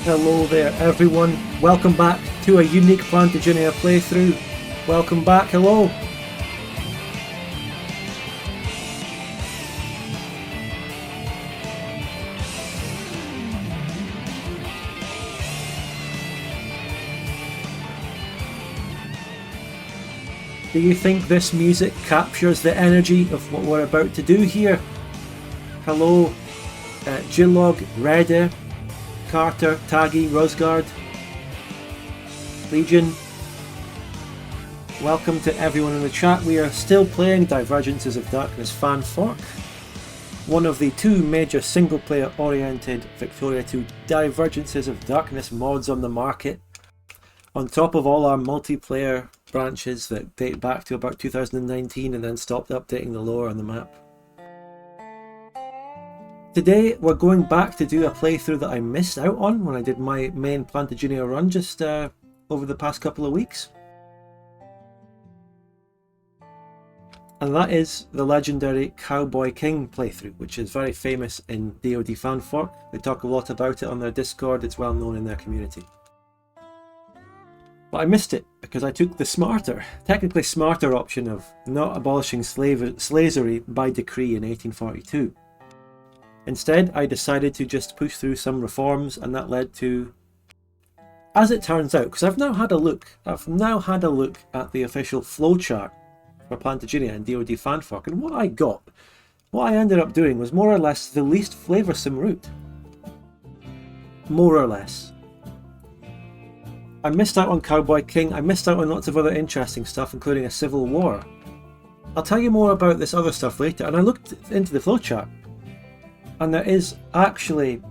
Hello there everyone, welcome back to a unique Plantagenia playthrough. Welcome back, hello. Do you think this music captures the energy of what we're about to do here? Hello, Gilog, Redder, Carter, Taggy, Rosgard, Legion. Welcome to everyone in the chat. We are still playing Divergences of Darkness Fan Fork, one of the two major single-player oriented Victoria 2 Divergences of Darkness mods on the market, on top of all our multiplayer branches that date back to about 2019 and then stopped updating the lore on the map. Today we're going back to do a playthrough that I missed out on when I did my main Plantagenia run just over the past couple of weeks. And that is the legendary Cowboy King playthrough, which is very famous in DoD Fan Fork. They talk a lot about it on their Discord, it's well known in their community. But I missed it because I took the smarter, technically smarter option of not abolishing slavery by decree in 1842. Instead, I decided to just push through some reforms, and that led to, as it turns out, because I've now had a look at the official flowchart for Plantagenia and DoD Fan Fork, and what I ended up doing was more or less the least flavoursome route. More or less. I missed out on Cowboy King, I missed out on lots of other interesting stuff, including a civil war. I'll tell you more about this other stuff later, and I looked into the flowchart. And there is actually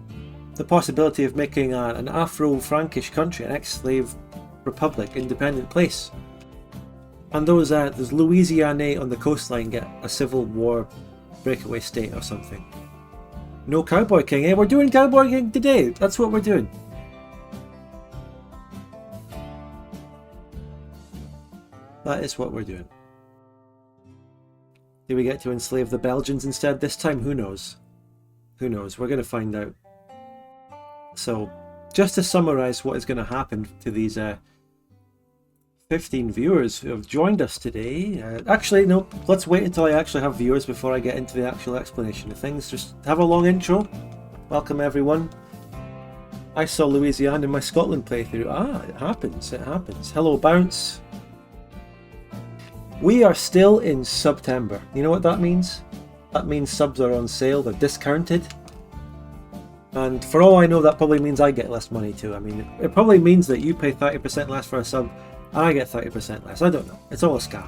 the possibility of making an Afro-Frankish country, an ex-slave republic, independent place. And those Louisiana on the coastline get a civil war breakaway state or something. No Cowboy King, eh? We're doing Cowboy King today, that's what we're doing. That is what we're doing. Do we get to enslave the Belgians instead this time? Who knows? Who knows? We're going to find out. So, just to summarise what is going to happen to these 15 viewers who have joined us today. Actually, no, let's wait until I actually have viewers before I get into the actual explanation of things. Just have a long intro. Welcome everyone. I saw Louisiana in my Scotland playthrough. Ah, it happens, it happens. Hello, Bounce. We are still in September. You know what that means? That means subs are on sale, they're discounted. And for all I know, that probably means I get less money too. I mean, it probably means that you pay 30% less for a sub, and I get 30% less. I don't know. It's all a scam.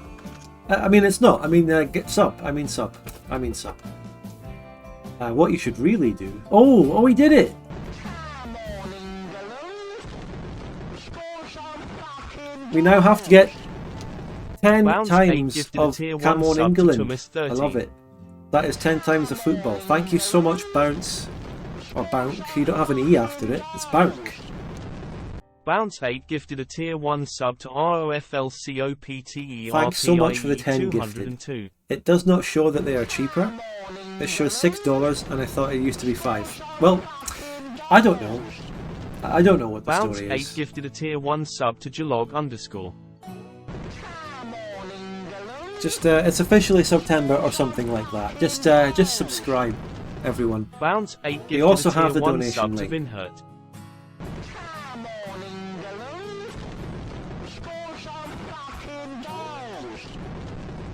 I mean, it's not. I mean, get sub. I mean sub. I mean sub. What you should really do... Oh, we did it! We now have to get 10 times of Come on England. I love it. That is 10 times the football. Thank you so much, Bounce. Or Bounk. You don't have an E after it. It's Bounk. Bounce 8 gifted a tier 1 sub to ROFLCOPTE. Thanks so much for the 10 gifted. It does not show that they are cheaper. It shows $6 and I thought it used to be $5. Well, I don't know. I don't know what the Bounce story is. Bounce 8 gifted a tier 1 sub to Jalog_. Just, it's officially September or something like that. Just subscribe, everyone. Bounce 8 gifted we also a tier have the 1 donation sub link. to Vinhert.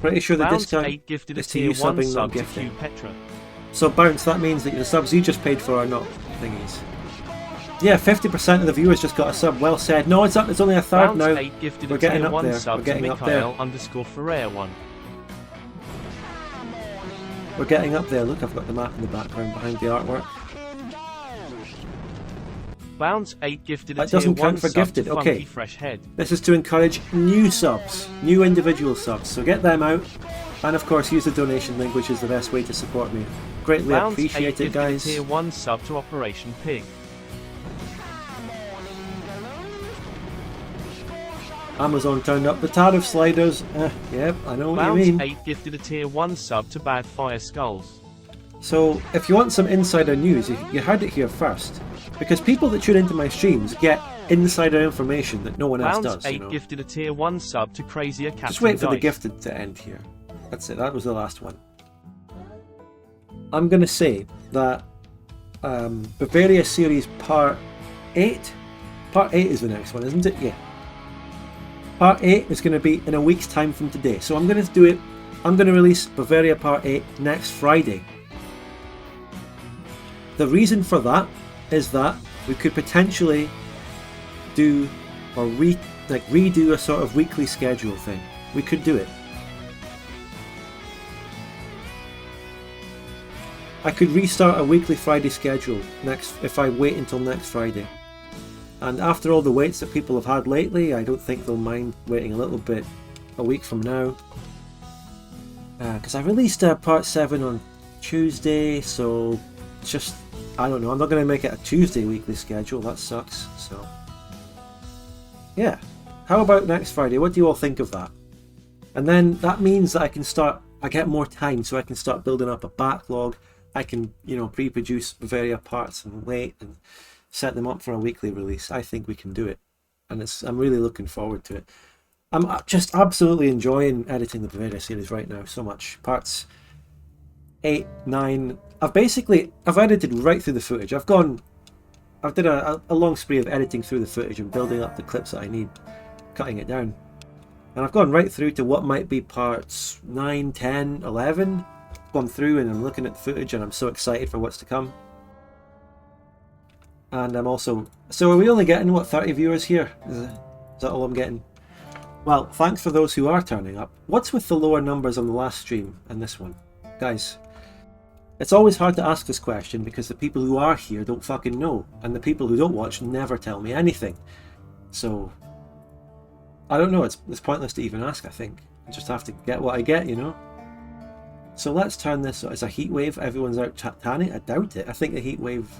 Pretty sure the Bounce discount 8 gifted a is to you tier 1 subbing, sub not to gifting. Q Petra. So Bounce, that means that the subs you just paid for are not thingies. Yeah, 50% of the viewers just got a sub. Well said. No, it's up. It's only a third Bounce now. 8 gifted We're a getting tier up 1 there. sub We're getting to up there. Mikael_Ferrer1. We're getting up there. Look, I've got the map in the background behind the artwork. Bounce 8 gifted a That tier doesn't 1 count for sub gifted. to Okay. Funky Fresh Head. This is to encourage new subs, new individual subs. So get them out, and of course use the donation link, which is the best way to support me. Greatly Bounce 8 appreciate it, gifted a guys. tier 1 sub to Operation Pig. Amazon turned up the tariff sliders. Yep, I know what you mean. Bounce 8 gifted a tier 1 sub to Bad Fire Skulls. So, if you want some insider news, you heard it here first. Because people that tune into my streams get insider information that no one else Bounce does. 8 You know? gifted a tier 1 sub to Crazier Captain Just wait for the Dice. gifted to end here. That's it. That was the last one. I'm going to say that Bavaria series part 8. Part 8 is the next one, isn't it? Yeah. Part 8 is going to be in a week's time from today. So I'm going to do it. I'm going to release Bavaria part 8 next Friday. The reason for that is that we could potentially do or redo a sort of weekly schedule thing. We could do it. I could restart a weekly Friday schedule if I wait until next Friday. And after all the waits that people have had lately, I don't think they'll mind waiting a little bit a week from now. Because I released part 7 on Tuesday, so just, I don't know, I'm not going to make it a Tuesday weekly schedule, that sucks, so. Yeah, how about next Friday? What do you all think of that? And then that means that I get more time, so I can start building up a backlog. I can, pre-produce Bavaria parts and wait and set them up for a weekly release. I think we can do it, and I'm really looking forward to it. I'm just absolutely enjoying editing the Bavaria series right now so much. Parts 8, 9. I've edited right through the footage. I've did a long spree of editing through the footage and building up the clips that I need, cutting it down. And I've gone right through to what might be parts 9, 10, 11. Gone through and I'm looking at the footage and I'm so excited for what's to come. And I'm also... So are we only getting, 30 viewers here? Is that all I'm getting? Well, thanks for those who are turning up. What's with the lower numbers on the last stream and this one? Guys, it's always hard to ask this question because the people who are here don't fucking know. And the people who don't watch never tell me anything. So, I don't know, it's pointless to even ask, I think. I just have to get what I get, So let's turn this as a heat wave. Everyone's out tanning. I doubt it. I think the heat wave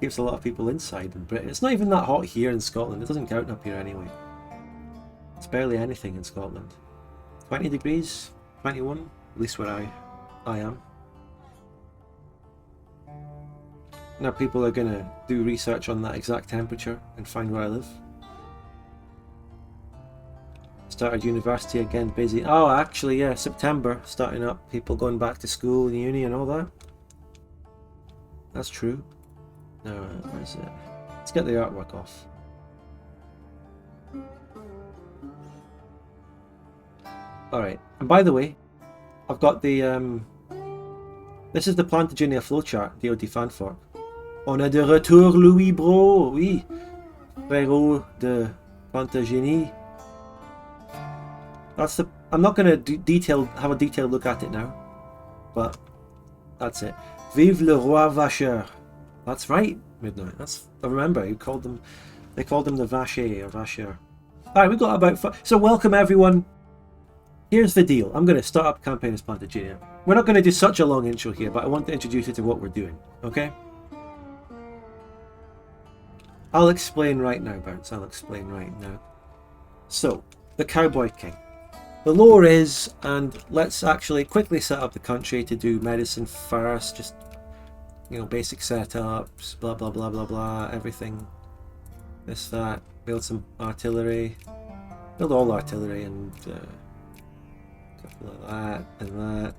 keeps a lot of people inside in Britain. It's not even that hot here in Scotland. It doesn't count up here anyway. It's barely anything in Scotland. 20 degrees, 21, at least where I am. Now people are gonna do research on that exact temperature and find where I live. Started university again, busy. Oh, actually, yeah, September, starting up. People going back to school and uni and all that. That's true. Now, where's it? Let's get the artwork off. Alright, and by the way, I've got the, this is the Plantagenia flowchart, DoD fan fork. On a de retour, Louis bro, oui. Frérot de Plantagenie. That's the, I'm not going to have a detailed look at it now, but that's it. Vive le roi vacheur. That's right, Midnight. I remember they called them the vache or vacheur. Alright, we've got about so welcome everyone. Here's the deal. I'm going to start up campaign as Plantagenia. We're not going to do such a long intro here, but I want to introduce you to what we're doing, okay? I'll explain right now, Bounce. I'll explain right now. So, the Cowboy King. The lore is, and let's actually quickly set up the country to do medicine first, just, basic setups, blah, blah, blah, blah, blah, everything. This, that, build some artillery, build all artillery and like that and that.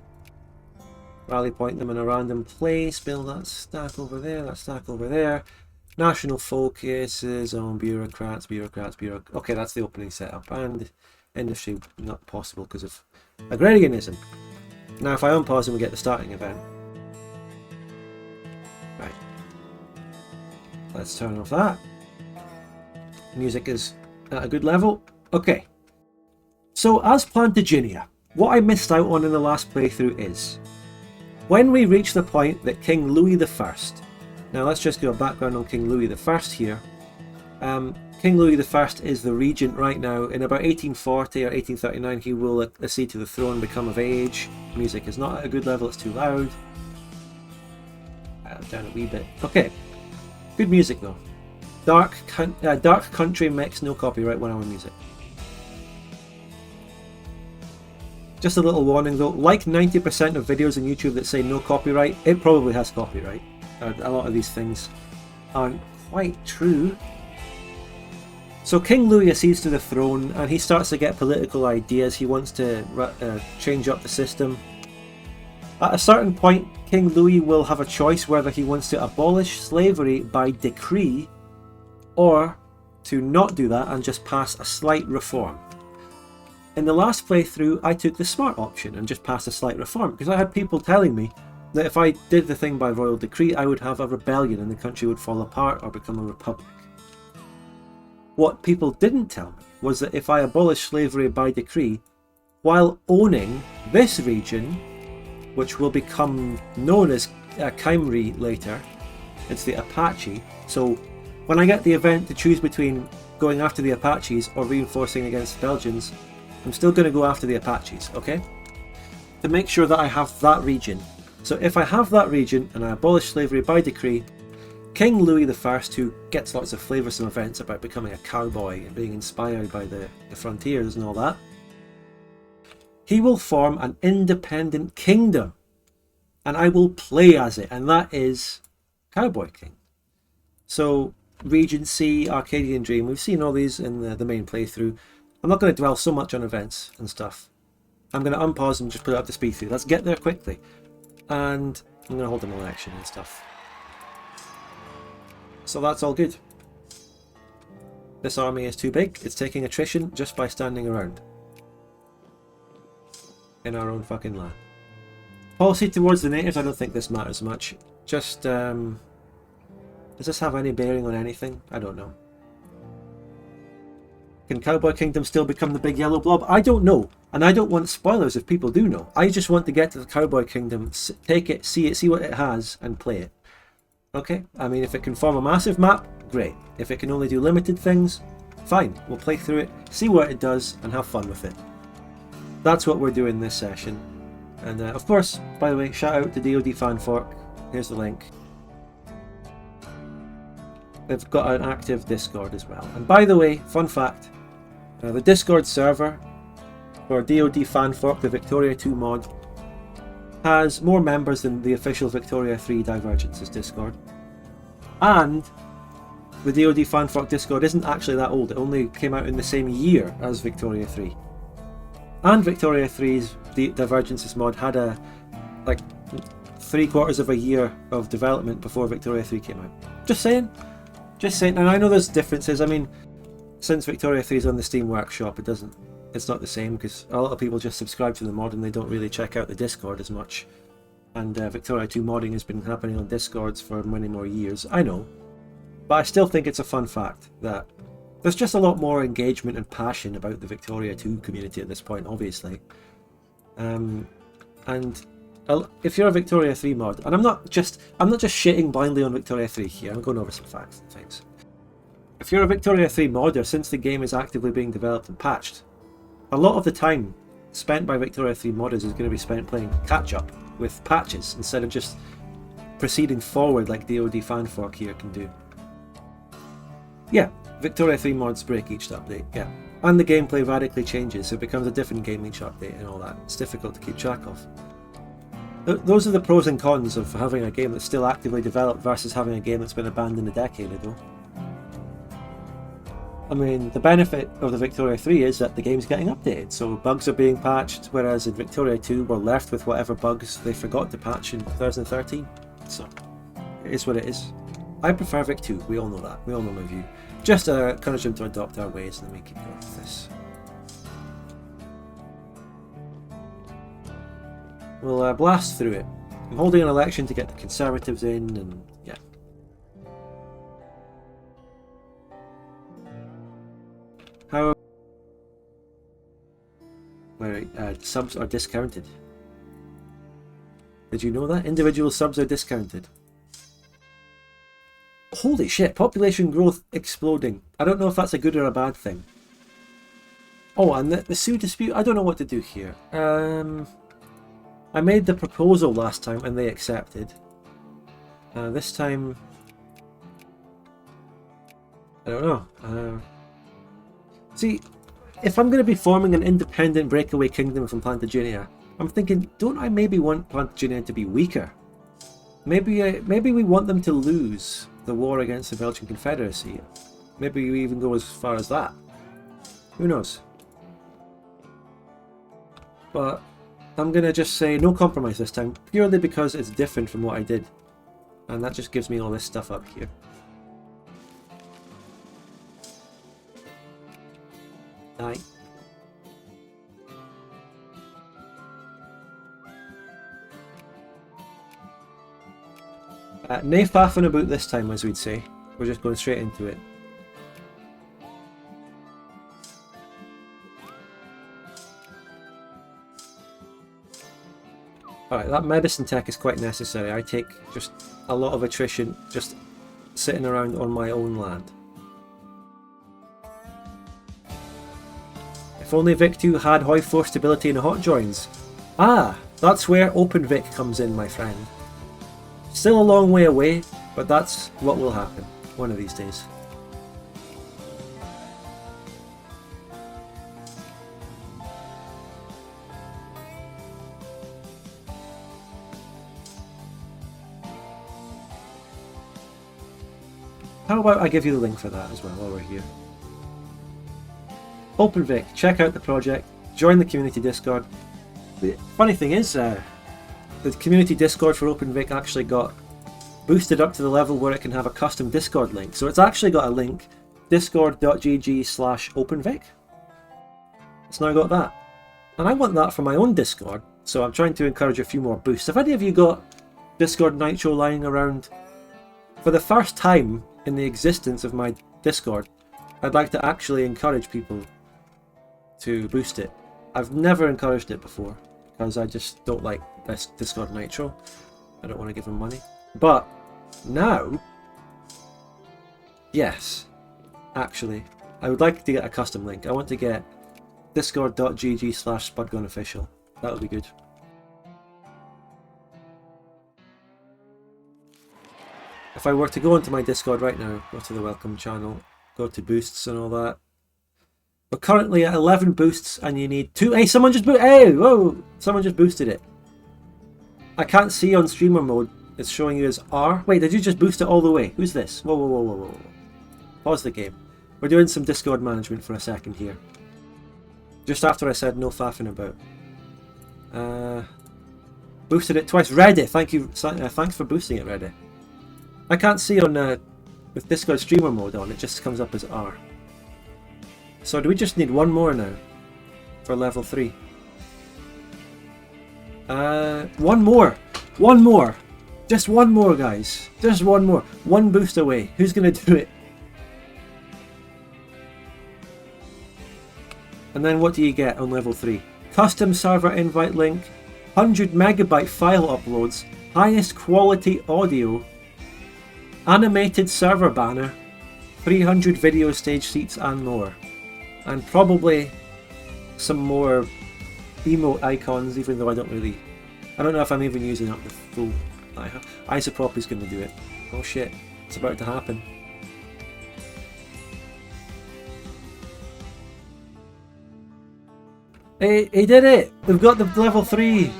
Rally point them in a random place, build that stack over there, that stack over there. National focuses on bureaucrats. Okay, that's the opening setup. And industry not possible because of agrarianism. Now if I unpause and we get the starting event. Right. Let's turn off that. Music is at a good level. Okay. So as Plantagenia, what I missed out on in the last playthrough is when we reach the point that King Louis I, now let's just do a background on King Louis I here. King Louis I is the regent right now. In about 1840 or 1839 he will accede to the throne, become of age. Music is not at a good level, it's too loud. Down a wee bit. Okay, good music though. Dark country makes no copyright 1 hour music. Just a little warning though, like 90% of videos on YouTube that say no copyright, it probably has copyright. A lot of these things aren't quite true. So King Louis accedes to the throne and he starts to get political ideas. He wants to change up the system. At a certain point, King Louis will have a choice whether he wants to abolish slavery by decree or to not do that and just pass a slight reform. In the last playthrough, I took the smart option and just passed a slight reform because I had people telling me that if I did the thing by royal decree, I would have a rebellion and the country would fall apart or become a republic. What people didn't tell me was that if I abolished slavery by decree, while owning this region, which will become known as Kimry later, it's the Apache, so when I get the event to choose between going after the Apaches or reinforcing against the Belgians, I'm still going to go after the Apaches, okay? To make sure that I have that region. So if I have that region and I abolish slavery by decree, King Louis I, who gets lots of flavoursome events about becoming a cowboy and being inspired by the frontiers and all that, he will form an independent kingdom. And I will play as it, and that is Cowboy King. So, Regency, Arcadian Dream, we've seen all these in the main playthrough. I'm not going to dwell so much on events and stuff. I'm going to unpause and just put it up to speed through. Let's get there quickly. And I'm going to hold an election and stuff. So that's all good. This army is too big. It's taking attrition just by standing around. In our own fucking land. Policy towards the natives, I don't think this matters much. Just, does this have any bearing on anything? I don't know. Can Cowboy Kingdom still become the big yellow blob? I don't know. And I don't want spoilers if people do know. I just want to get to the Cowboy Kingdom, take it, see what it has, and play it. Okay? I mean, if it can form a massive map, great. If it can only do limited things, fine. We'll play through it, see what it does, and have fun with it. That's what we're doing this session. And of course, by the way, shout out to DoD Fanfork. Here's the link. They've got an active Discord as well. And by the way, fun fact, the Discord server for DoD Fanfork, the Victoria 2 mod, has more members than the official Victoria 3 Divergences Discord. And the DoD Fanfork Discord isn't actually that old. It only came out in the same year as Victoria 3. And Victoria 3's Divergences mod had a like 3/4 of a year of development before Victoria 3 came out. Just saying. Just saying. And I know there's differences. I mean, since Victoria 3 is on the Steam Workshop, it's not the same because a lot of people just subscribe to the mod and they don't really check out the Discord as much. And Victoria 2 modding has been happening on Discords for many more years. I know. But I still think it's a fun fact that there's just a lot more engagement and passion about the Victoria 2 community at this point, obviously. And if you're a Victoria 3 mod, and I'm not just shitting blindly on Victoria 3 here, I'm going over some facts and things. If you're a Victoria 3 modder, since the game is actively being developed and patched, a lot of the time spent by Victoria 3 modders is going to be spent playing catch-up with patches instead of just proceeding forward like DoD Fanfork here can do. Yeah, Victoria 3 mods break each update, yeah. And the gameplay radically changes, so it becomes a different game each update and all that. It's difficult to keep track of. Those are the pros and cons of having a game that's still actively developed versus having a game that's been abandoned a decade ago. I mean, the benefit of the Victoria 3 is that the game's getting updated, so bugs are being patched, whereas in Victoria 2 we're left with whatever bugs they forgot to patch in 2013. So, it is what it is. I prefer Vic 2, we all know that, we all know my view. Just encourage them to adopt our ways and then we keep going with this. We'll blast through it. I'm holding an election to get the Conservatives in, and yeah. How... Wait, subs are discounted. Did you know that? Individual subs are discounted. Holy shit, population growth exploding. I don't know if that's a good or a bad thing. Oh, and the Sioux dispute, I don't know what to do here. I made the proposal last time and they accepted. This time... I don't know. See, if I'm going to be forming an independent breakaway kingdom from Plantagenia, I'm thinking, don't I maybe want Plantagenia to be weaker? Maybe we want them to lose the war against the Belgian Confederacy. Maybe we even go as far as that. Who knows? But I'm going to just say no compromise this time, purely because it's different from what I did. And that just gives me all this stuff up here. Aye. No faffing about this time, as we'd say. We're just going straight into it. Alright, that medicine tech is quite necessary. I take just a lot of attrition just sitting around on my own land. If only Vic 2 had high force stability and hot joins. Ah, that's where Open Vic comes in, my friend. Still a long way away, but that's what will happen one of these days. How about I give you the link for that as well while we're here. OpenVic, check out the project, join the community Discord. The funny thing is, the community Discord for OpenVic actually got boosted up to the level where it can have a custom Discord link. So it's actually got a link, discord.gg/OpenVic. It's now got that. And I want that for my own Discord, so I'm trying to encourage a few more boosts. Have any of you got Discord Nitro lying around? For the first time in the existence of my Discord, I'd like to actually encourage people to boost it. I've never encouraged it before because I just don't like this Discord Nitro. I don't want to give them money. But now, yes, actually, I would like to get a custom link. I want to get discord.gg/spudgunofficial. That would be good. If I were to go into my Discord right now, go to the welcome channel, go to boosts and all that. We're currently at 11 boosts and you need 2. Hey, someone just whoa! Someone just boosted it. I can't see on streamer mode. It's showing you as R. Wait, did you just boost it all the way? Who's this? Whoa, whoa, whoa, whoa, whoa. Pause the game. We're doing some Discord management for a second here. Just after I said no faffing about. Boosted it twice. Reddit, thank you. Thanks for boosting it, Reddit. I can't see on with Discord streamer mode on, it just comes up as R. So do we just need one more now for level 3? One more! One more! Just one more, guys. Just one more. One boost away. Who's gonna do it? And then what do you get on level 3? Custom server invite link, 100 megabyte file uploads, highest quality audio, animated server banner, 300 video stage seats and more. And probably some more emote icons, even though I don't know if I'm even using up the full. Isopropy is going to do it. Oh shit, it's about to happen. He did it! We've got the level 3!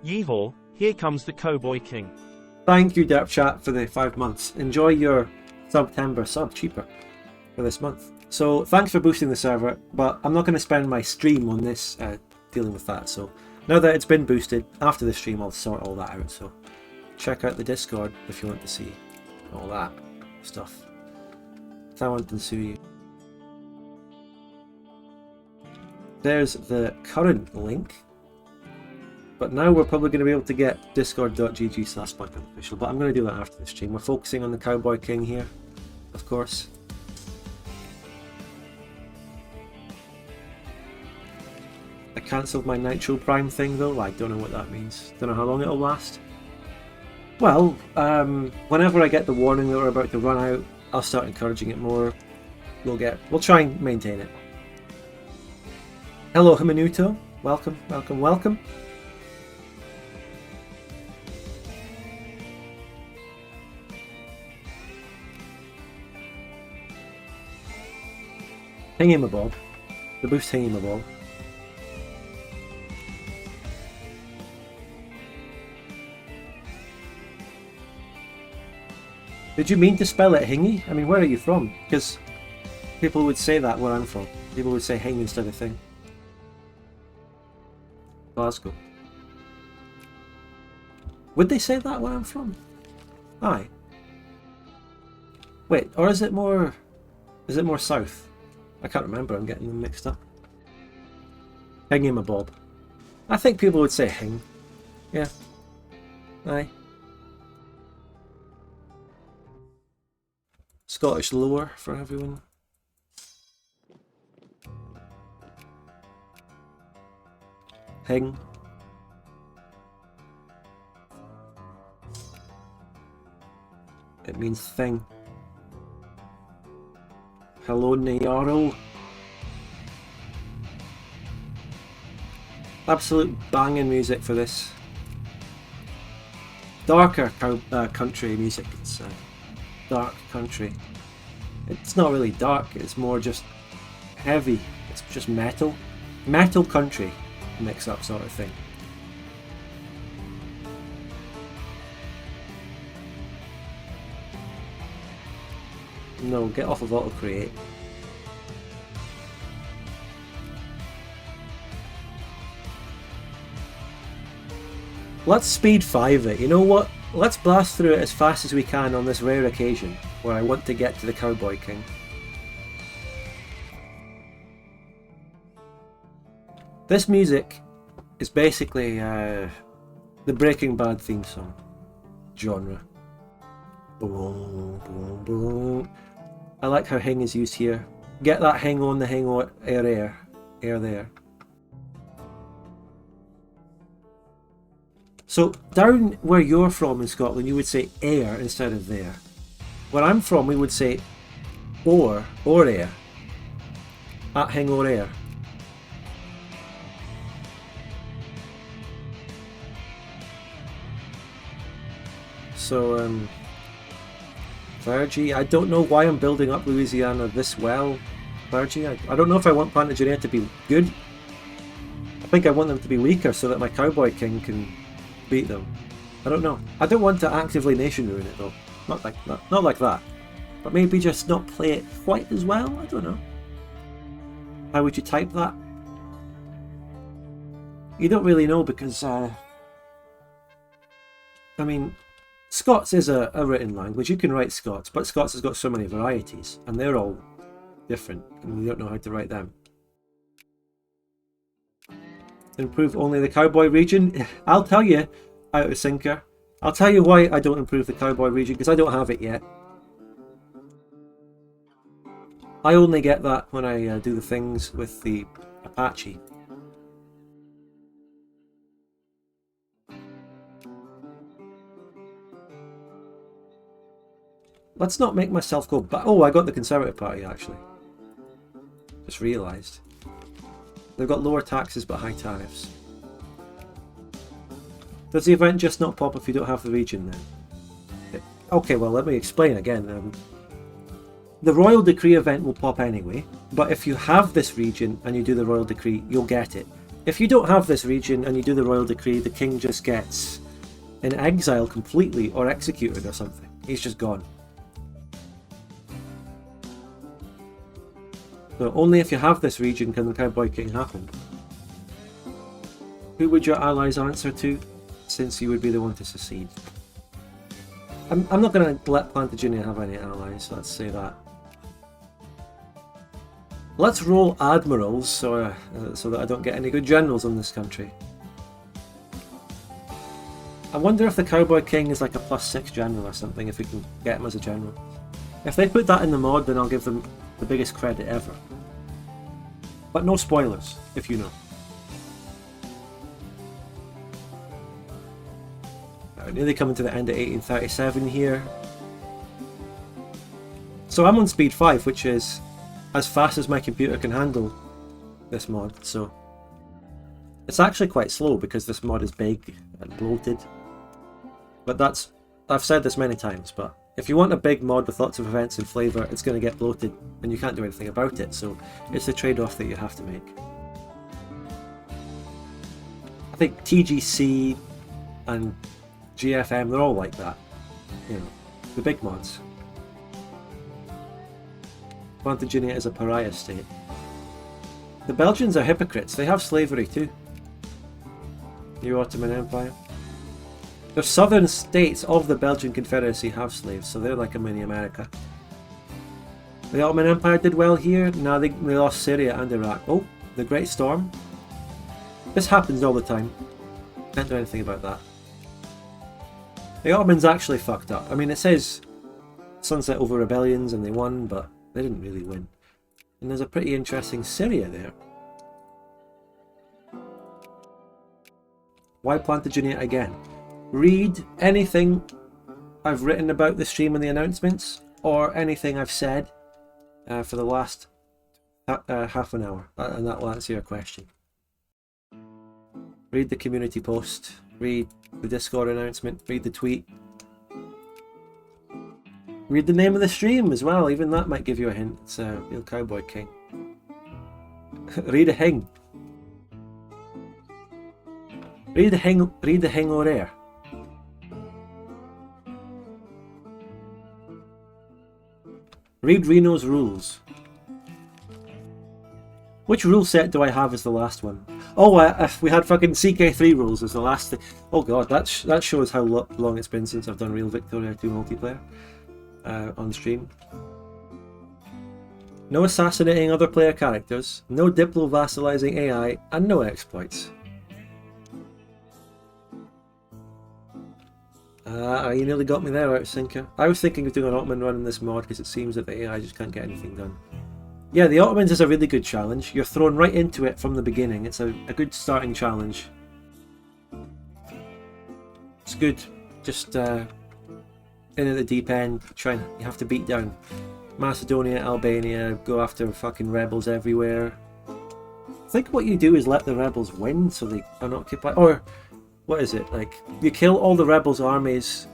Yeehaw, here comes the Cowboy King. Thank you, Derp Chat, for the 5 months. Enjoy your September sub cheaper for this month. So thanks for boosting the server, but I'm not going to spend my stream on this dealing with that. So now that it's been boosted, after the stream I'll sort all that out. So check out the Discord if you want to see all that stuff. Tawantansui. There's the current link. But now we're probably going to be able to get discord.gg/spudgunofficial, but I'm going to do that after the stream. We're focusing on the Cowboy King here, of course. I cancelled my Nitro Prime thing though. I don't know what that means. Don't know how long it'll last. Well, whenever I get the warning that we're about to run out, I'll start encouraging it more. We'll try and maintain it. Hello Himinuto, welcome, welcome, welcome. Hingamabob. The boost Hingamabob. Did you mean to spell it Hingy? I mean, where are you from? Because people would say that where I'm from. People would say Hing instead of Thing. Glasgow. Would they say that where I'm from? Aye. Wait, or is it more south? I can't remember, I'm getting them mixed up. Hingamabob. I think people would say Hing. Yeah. Aye. Scottish lore for everyone. Hing. It means thing. Hello, Nyarl. Absolute banging music for this. Darker country music. It's dark country. It's not really dark, it's more just heavy. It's just metal. Metal country mix up sort of thing. No, get off of auto create. Let's speed 5 it. You know what? Let's blast through it as fast as we can on this rare occasion where I want to get to the Cowboy King. This music is basically the Breaking Bad theme song genre. Boom, boom, boom. I like how Hing is used here. Get that Hing on the Hing air there. So down where you're from in Scotland, you would say air instead of there. Where I'm from, we would say or air. At Hing or air. So, Clergy, I don't know why I'm building up Louisiana this well. Clergy, I don't know if I want Plantagenia to be good. I think I want them to be weaker so that my Cowboy King can beat them. I don't know. I don't want to actively nation ruin it though. Not like that. But maybe just not play it quite as well? I don't know. How would you type that? You don't really know because, I mean, Scots is a written language. You can write Scots, but Scots has got so many varieties, and they're all different, and you don't know how to write them. Improve only the Cowboy region? I'll tell you, out of sinker. I'll tell you why I don't improve the Cowboy region, because I don't have it yet. I only get that when I do the things with the Apache. Let's not make myself go back. Oh, I got the Conservative Party actually. Just realised. They've got lower taxes but high tariffs. Does the event just not pop if you don't have the region then? Okay, well let me explain again. The Royal Decree event will pop anyway, but if you have this region and you do the Royal Decree, you'll get it. If you don't have this region and you do the Royal Decree, the King just gets in exile completely or executed or something. He's just gone. So only if you have this region can the Cowboy King happen. Who would your allies answer to, since you would be the one to secede? I'm not going to let Plantagenia have any allies, let's say that. Let's roll admirals so that I don't get any good generals in this country. I wonder if the Cowboy King is like a +6 general or something, if we can get him as a general. If they put that in the mod, then I'll give them the biggest credit ever. But no spoilers, if you know. We're nearly coming to the end of 1837 here. So I'm on speed 5, which is as fast as my computer can handle this mod, so it's actually quite slow because this mod is big and bloated. But that's, I've said this many times, but if you want a big mod with lots of events and flavour, it's going to get bloated and you can't do anything about it, so it's a trade-off that you have to make. I think TGC and GFM, they're all like that, you know, the big mods. Plantagenia is a pariah state. The Belgians are hypocrites. They have slavery too. New Ottoman Empire. The southern states of the Belgian Confederacy have slaves, so they're like a mini America. The Ottoman Empire did well here. Now they lost Syria and Iraq. Oh, the Great Storm. This happens all the time. Can't do anything about that. The Ottomans actually fucked up. I mean, it says sunset over rebellions and they won, but they didn't really win. And there's a pretty interesting Syria there. Why Plantagenia again? Read anything I've written about the stream and the announcements, or anything I've said for the last half an hour, and that will answer your question. Read the community post, read the Discord announcement, read the tweet. Read the name of the stream as well, even that might give you a hint. It's Real Cowboy King. Read a hing. Read the hing or air. Read Reno's rules. Which rule set do I have as the last one? Oh, we had fucking CK3 rules as the last thing. Oh god, that shows how long it's been since I've done Real Victoria 2 multiplayer on stream. No assassinating other player characters, no diplo-vassalizing AI, and no exploits. You nearly got me there, Outsinker. I was thinking of doing an Ottoman run in this mod because it seems that the AI just can't get anything done. Yeah, the Ottomans is a really good challenge. You're thrown right into it from the beginning. It's a good starting challenge. It's good. Just in at the deep end. You have to beat down Macedonia, Albania, go after fucking rebels everywhere. I think what you do is let the rebels win so they unoccupy. Or what is it? Like, you kill all the rebels' armies.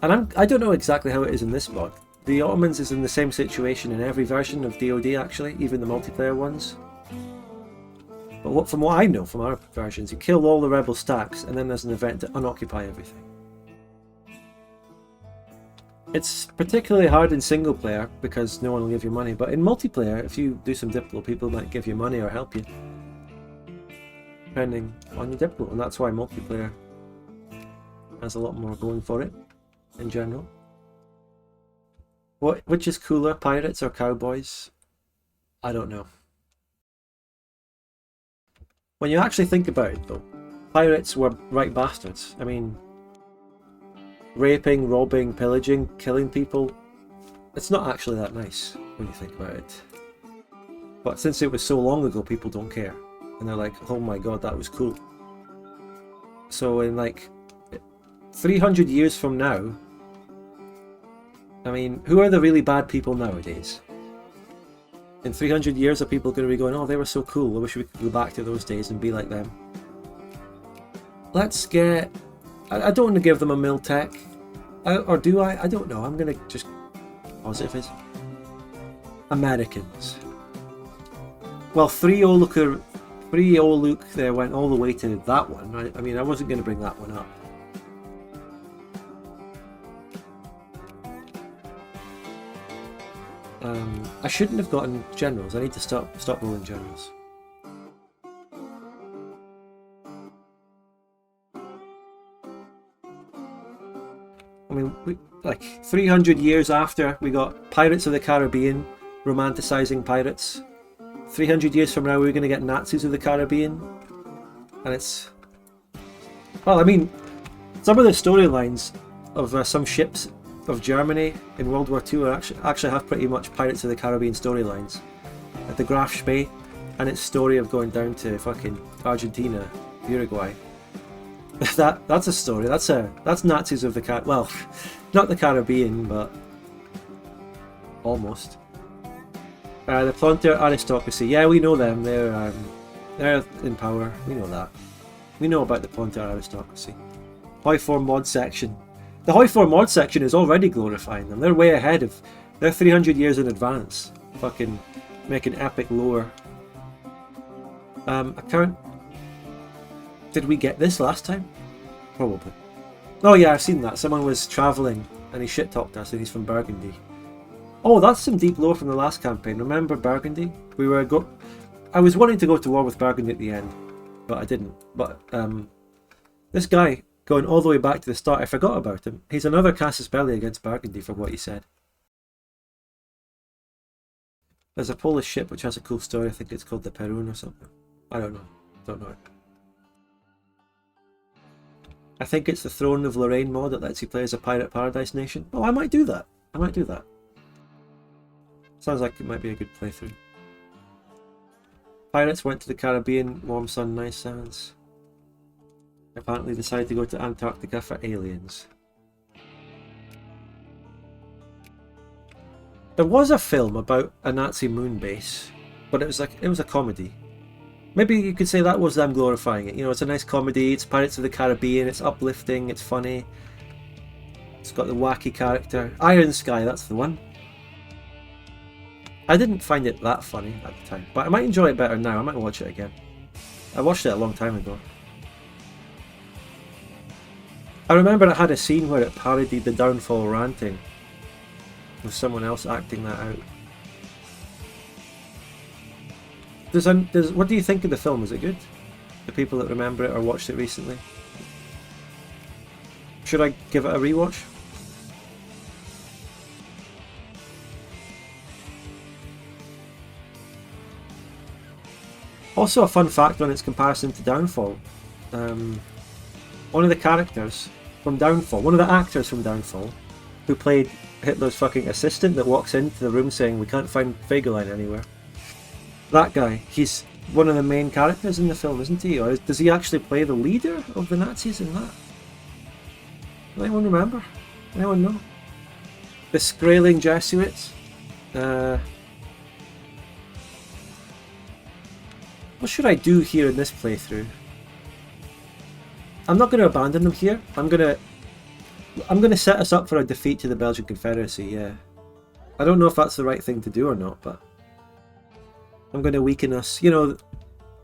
And I don't know exactly how it is in this mod. The Ottomans is in the same situation in every version of DoD actually, even the multiplayer ones. But from what I know from our versions, you kill all the rebel stacks and then there's an event to unoccupy everything. It's particularly hard in single player because no one will give you money, but in multiplayer, if you do some Diplo, people might give you money or help you. Depending on your Diplo, and that's why multiplayer has a lot more going for it in general. Which is cooler, pirates or cowboys? I don't know. When you actually think about it though, pirates were right bastards. I mean, raping, robbing, pillaging, killing people, it's not actually that nice when you think about it. But since it was so long ago, people don't care. And they're like, oh my god, that was cool. So in like 300 years from now, I mean, who are the really bad people nowadays? In 300 years, are people going to be going, oh, they were so cool, I wish we could go back to those days and be like them? Let's get... I don't want to give them a mil tech. Or do I? I don't know. I'm going to just... Positive is... Americans. Well, 3O Luke there went all the way to that one. I mean, I wasn't going to bring that one up. I shouldn't have gotten generals. I need to stop rolling generals. I mean, like 300 years after we got Pirates of the Caribbean romanticizing pirates. 300 years from now, we're going to get Nazis of the Caribbean, and it's... Well, I mean, some of the storylines of some ships of Germany in World War II are actually have pretty much Pirates of the Caribbean storylines. Like the Graf Spee and its story of going down to fucking Argentina, Uruguay. That's a story. That's Nazis of the well, not the Caribbean, but almost. The Plonter aristocracy. Yeah, we know them. They're in power. We know that. We know about the Plonter aristocracy. Hoi 4 mod section. The Hoi 4 mod section is already glorifying them. They're way ahead of... They're 300 years in advance. Fucking making epic lore. Account... Did we get this last time? Probably. Oh yeah, I've seen that. Someone was travelling and he shit-talked us and he's from Burgundy. Oh, that's some deep lore from the last campaign. Remember Burgundy? I was wanting to go to war with Burgundy at the end, but I didn't. But this guy, going all the way back to the start, I forgot about him. He's another casus belli against Burgundy from what he said. There's a Polish ship which has a cool story. I think it's called the Perun or something. I don't know. Don't know it. I think it's the Throne of Lorraine mod that lets you play as a Pirate Paradise nation. Oh, I might do that. I might do that. Sounds like it might be a good playthrough. Pirates went to the Caribbean. Warm sun, nice sands. Apparently decided to go to Antarctica for aliens. There was a film about a Nazi moon base, but it was a comedy. Maybe you could say that was them glorifying it. You know, it's a nice comedy, it's Pirates of the Caribbean, it's uplifting, it's funny. It's got the wacky character. Iron Sky, that's the one. I didn't find it that funny at the time, but I might enjoy it better now. I might watch it again. I watched it a long time ago. I remember it had a scene where it parodied the Downfall ranting, with someone else acting that out. What do you think of the film? Is it good? The people that remember it or watched it recently? Should I give it a rewatch? Also a fun fact on its comparison to Downfall. One of the characters from Downfall, one of the actors from Downfall, who played Hitler's fucking assistant that walks into the room saying we can't find Fegelein anywhere. That guy, he's one of the main characters in the film, isn't he? Or does he actually play the leader of the Nazis in that? Does anyone remember? Anyone know? The Skraeling Jesuits? What should I do here in this playthrough? I'm not going to abandon them here. I'm going to set us up for a defeat to the Belgian Confederacy, yeah. I don't know if that's the right thing to do or not, but I'm going to weaken us. You know,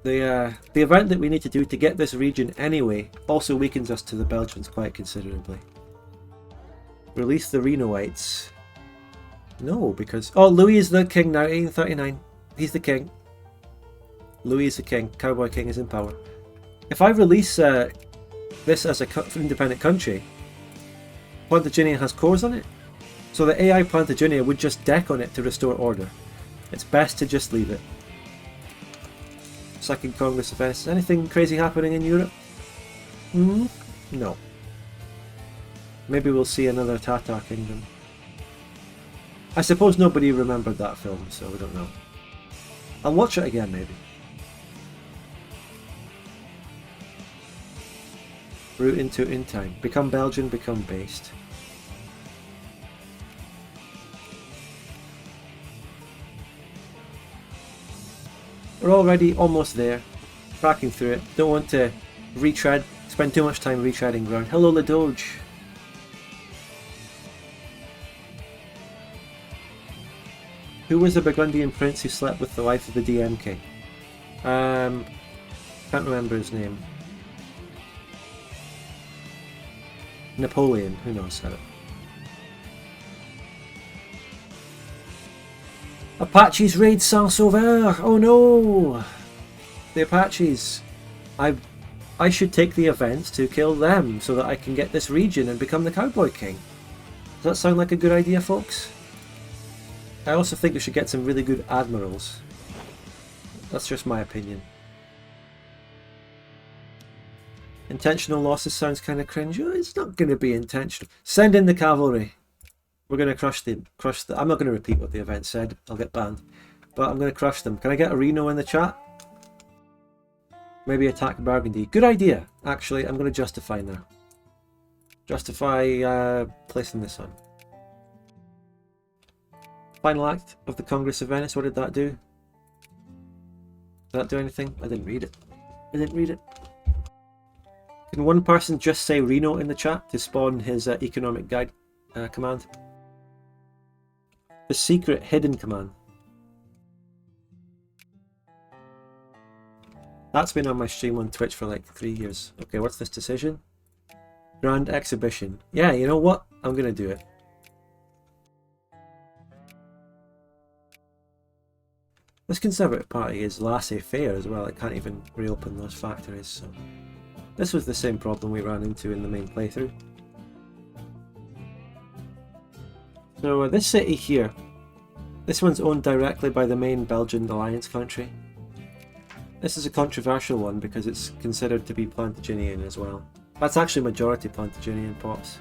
the event that we need to do to get this region anyway also weakens us to the Belgians quite considerably. Release the Renoites. No, because... Oh, Louis is the king now, 1839. He's the king. Louis is the king. Cowboy King is in power. If I release this as an independent country, Plantagenia has cores on it. So the AI Plantagenia would just deck on it to restore order. It's best to just leave it. Second Congress of Venice. Anything crazy happening in Europe? No. Maybe we'll see another Tatar kingdom. I suppose nobody remembered that film, so we don't know. I'll watch it again, maybe. Route into in time. Become Belgian, become based. We're already almost there. Cracking through it. Don't want to retread, spend too much time retreading ground. Hello, Le Doge. Who was the Burgundian prince who slept with the wife of the DM king? Can't remember his name. Napoleon, who knows how it. Apaches raid Saint-Sauveur! Oh no! The Apaches. I should take the events to kill them so that I can get this region and become the Cowboy King. Does that sound like a good idea, folks? I also think we should get some really good admirals. That's just my opinion. Intentional losses sounds kind of cringe. Oh, it's not going to be intentional. Send in the cavalry. We're going to crush the. I'm not going to repeat what the event said. I'll get banned. But I'm going to crush them. Can I get a Reno in the chat? Maybe attack Burgundy. Good idea. Actually, I'm going to justify now. Justify placing this on. Final act of the Congress of Venice. What did that do? Did that do anything? I didn't read it. I didn't read it. Can one person just say Reno in the chat to spawn his economic guide command? The secret hidden command. That's been on my stream on Twitch for like 3 years. Okay, what's this decision? Grand exhibition. Yeah, you know what? I'm gonna do it. This Conservative Party is laissez-faire as well. It can't even reopen those factories. So this was the same problem we ran into in the main playthrough. So this city here, this one's owned directly by the main Belgian alliance country. This is a controversial one because it's considered to be Plantagenian as well. That's actually majority Plantagenian pops.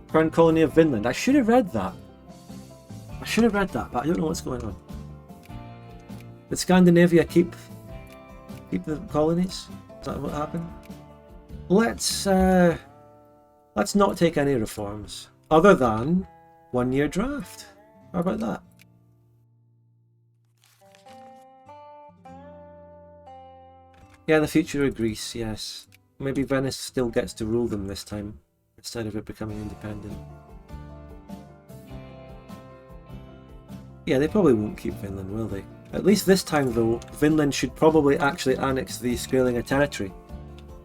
Crown colony of Vinland. I should have read that. But I don't know what's going on. Did Scandinavia keep the colonies? Is that what happened? Let's not take any reforms other than 1 year draft. How about that? Yeah, the future of Greece, yes. Maybe Venice still gets to rule them this time, instead of it becoming independent. Yeah, they probably won't keep Vinland, will they? At least this time though, Vinland should probably actually annex the Skrelinger territory.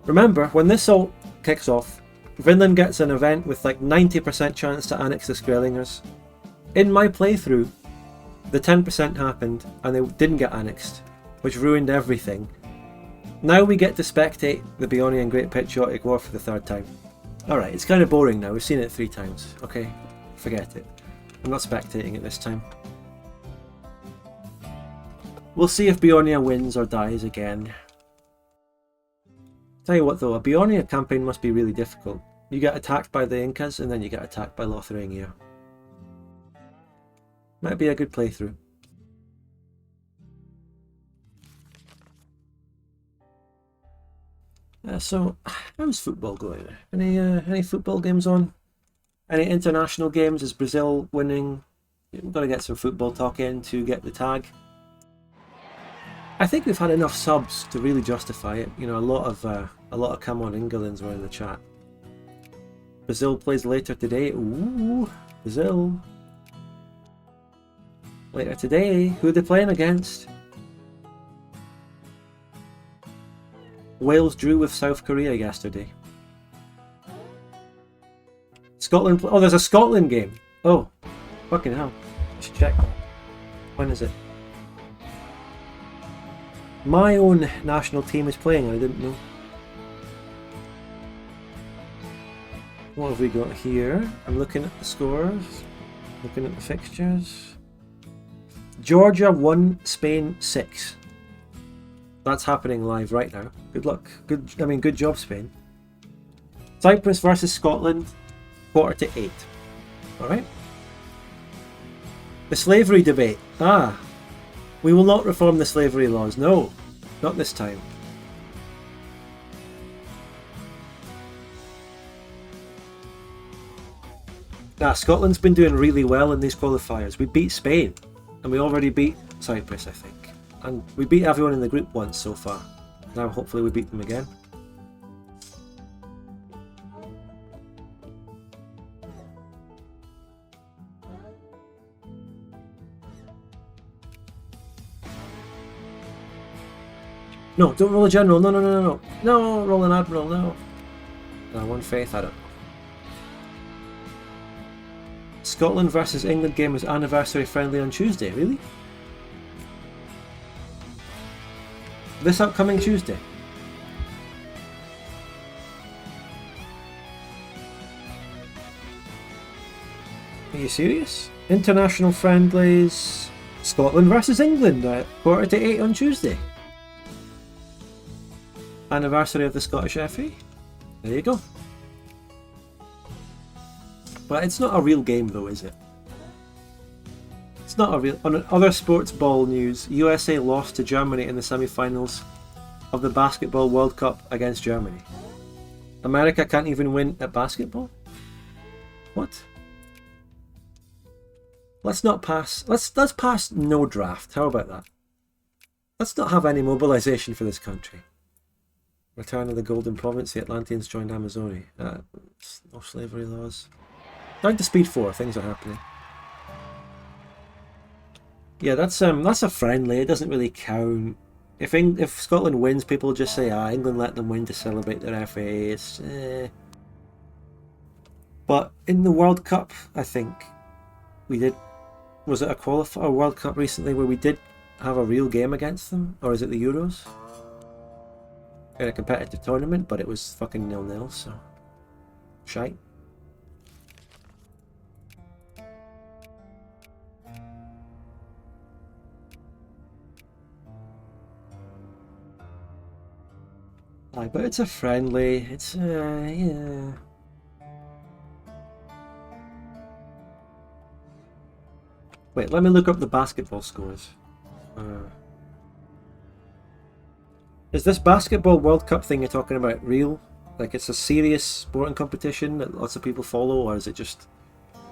Remember, when this all kicks off, Vinland gets an event with like 90% chance to annex the Skrelingers. In my playthrough, the 10% happened and they didn't get annexed, which ruined everything. Now we get to spectate the Beonian Great Patriotic War for the 3rd time. Alright, it's kind of boring now, we've seen it 3 times, okay? Forget it. I'm not spectating it this time. We'll see if Beonia wins or dies again. Tell you what though, a Beonia campaign must be really difficult. You get attacked by the Incas and then you get attacked by Lotharingia. Might be a good playthrough. So, how's football going? Any football games on? Any international games? Is Brazil winning? We've got to get some football talk in to get the tag. I think we've had enough subs to really justify it. You know, a lot of come on Englands were in the chat. Brazil plays later today. Ooh, Brazil. Later today. Who are they playing against? Wales drew with South Korea yesterday. Scotland. Oh, there's a Scotland game. Oh, fucking hell. I should check that. When is it? My own national team is playing, I didn't know. What have we got here? I'm looking at the scores, looking at the fixtures. Georgia 1, Spain 6. That's happening live right now. Good luck. Good job, Spain. Cyprus versus Scotland, 7:45. Alright. The slavery debate. Ah. We will not reform the slavery laws. No. Not this time. Scotland's been doing really well in these qualifiers. We beat Spain. And we already beat Cyprus, I think. And we beat everyone in the group once so far. Now hopefully we beat them again. No, don't roll a general. No, no, no, no, no. No, roll an admiral, no. One faith, I don't know. Scotland versus England game is anniversary friendly on Tuesday, really? This upcoming Tuesday? Are you serious? International friendlies. Scotland versus England at 7:45 on Tuesday. Anniversary of the Scottish FA. There you go. But it's not a real game though, is it? It's not a real... On other sports ball news, USA lost to Germany in the semi-finals of the Basketball World Cup against Germany. America can't even win at basketball? What? Let's not pass... Let's pass no draft. How about that? Let's not have any mobilization for this country. Return of the Golden Province, the Atlanteans joined Amazonia. No slavery laws. Down to speed 4, things are happening. Yeah, that's a friendly, it doesn't really count. If Scotland wins, people just say, England let them win to celebrate their FA. But in the World Cup, I think, we did. Was it a World Cup recently where we did have a real game against them, or is it the Euros? In a competitive tournament, but it was fucking 0-0, so shite. Aye, but it's a friendly. It's yeah. Wait, let me look up the basketball scores. Is this basketball World Cup thing you're talking about real? Like it's a serious sporting competition that lots of people follow, or is it just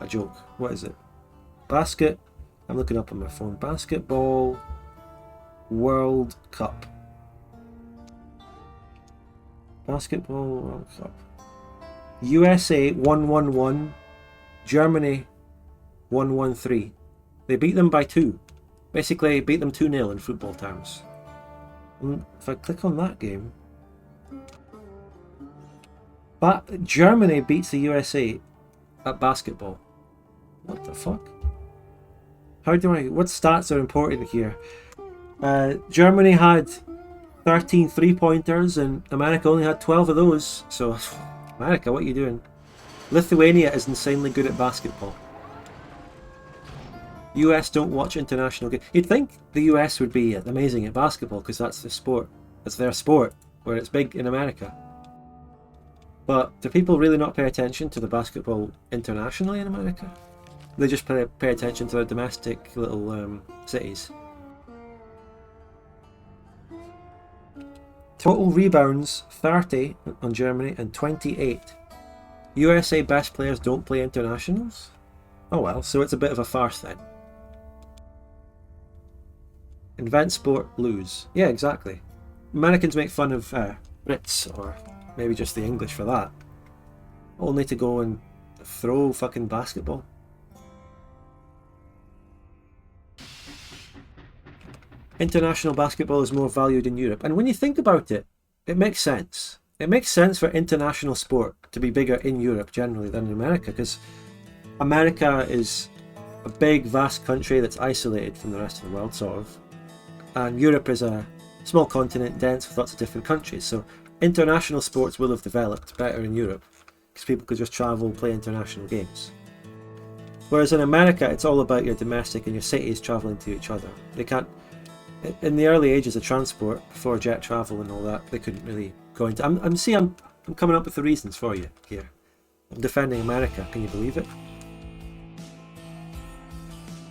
a joke? What is it? I'm looking up on my phone. Basketball World Cup. Basketball World Cup. USA 1-1-1. Germany 1-1-3. They beat them by 2. Basically beat them 2-0 in football terms. And if I click on that game, but Germany beats the USA at basketball. What the fuck? What stats are important here? Germany had 13 3-pointers and America only had 12 of those. So, America, what are you doing? Lithuania is insanely good at basketball. US don't watch international games. You'd think the US would be amazing at basketball because that's the sport. That's their sport, where it's big in America. But do people really not pay attention to the basketball internationally in America? They just pay attention to their domestic little cities. Total rebounds 30 on Germany and 28. USA best players don't play internationals? Oh well, so it's a bit of a farce then. Invent sport, lose. Yeah, exactly. Americans make fun of Brits, or maybe just the English for that. Only to go and throw fucking basketball. International basketball is more valued in Europe. And when you think about it, it makes sense. It makes sense for international sport to be bigger in Europe generally than in America, because America is a big, vast country that's isolated from the rest of the world, sort of. And Europe is a small continent, dense with lots of different countries. So international sports will have developed better in Europe, because people could just travel, play international games. Whereas in America, it's all about your domestic and your cities traveling to each other. They can't. In the early ages of transport, before jet travel and all that, they couldn't really go into. I'm coming up with the reasons for you here. I'm defending America. Can you believe it?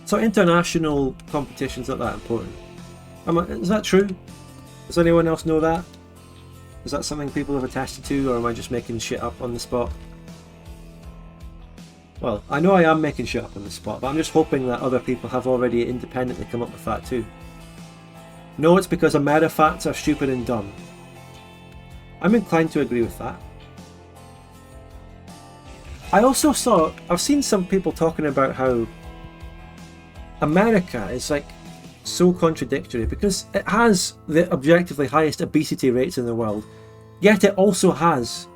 So international competition's not that important. Is that true? Does anyone else know that? Is that something people have attested to, or am I just making shit up on the spot? Well, I know I am making shit up on the spot, but I'm just hoping that other people have already independently come up with that too. No, it's because Amerifats are stupid and dumb. I'm inclined to agree with that. I've seen some people talking about how America is like so contradictory because it has the objectively highest obesity rates in the world, yet it also has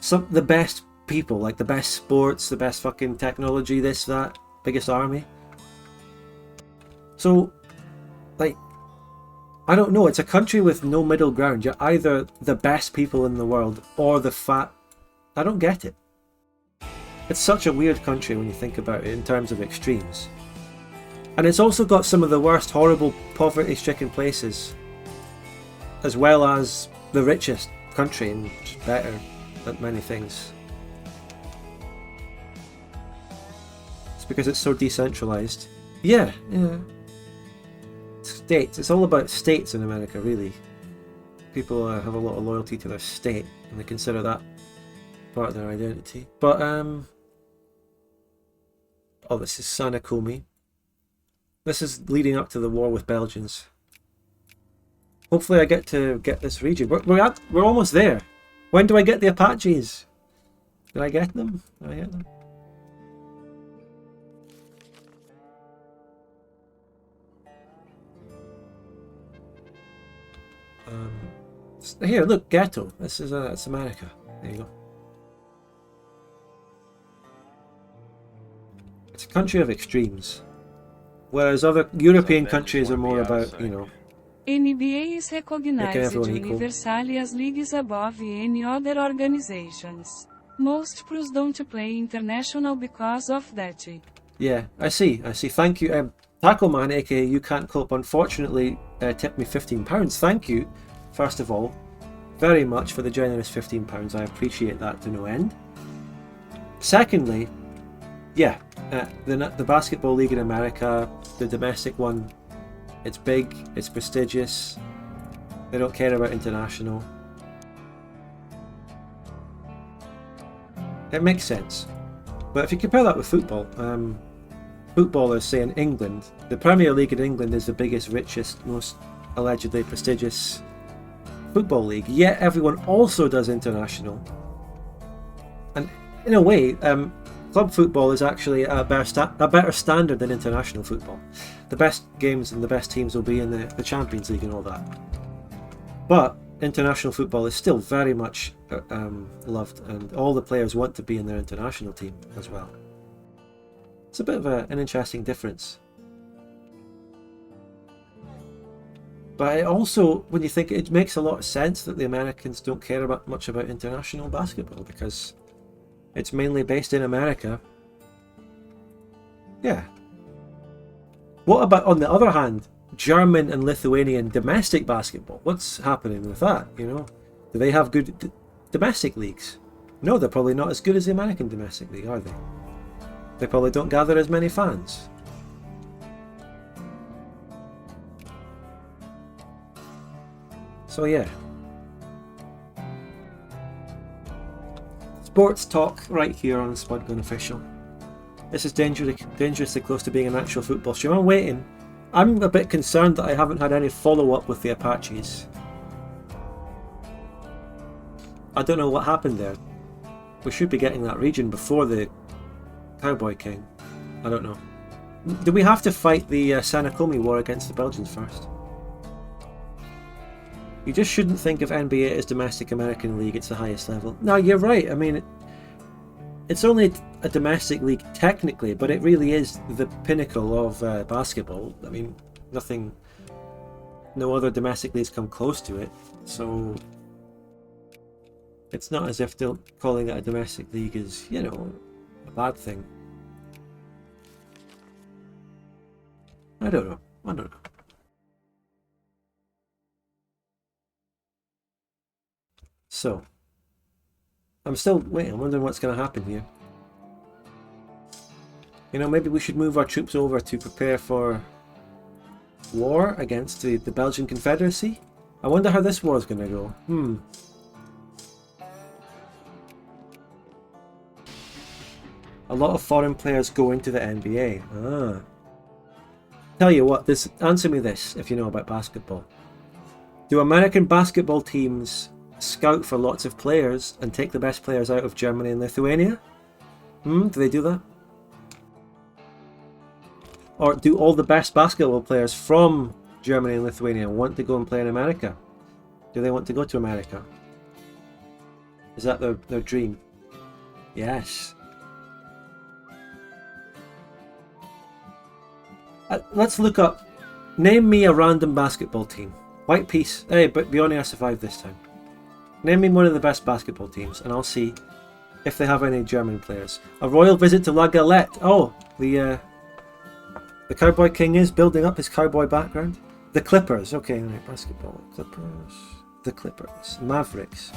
the best people, like the best sports, the best fucking technology, this, that, biggest army. So, like, I don't know, it's a country with no middle ground. You're either the best people in the world or the fat. I don't get it. It's such a weird country when you think about it in terms of extremes. And it's also got some of the worst horrible poverty-stricken places, as well as the richest country and just better at many things. It's because it's so decentralized. Yeah. States. It's all about states in America, really. People have a lot of loyalty to their state, and they consider that part of their identity. But, oh, this is Sanakomi. This is leading up to the war with Belgians. Hopefully I get to get this region. We're almost there. When do I get the Apaches? Did I get them? Did I get them? Here, look, ghetto. This is it's America. There you go. It's a country of extremes. Whereas other European countries are more about, you know, NBA is recognized everyone equal. universally as leagues above any other organizations. Most pros don't play international because of that. Yeah, I see. Thank you. Tackleman, aka You Can't Cope, unfortunately tipped me £15. Thank you, first of all, very much for the generous £15. I appreciate that to no end. Secondly, yeah, the basketball league in America, the domestic one, it's big, it's prestigious, they don't care about international. It makes sense. But if you compare that with football, footballers say in England, the Premier League in England is the biggest, richest, most allegedly prestigious football league, yet everyone also does international. And in a way, club football is actually a better standard than international football. The best games and the best teams will be in the Champions League and all that. But international football is still very much loved, and all the players want to be in their international team as well. It's a bit of an interesting difference. But it also, when you think, it makes a lot of sense that the Americans don't care much about international basketball, because it's mainly based in America. Yeah. What about, on the other hand, German and Lithuanian domestic basketball? What's happening with that, you know? Do they have good domestic leagues? No, they're probably not as good as the American domestic league, are they? They probably don't gather as many fans. So yeah. Sports talk right here on Spud Gun Official. This is dangerously close to being an actual football stream. I'm waiting. I'm a bit concerned that I haven't had any follow-up with the Apaches. I don't know what happened there. We should be getting that region before the Cowboy King. I don't know. Do we have to fight the Sanakomi War against the Belgians first? You just shouldn't think of NBA as domestic American league. It's the highest level. No, you're right. I mean, it's only a domestic league technically, but it really is the pinnacle of basketball. I mean, no other domestic leagues come close to it. So it's not as if calling it a domestic league is, you know, a bad thing. I don't know. So, I'm still waiting. I'm wondering what's going to happen here. You know, maybe we should move our troops over to prepare for war against the Belgian Confederacy. I wonder how this war is going to go. A lot of foreign players go into the NBA. Tell you what, answer me this if you know about basketball. Do American basketball teams scout for lots of players and take the best players out of Germany and Lithuania? Do they do that? Or do all the best basketball players from Germany and Lithuania want to go and play in America? Do they want to go to America? Is that their dream? Yes. Let's look up. Name me a random basketball team. White Peace. Hey, but Bionia survived this time. Name me one of the best basketball teams, and I'll see if they have any German players. A royal visit to La Galette. Oh, the Cowboy King is building up his cowboy background. The Clippers. Okay, right, basketball. Clippers. The Clippers. Mavericks.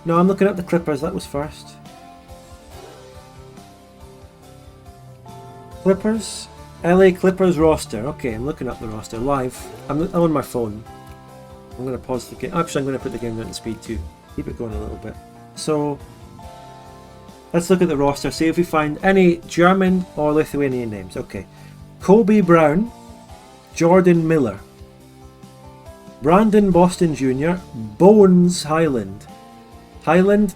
No, I'm looking at the Clippers. That was first. Clippers. LA Clippers roster. Okay, I'm looking up the roster live. I'm on my phone. I'm going to pause the game. Actually, I'm going to put the game down to speed too. Keep it going a little bit. So, let's look at the roster. See if we find any German or Lithuanian names. Okay. Kobe Brown. Jordan Miller. Brandon Boston Jr. Bones Highland. Highland?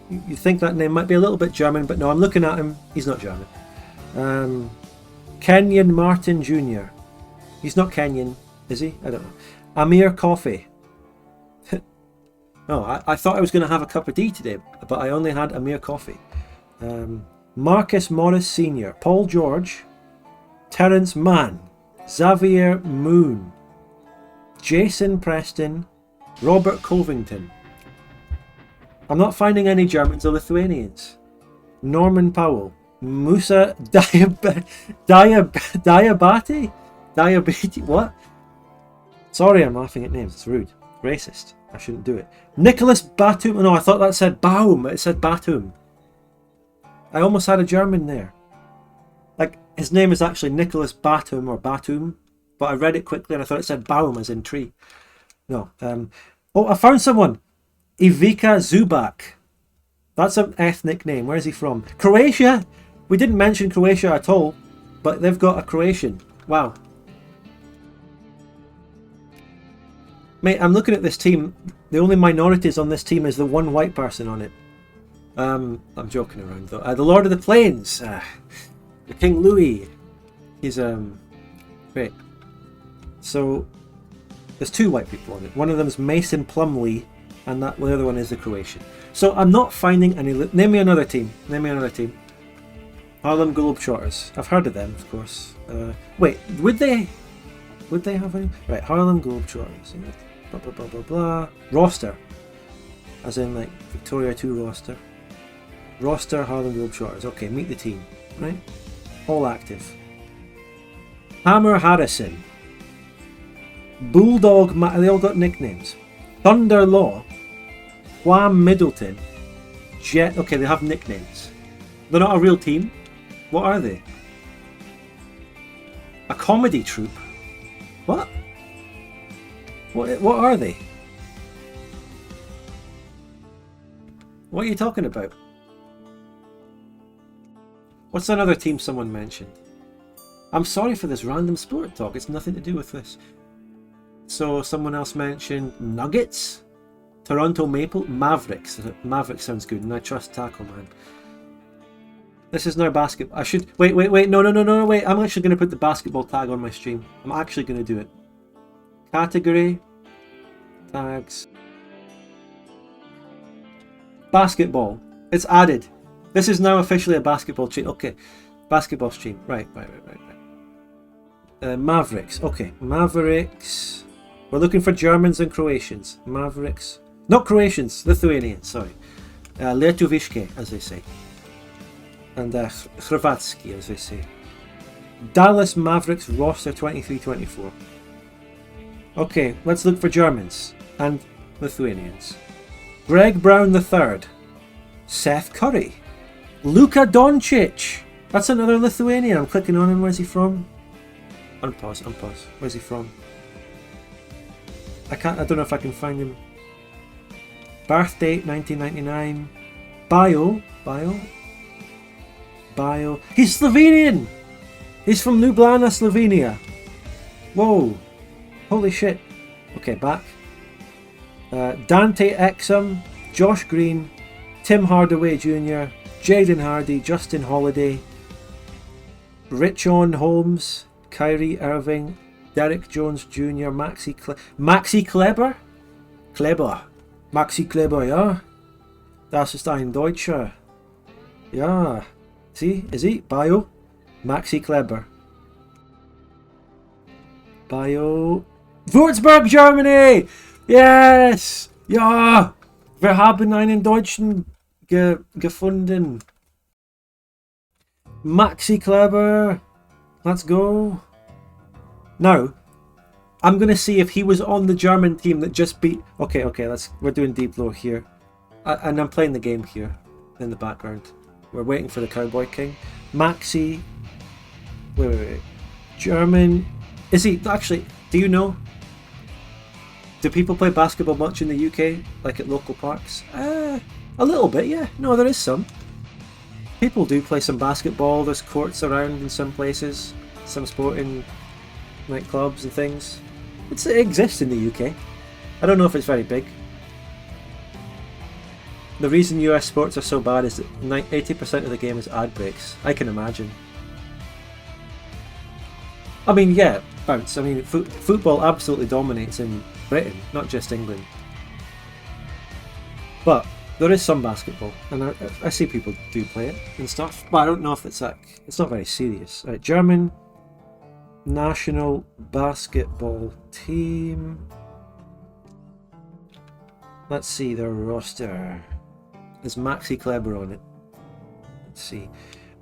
You think that name might be a little bit German, but no, I'm looking at him. He's not German. Kenyon Martin Jr. He's not Kenyan, is he? I don't know. Amir Coffee. Oh, I thought I was going to have a cup of tea today, but I only had Amir Coffee. Marcus Morris Sr., Paul George, Terence Mann, Xavier Moon, Jason Preston, Robert Covington. I'm not finding any Germans or Lithuanians. Norman Powell, Musa Diabati? What? Sorry, I'm laughing at names. It's rude. Racist. I shouldn't do it. Nicholas Batum. No, I thought that said Baum. It said Batum. I almost had a German there. Like, his name is actually Nicholas Batum or Batum, but I read it quickly and I thought it said Baum as in tree. No. Oh, I found someone. Ivica Zubak. That's an ethnic name. Where is he from? Croatia! We didn't mention Croatia at all, but they've got a Croatian. Wow. Mate, I'm looking at this team. The only minorities on this team is the one white person on it. I'm joking around though. The Lord of the Plains. The King Louis. He's great. So there's two white people on it. One of them's Mason Plumlee, and the other one is the Croatian. So I'm not finding any. Name me another team. Name me another team. Harlem Globetrotters. I've heard of them, of course. Wait, would they have any? Right, Harlem Globetrotters. Blah blah blah blah blah. Roster, as in like Victoria 2 roster. Roster Harlem Globetrotters. Okay, meet the team. Right, all active. Hammer Harrison. Bulldog. They all got nicknames. Thunder Law. Wham Middleton. Jet. Okay, they have nicknames. They're not a real team. What are they? A comedy troupe? What? What are they? What are you talking about? What's another team someone mentioned? I'm sorry for this random sport talk. It's nothing to do with this. So someone else mentioned Nuggets? Toronto Maple? Mavericks. Mavericks sounds good, and I trust Taco Man. This is now basketball. I should... Wait. No, wait. I'm actually going to put the basketball tag on my stream. I'm actually going to do it. Category. Tags. Basketball. It's added. This is now officially a basketball stream. Okay. Basketball stream. Right. Mavericks. Okay. Mavericks. We're looking for Germans and Croatians. Mavericks. Not Croatians. Lithuanians. Sorry. Lietuvishke, as they say. And Hrvatski, as they say. Dallas Mavericks roster 23-24. Okay, let's look for Germans and Lithuanians. Greg Brown III. Seth Curry. Luka Doncic. That's another Lithuanian. I'm clicking on him. Where's he from? Unpause. Where's he from? I don't know if I can find him. Birth date 1999. Bio. He's Slovenian! He's from Ljubljana, Slovenia. Whoa. Holy shit. Okay, back. Dante Exum, Josh Green, Tim Hardaway Jr., Jaden Hardy, Justin Holiday, Richon Holmes, Kyrie Irving, Derek Jones Jr., Maxi Kleber? Maxi Kleber, ja. Das ist ein Deutscher. Ja. See, is he? Bio. Maxi Kleber. Bio. Würzburg, Germany! Yes! Ja! Wir haben einen Deutschen gefunden. Maxi Kleber. Let's go. Now, I'm going to see if he was on the German team that just beat... Okay, we're doing deep low here. And I'm playing the game here in the background. We're waiting for the Cowboy King. Maxi... Wait. German... Is he... Actually, do you know? Do people play basketball much in the UK? Like at local parks? A little bit, yeah. No, there is some. People do play some basketball. There's courts around in some places. Some sporting nightclubs and things. It exists in the UK. I don't know if it's very big. The reason US sports are so bad is that 80% of the game is ad breaks. I can imagine. I mean, yeah, bounce. I mean, football absolutely dominates in Britain, not just England. But There is some basketball, and I see people do play it and stuff, but I don't know if it's like, it's not very serious. German national basketball team. Let's see their roster. There's Maxi Kleber on it. Let's see.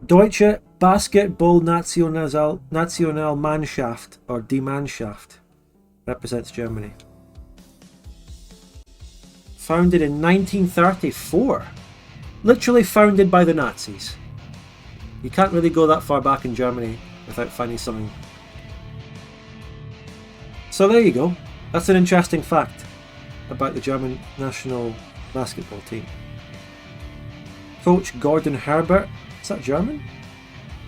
Deutsche Basketball Nationalmannschaft, or Die Mannschaft, represents Germany. Founded in 1934. Literally founded by the Nazis. You can't really go that far back in Germany without finding something. So there you go. That's an interesting fact about the German national basketball team. Coach Gordon Herbert. Is that German?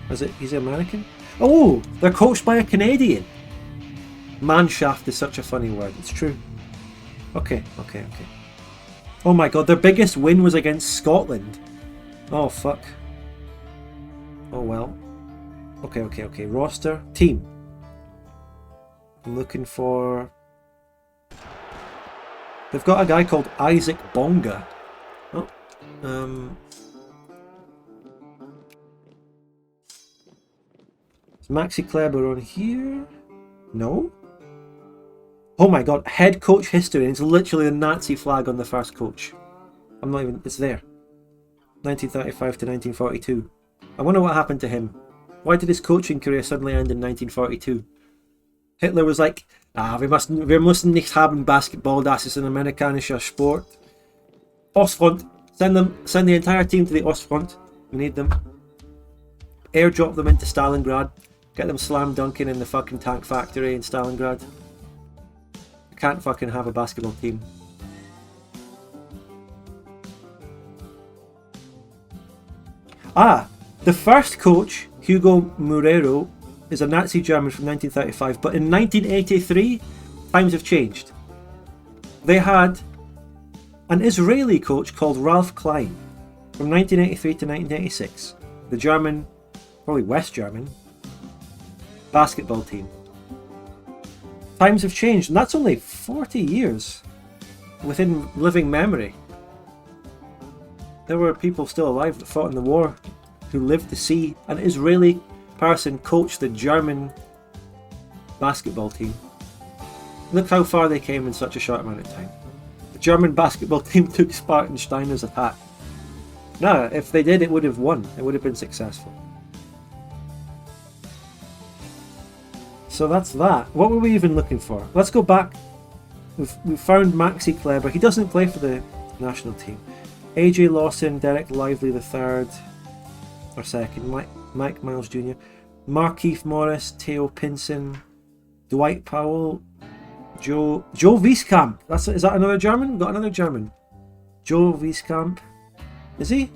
Is it? He's American? Oh, they're coached by a Canadian. Mannschaft is such a funny word. It's true. Okay. Oh my god, their biggest win was against Scotland. Oh fuck. Oh well. Okay. Roster. Team. I'm looking for... They've got a guy called Isaac Bonga. Oh. Is Maxi Kleber on here? No? Oh my god, head coach history, and it's literally the Nazi flag on the first coach. I'm not even... It's there. 1935 to 1942. I wonder what happened to him. Why did his coaching career suddenly end in 1942? Hitler was like, wir müssen nicht haben Basketball, das ist ein amerikanischer Sport. Ostfront, send the entire team to the Ostfront. We need them. Airdrop them into Stalingrad. Get them slam dunking in the fucking tank factory in Stalingrad. I can't fucking have a basketball team. Ah, the first coach, Hugo Murero, is a Nazi German from 1935, but in 1983, times have changed. They had an Israeli coach called Ralph Klein from 1983 to 1986. The German, probably West German, basketball team. Times have changed, and that's only 40 years within living memory. There were people still alive that fought in the war who lived to see an Israeli person coach the German basketball team. Look how far they came in such a short amount of time. The German basketball team took Spartan Steiner's attack. No, if they did, it would have won. It would have been successful. So that's that. What were we even looking for? Let's go back. We've found Maxi Kleber. He doesn't play for the national team. AJ Lawson, Derek Lively III, or second, Mike Miles Jr., Markeith Morris, Theo Pinson, Dwight Powell, Joe Wieskamp. Is that another German? We've got another German. Joe Wieskamp. Is he?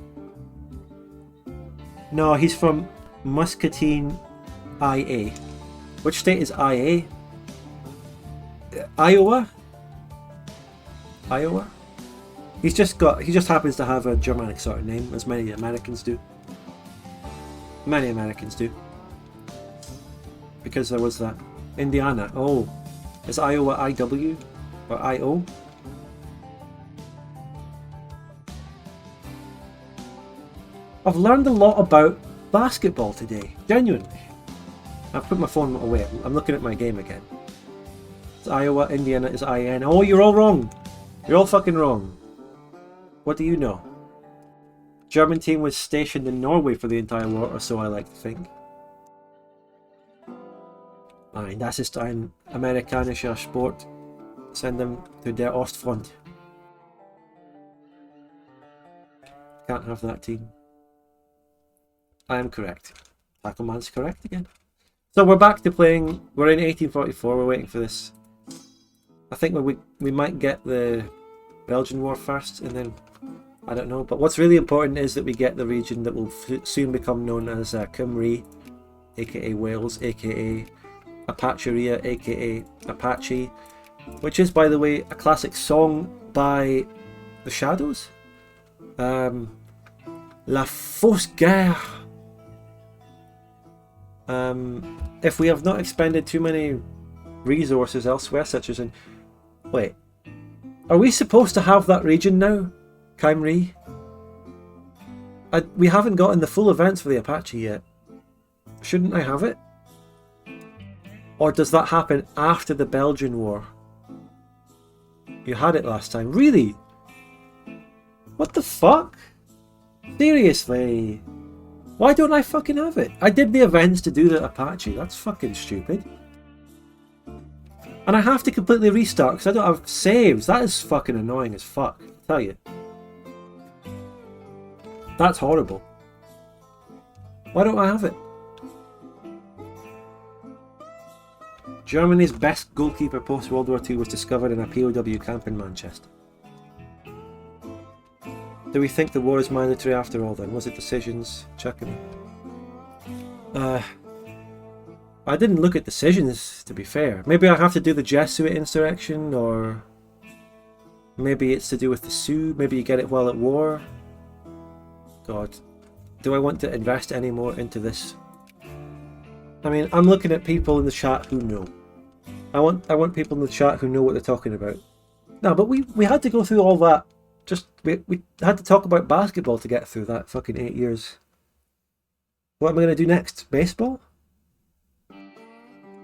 No, he's from Muscatine, IA. Which state is IA? Iowa? He just happens to have a Germanic sort of name, as many Americans do. Many Americans do. Because there was that. Indiana. Oh. Is Iowa IW? Or IO? I've learned a lot about basketball today. Genuinely. I've put my phone away. I'm looking at my game again. It's Iowa, Indiana is IN. Oh, you're all wrong. You're all fucking wrong. What do you know? German team was stationed in Norway for the entire war, or so I like to think. Nein, das ist ein amerikanischer Sport. Send them to der Ostfront. Can't have that team. I am correct. Tackleman's correct again. So we're back to playing. We're in 1844. We're waiting for this. I think we might get the Belgian War first, and then I don't know. But what's really important is that we get the region that will soon become known as Cymru, aka Wales, aka Apacheria, aka Apache, which is, by the way, a classic song by The Shadows. La Fausse Guerre. If we have not expended too many resources elsewhere, such as in... Wait. Are we supposed to have that region now? Camry. We haven't gotten the full events for the Apache yet. Shouldn't I have it? Or does that happen after the Belgian War? You had it last time. Really? What the fuck? Seriously? Why don't I fucking have it? I did the events to do the Apache. That's fucking stupid. And I have to completely restart because I don't have saves. That is fucking annoying as fuck, I tell you. That's horrible. Why don't I have it? Germany's best goalkeeper post-World War II was discovered in a POW camp in Manchester. Do we think the war is mandatory after all then? Was it decisions? Checking. I didn't look at decisions, to be fair. Maybe I have to do the Jesuit insurrection, or maybe it's to do with the Sioux. Maybe you get it while at war. God, do I want to invest any more into this? I mean, I'm looking at people in the chat who know. I want people in the chat who know what they're talking about. No, but we had to go through all that. Just we had to talk about basketball to get through that fucking 8 years. What am I going to do next? Baseball?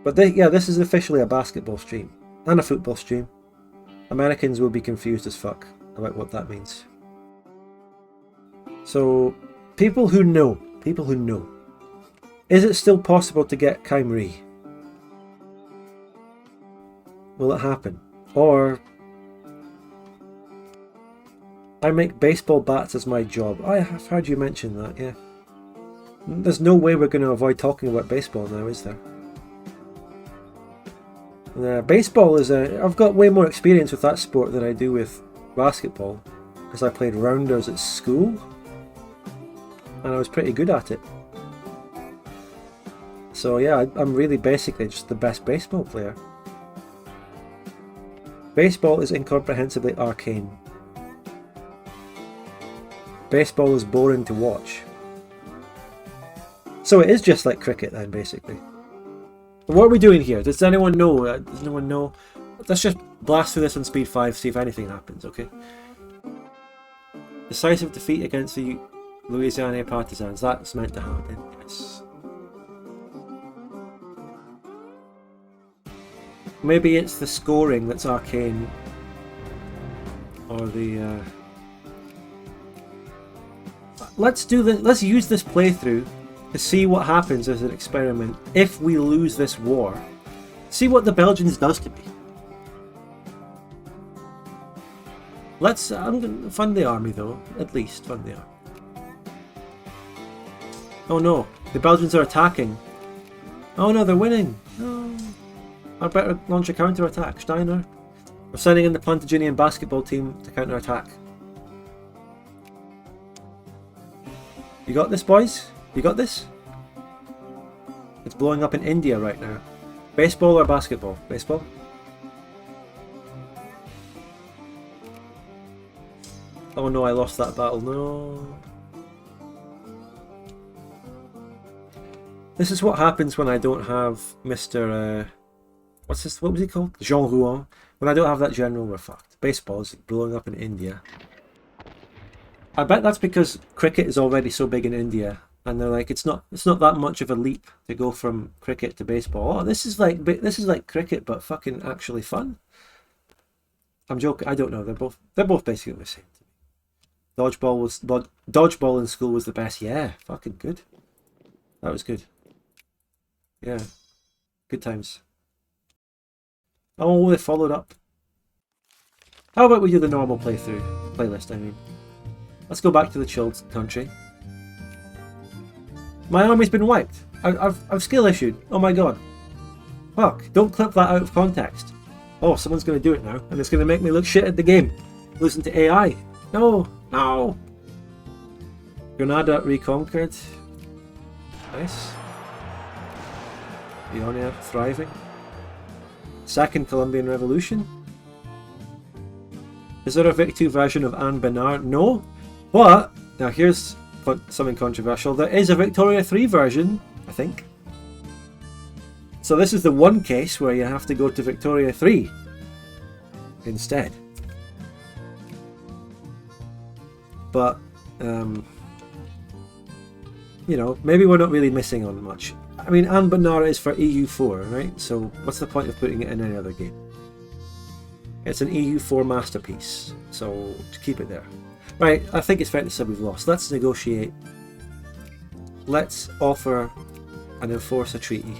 But yeah, this is officially a basketball stream and a football stream. Americans will be confused as fuck about what that means. So, people who know. Is it still possible to get Camry? Will it happen? Or I make baseball bats as my job. I have heard you mention that, yeah. There's no way we're going to avoid talking about baseball now, is there? Baseball is I've got way more experience with that sport than I do with basketball, because I played rounders at school and I was pretty good at it. So yeah, I'm really basically just the best baseball player. Baseball is incomprehensibly arcane. Baseball is boring to watch. So it is just like cricket then, basically. What are we doing here? Does anyone know? Does anyone know? Let's just blast through this on speed 5, see if anything happens, okay? Decisive defeat against the Louisiana Partisans. That's meant to happen, yes. Maybe it's the scoring that's arcane. Or the... Let's use this playthrough to see what happens as an experiment if we lose this war. See what the Belgians does to me. I'm gonna fund the army though, at least fund the army. Oh no, the Belgians are attacking. Oh no, they're winning. No. I better launch a counter-attack, Steiner. We're sending in the Plantagenian basketball team to counter-attack. You got this, boys? You got this? It's blowing up in India right now. Baseball or basketball? Baseball? Oh no, I lost that battle. No. This is what happens when I don't have Mr. What was he called? Jean Rouen. When I don't have that general, we're fucked. Baseball is blowing up in India. I bet that's because cricket is already so big in India, and they're like, it's not that much of a leap to go from cricket to baseball. Oh, this is like cricket, but fucking actually fun. I'm joking. I don't know. They're both basically the same to me. Dodgeball in school was the best. Yeah, fucking good. That was good. Yeah, good times. Oh, they followed up. How about we do the normal playlist? I mean. Let's go back to the chilled country. My army's been wiped. I've skill issued. Oh my god. Fuck, don't clip that out of context. Oh, someone's going to do it now, and it's going to make me look shit at the game. Listen to AI. No, no. Granada reconquered. Nice. Ionia thriving. Second Colombian Revolution. Is there a Vic 2 version of Anne Bernard? No. But, now here's something controversial. There is a Victoria 3 version, I think. So this is the one case where you have to go to Victoria 3 instead. but you know, maybe we're not really missing on much. I mean, Anne Banara is for EU4, right? So what's the point of putting it in any other game? It's an EU4 masterpiece, so to keep it there. Right, I think it's fair to say we've lost. Let's negotiate. Let's offer and enforce a treaty.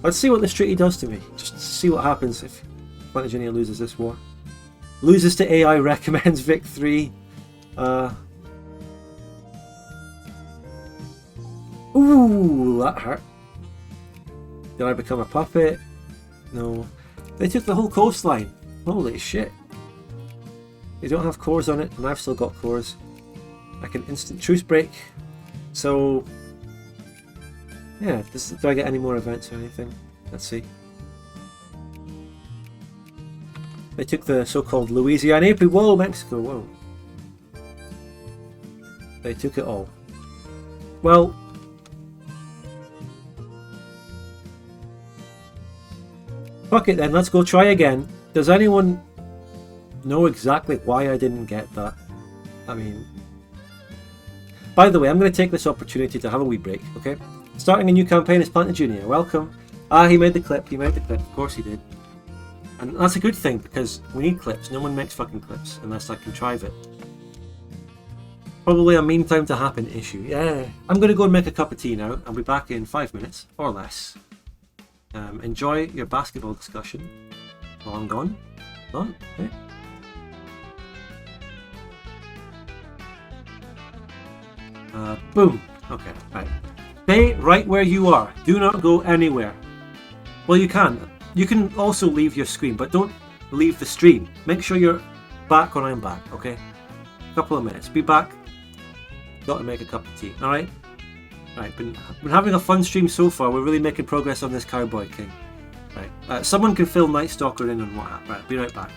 Let's see what this treaty does to me. Just to see what happens if Plantagenia loses this war. Loses to AI, recommends Vic 3. Ooh, that hurt. Did I become a puppet? No. They took the whole coastline. Holy shit. They don't have cores on it, and I've still got cores. I can instant truce break. So, yeah, do I get any more events or anything? Let's see. They took the so-called Louisiana April. Whoa, Mexico, whoa. They took it all. Well, fuck it then, let's go try again. Does anyone know exactly why I didn't get that? I mean... By the way, I'm going to take this opportunity to have a wee break, okay? Starting a new campaign is Plantagenia. Welcome. Ah, he made the clip, of course he did. And that's a good thing, because we need clips. No one makes fucking clips, unless I contrive it. Probably a mean time to happen issue. Yeah. I'm going to go and make a cup of tea now. I'll be back in 5 minutes, or less. Enjoy your basketball discussion while I'm gone. Done. Okay. Boom. Okay, right. Stay right where you are. Do not go anywhere. Well, you can. You can also leave your screen, but don't leave the stream. Make sure you're back when I'm back, okay? A couple of minutes. Be back. Got to make a cup of tea. Alright? Right, been having a fun stream so far. We're really making progress on this Cowboy King. Right. Someone can fill Night Stalker in on what happened. Right, be right back.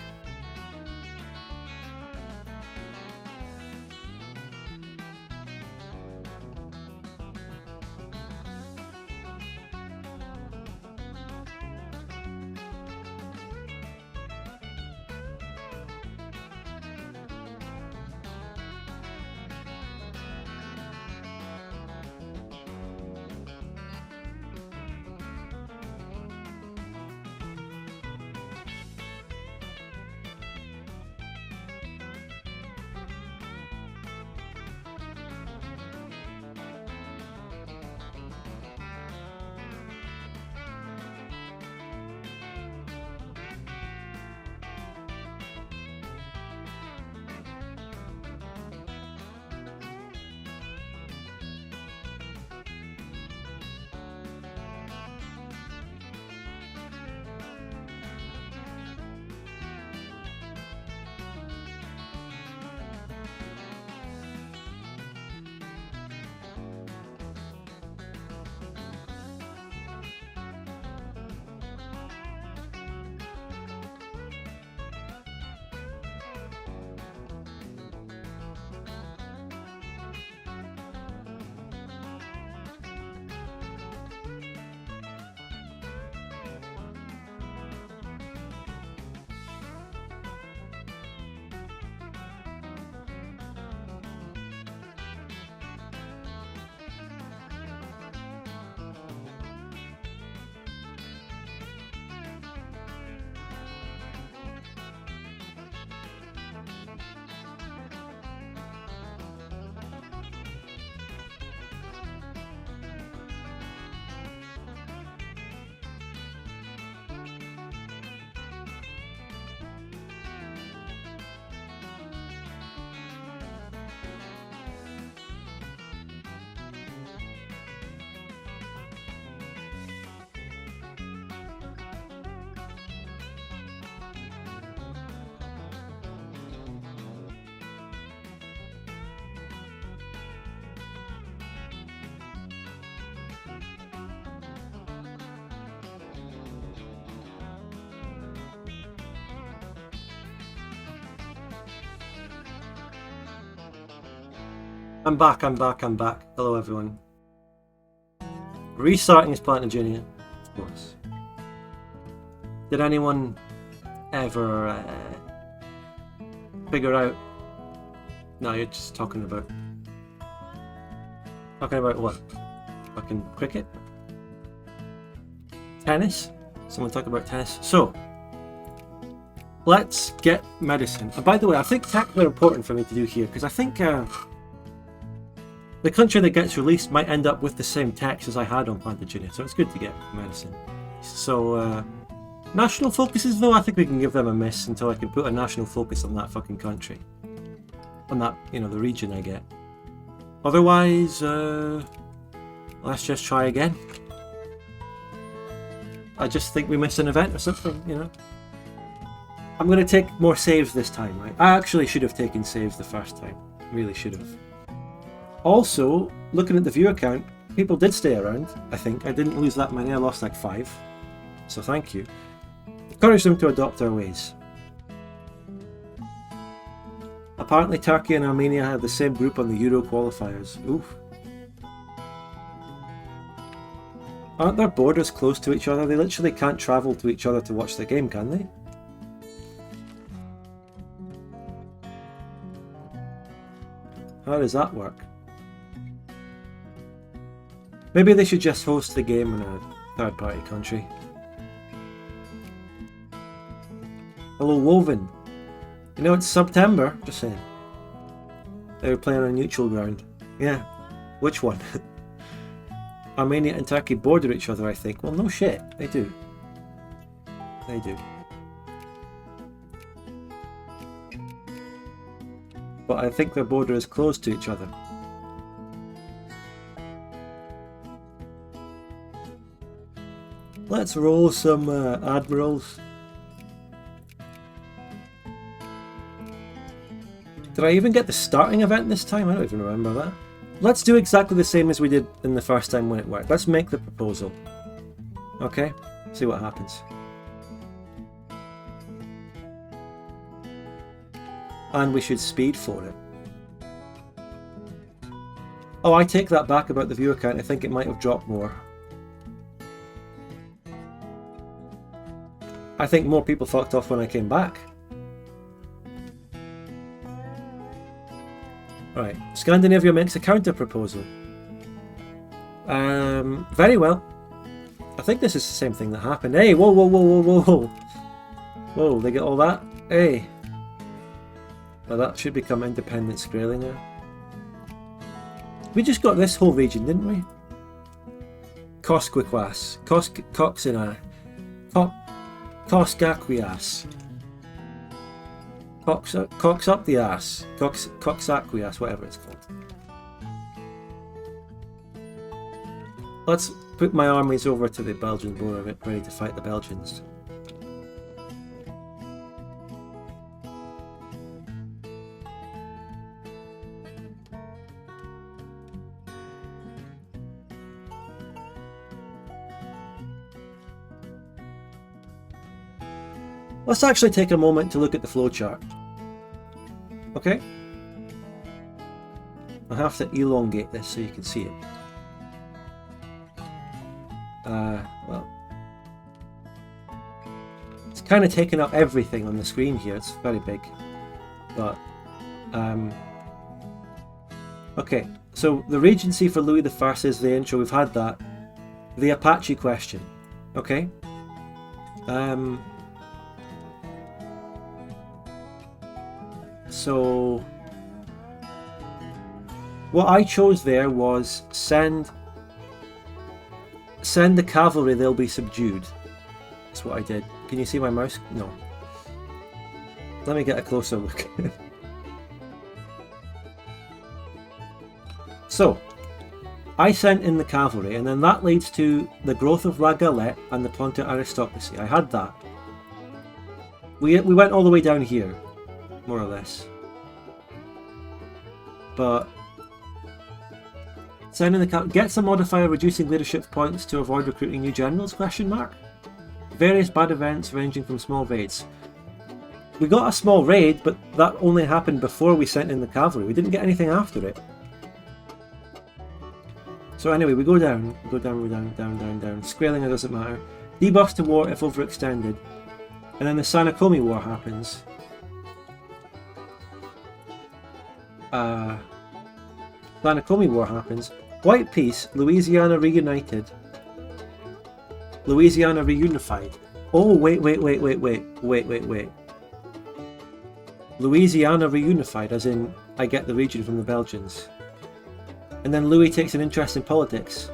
I'm back. Hello, everyone. Restarting his Plantagenia, of course. Did anyone ever figure out No, you're just talking about... Talking about what? Fucking cricket? Tennis? Someone talk about tennis? So, let's get medicine. And by the way, I think tax are important for me to do here, because I think the country that gets released might end up with the same tax as I had on Plantagenia, so it's good to get medicine. So, national focuses though, I think we can give them a miss until I can put a national focus on that fucking country. On that, you know, the region I get. Otherwise, let's just try again. I just think we missed an event or something, you know. I'm going to take more saves this time, right? I actually should have taken saves the first time. Really should have. Also, looking at the viewer count, people did stay around, I think. I didn't lose that many, I lost like 5. So thank you. Encourage them to adopt our ways. Apparently Turkey and Armenia have the same group on the Euro qualifiers. Oof. Aren't their borders close to each other? They literally can't travel to each other to watch the game, can they? How does that work? Maybe they should just host the game in a third-party country. Hello, Woven. You know, it's September, just saying. They were playing on neutral ground. Yeah, which one? Armenia and Turkey border each other, I think. Well, no shit, they do. They do. But I think their border is close to each other. Let's roll some admirals. Did I even get the starting event this time? I don't even remember that. Let's do exactly the same as we did in the first time when it worked. Let's make the proposal. Okay? See what happens. And we should speed for it. Oh, I take that back about the viewer count. I think it might have dropped more. I think more people fucked off when I came back. Right, Scandinavia makes a counter proposal. Very well. I think this is the same thing that happened. Hey, whoa, whoa, whoa, whoa, whoa, whoa. Whoa, they get all that? Hey. Well, that should become independent Skraeling now. We just got this whole region, didn't we? Koskwiquas. Coxina. Koskaquias. Cox up the ass. Coxaquias, whatever it's called. Let's put my armies over to the Belgian border, ready to fight the Belgians. Let's actually take a moment to look at the flowchart. Okay? I have to elongate this so you can see it. Well, it's kind of taking up everything on the screen here. It's very big, but okay. So the Regency for Louis I is the intro. We've had that. The Apache question. Okay. So what I chose there was send the cavalry, they'll be subdued. That's what I did. Can you see my mouse? No. Let me get a closer look. So, I sent in the cavalry, and then that leads to the growth of La Galette and the Planter aristocracy. I had that. We went all the way down here, more or less. But sending the gets a modifier reducing leadership points to avoid recruiting new generals? Question mark. Various bad events ranging from small raids. We got a small raid, but that only happened before we sent in the cavalry. We didn't get anything after it. So anyway, we go down, down. Skraeling, it doesn't matter. Debuffs to war if overextended. And then the Sanakomi War happens. Plantagenia War happens. White peace, Louisiana reunited. Louisiana reunified. Oh, wait. Louisiana reunified, as in, I get the region from the Belgians. And then Louis takes an interest in politics.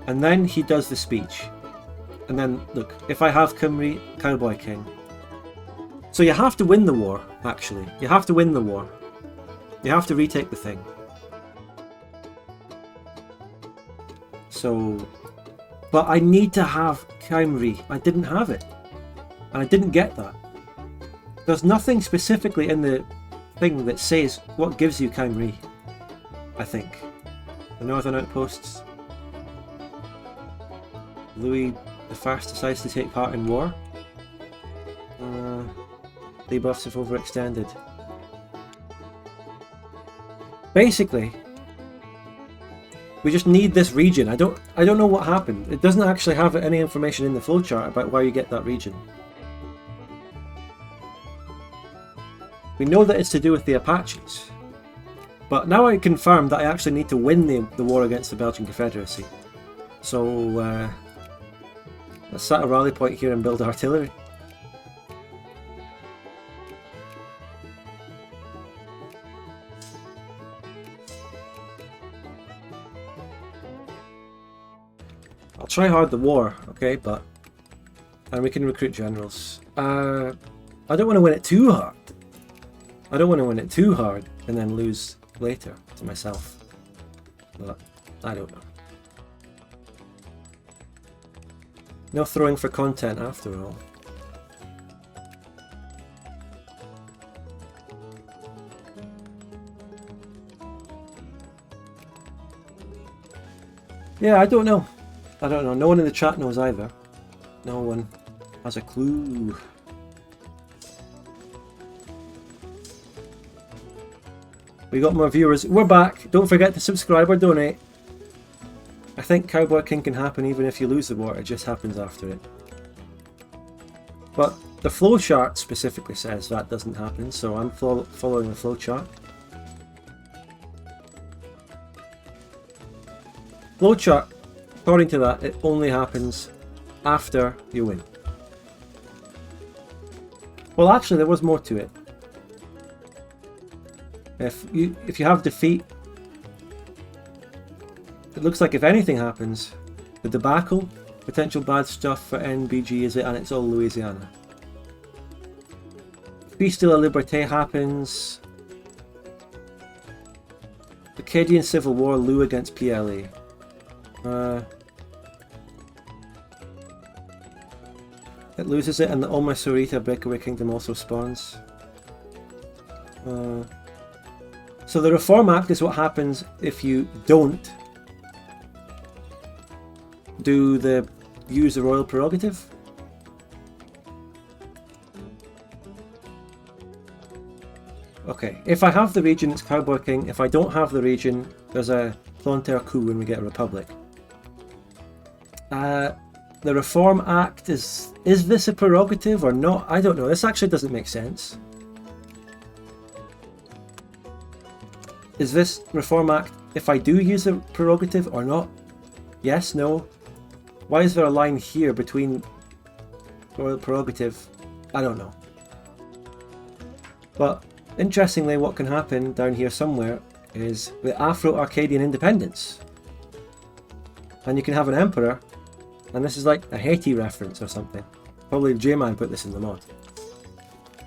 And then he does the speech. And then, look, if I have Cowboy King. So you have to win the war, actually. You have to win the war. You have to retake the thing. So... But I need to have Cymru. I didn't have it. And I didn't get that. There's nothing specifically in the thing that says what gives you Cymru, I think. The northern outposts. Louis I decides to take part in war. Debuffs if overextended. Basically, we just need this region. I don't know what happened. It doesn't actually have any information in the flowchart about why you get that region. We know that it's to do with the Apaches. But now I confirmed that I actually need to win the war against the Belgian Confederacy. So, let's set a rally point here and build artillery. I'll try hard the war, okay, but... And we can recruit generals. I don't want to win it too hard. I don't want to win it too hard and then lose later to myself. But I don't know. No throwing for content after all. Yeah, I don't know. I don't know. No one in the chat knows either. No one has a clue. We got more viewers. We're back. Don't forget to subscribe or donate. I think Cowboy King can happen even if you lose the war. It just happens after it. But the flowchart specifically says that doesn't happen, so I'm following the flowchart. Flowchart, according to that, it only happens after you win. Well, actually, there was more to it. If you have defeat, it looks like if anything happens, the debacle, potential bad stuff for NBG is it, and it's all Louisiana. Peace de la Liberté happens. Acadian Civil War, Lou against PLA. It loses it, and the Oma Sorita Breakaway Kingdom also spawns. So the Reform Act is what happens if you don't use the royal prerogative. Okay, if I have the region, it's Cowboy King. If I don't have the region, there's a Plantaire coup when we get a republic. The Reform Act is this a prerogative or not? I don't know. This actually doesn't make sense. Is this Reform Act if I do use a prerogative or not? Yes, no. Why is there a line here between royal prerogative? I don't know. But interestingly, what can happen down here somewhere is the Afro-Arcadian independence. And you can have an emperor, and this is like a Haiti reference or something. Probably J-Man put this in the mod.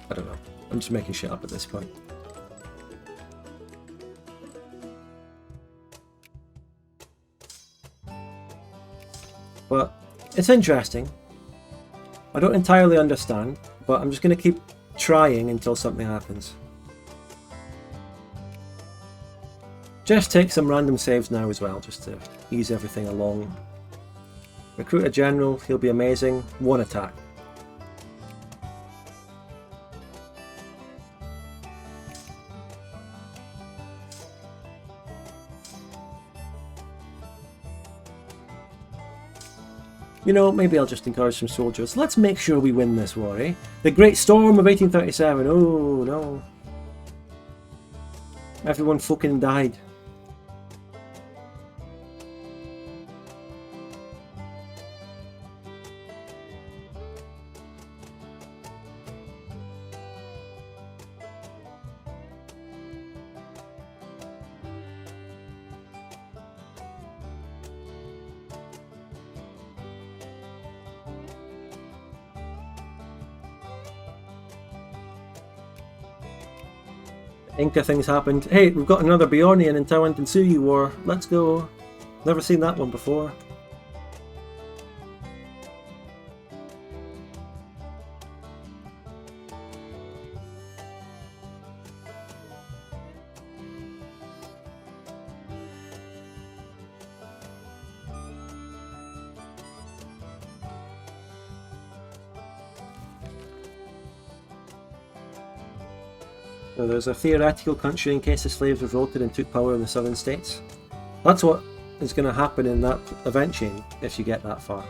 I don't know. I'm just making shit up at this point. But it's interesting. I don't entirely understand, but I'm just going to keep trying until something happens. Just take some random saves now as well, just to ease everything along. Recruit a general, he'll be amazing. One attack. You know, maybe I'll just encourage some soldiers. Let's make sure we win this war, eh? The Great Storm of 1837. Oh, no. Everyone fucking died. Inca things happened. Hey, we've got another Bjornian in Tawantinsuyu War. Let's go. Never seen that one before. So there's a theoretical country in case the slaves revolted and took power in the southern states. That's what is going to happen in that event chain if you get that far.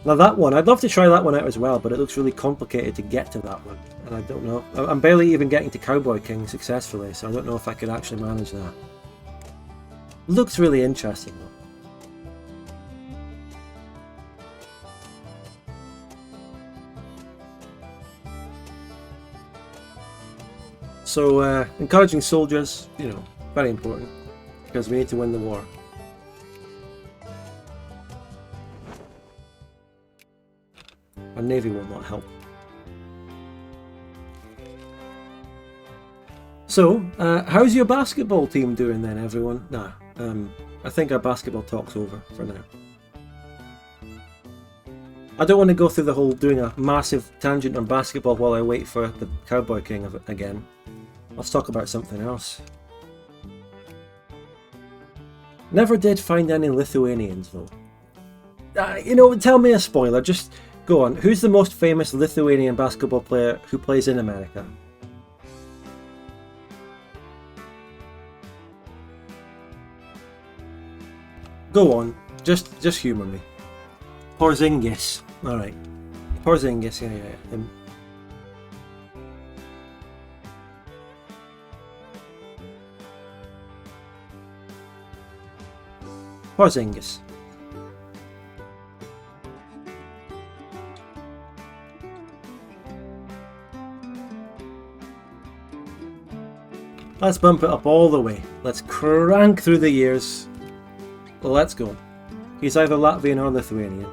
Now that one, I'd love to try that one out as well, but it looks really complicated to get to that one. And I don't know. I'm barely even getting to Cowboy King successfully, so I don't know if I could actually manage that. Looks really interesting though. So, encouraging soldiers, you know, very important, because we need to win the war. Our navy will not help. So, how's your basketball team doing then, everyone? Nah, I think our basketball talk's over for now. I don't want to go through the whole doing a massive tangent on basketball while I wait for the Cowboy King again. Let's talk about something else. Never did find any Lithuanians though. You know, tell me a spoiler, just go on. Who's the most famous Lithuanian basketball player who plays in America? Go on, just humour me. Porzingis, alright. Porzingis, yeah. Porzingis. Let's bump it up all the way. Let's crank through the years. Let's go. He's either Latvian or Lithuanian.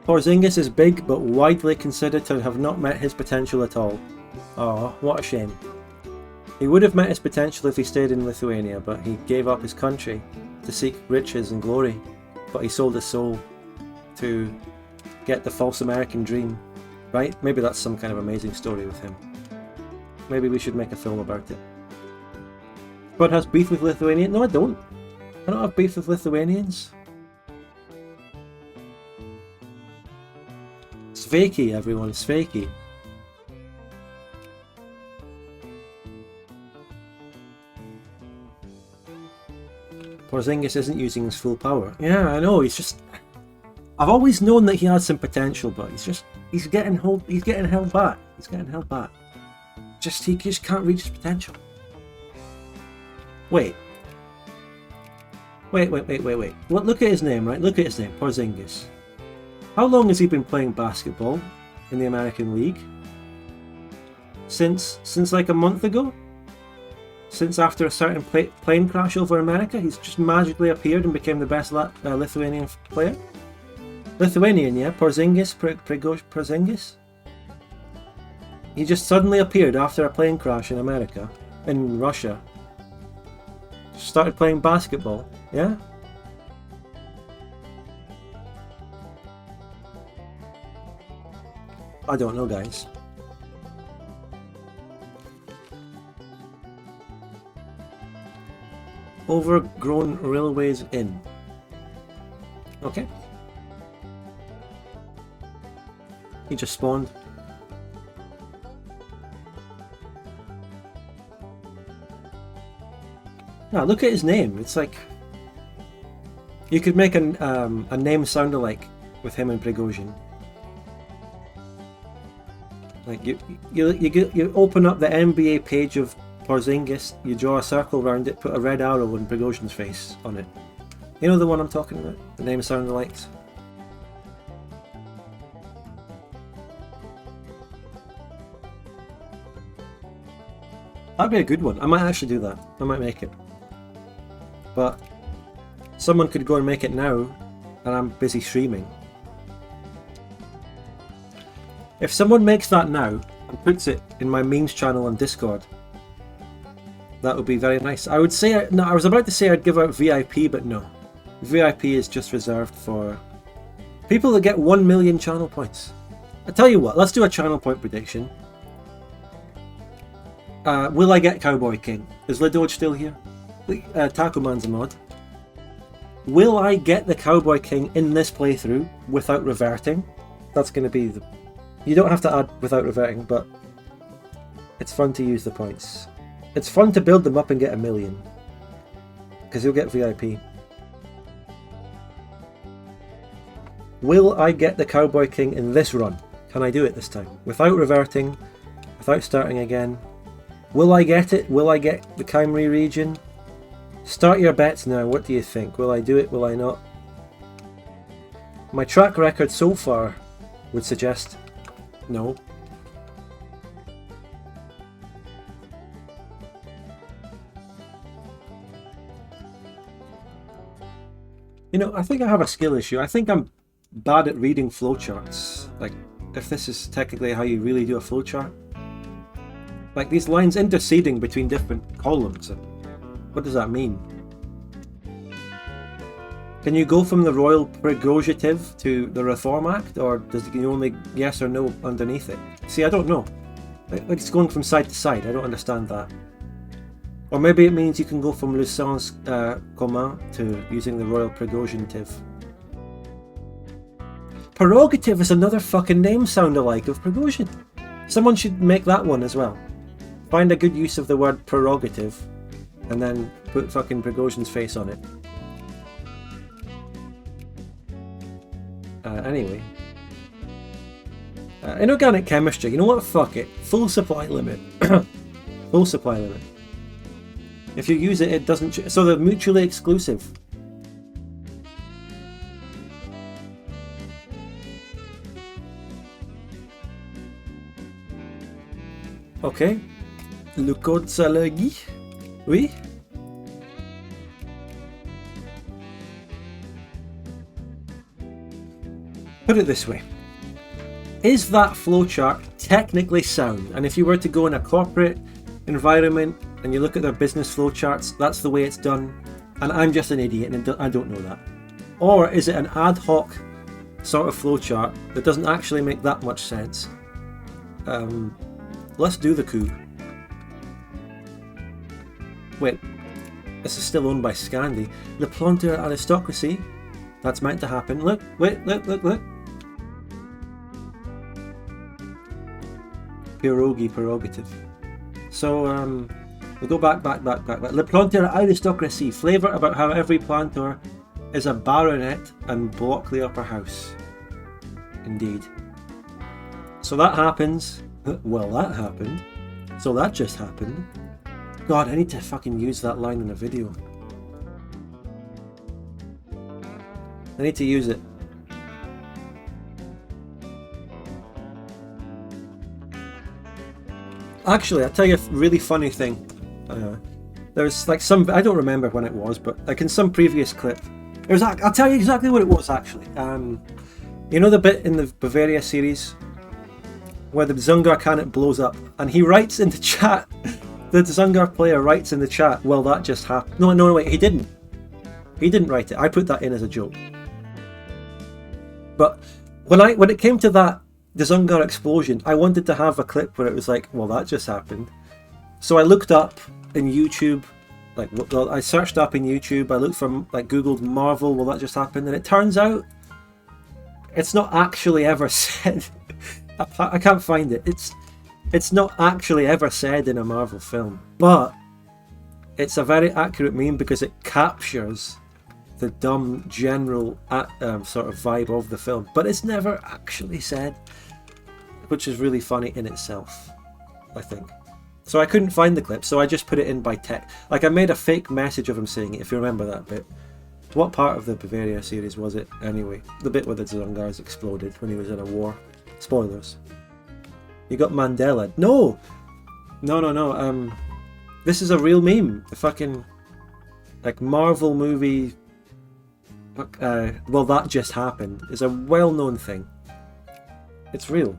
Porzingis is big but widely considered to have not met his potential at all. Oh, what a shame. He would have met his potential if he stayed in Lithuania, but he gave up his country to seek riches and glory. But he sold his soul to get the false American dream. Right? Maybe that's some kind of amazing story with him. Maybe we should make a film about it. But has beef with Lithuania? No, I don't. I don't have beef with Lithuanians. Sveiki, everyone. Sveiki. Porzingis isn't using his full power. Yeah, I know. He's just. I've always known that he had some potential, but he's getting held back. He's getting held back. He just can't reach his potential. Wait. Look at his name, right? Look at his name, Porzingis. How long has he been playing basketball in the American League? Since like a month ago? Since after a certain plane crash over America, he's just magically appeared and became the best Lithuanian player? Lithuanian, yeah? Porzingis? He just suddenly appeared after a plane crash in America, in Russia. Started playing basketball, yeah? I don't know, guys. Overgrown railways in. Okay. He just spawned. Now look at his name. It's like you could make a name sound alike with him and Prigozhin. Like you open up the NBA page of Porzingis, you draw a circle around it, put a red arrow and Prigozhin's face on it. You know the one I'm talking about? The name sound the lights. That'd be a good one. I might actually do that. I might make it. But someone could go and make it now, and I'm busy streaming. If someone makes that now and puts it in my memes channel on Discord, that would be very nice. I would say, no, I was about to say I'd give out VIP, but no. VIP is just reserved for people that get 1 million channel points. I tell you what, let's do a channel point prediction. Will I get Cowboy King? Is Lidoj still here? Taco Man's a mod. Will I get the Cowboy King in this playthrough without reverting? That's going to be the... You don't have to add without reverting, but it's fun to use the points. It's fun to build them up and get 1 million. Because you'll get VIP. Will I get the Cowboy King in this run? Can I do it this time? Without reverting, without starting again. Will I get it? Will I get the Kimry region? Start your bets now. What do you think? Will I do it? Will I not? My track record so far would suggest no. You know, I think I have a skill issue. I think I'm bad at reading flowcharts. Like, if this is technically how you really do a flowchart. Like these lines interceding between different columns. What does that mean? Can you go from the royal prerogative to the Reform Act, or does it only yes or no underneath it? See, I don't know. Like it's going from side to side. I don't understand that. Or maybe it means you can go from le sens commun to using the royal prerogative. Prerogative is another fucking name sound alike of Prigozhin. Someone should make that one as well. Find a good use of the word prerogative and then put fucking Prigozhin's face on it. Anyway. Inorganic chemistry, you know what? Fuck it. Full supply limit. Full supply limit. If you use it, it doesn't... So they're mutually exclusive. Okay. Le code Salagi. Oui. Put it this way. Is that flowchart technically sound? And if you were to go in a corporate environment and you look at their business flowcharts, that's the way it's done. And I'm just an idiot and I don't know that. Or is it an ad hoc sort of flowchart that doesn't actually make that much sense? Let's do the coup. Wait, this is still owned by Scandi. The Planter aristocracy. That's meant to happen. Look, wait, look. Pierogi prerogative. So, we go back. Le Planter aristocracy. Flavour about how every planter is a baronet and block the upper house. Indeed. So that happens. Well, that happened. So that just happened. God, I need to fucking use that line in a video. I need to use it. Actually, I'll tell you a really funny thing. There's like some... I don't remember when it was, but like in some previous clip. I'll tell you exactly what it was, actually. You know the bit in the Bavaria series where the Zungar cannon blows up, and he writes in the chat, the Zungar player writes in the chat, well, that just happened. No, wait, he didn't. He didn't write it. I put that in as a joke. But when it came to that, the Zungar explosion, I wanted to have a clip where it was like, well, that just happened. So I looked up in YouTube, I searched up in YouTube, I looked from, Googled Marvel, will that just happen? And it turns out, it's not actually ever said. I can't find it. It's not actually ever said in a Marvel film, but it's a very accurate meme because it captures the dumb general sort of vibe of the film, but it's never actually said. which is really funny in itself, I think. So I couldn't find the clip, so I just put it in by text. Like, I made a fake message of him saying it, if you remember that bit. What part of the Bavaria series was it, anyway? The bit where the Zungars exploded when he was in a war. Spoilers. You got Mandela. No! No. This is a real meme. The fucking, like, Marvel movie... well, that just happened. Is a well-known thing. It's real.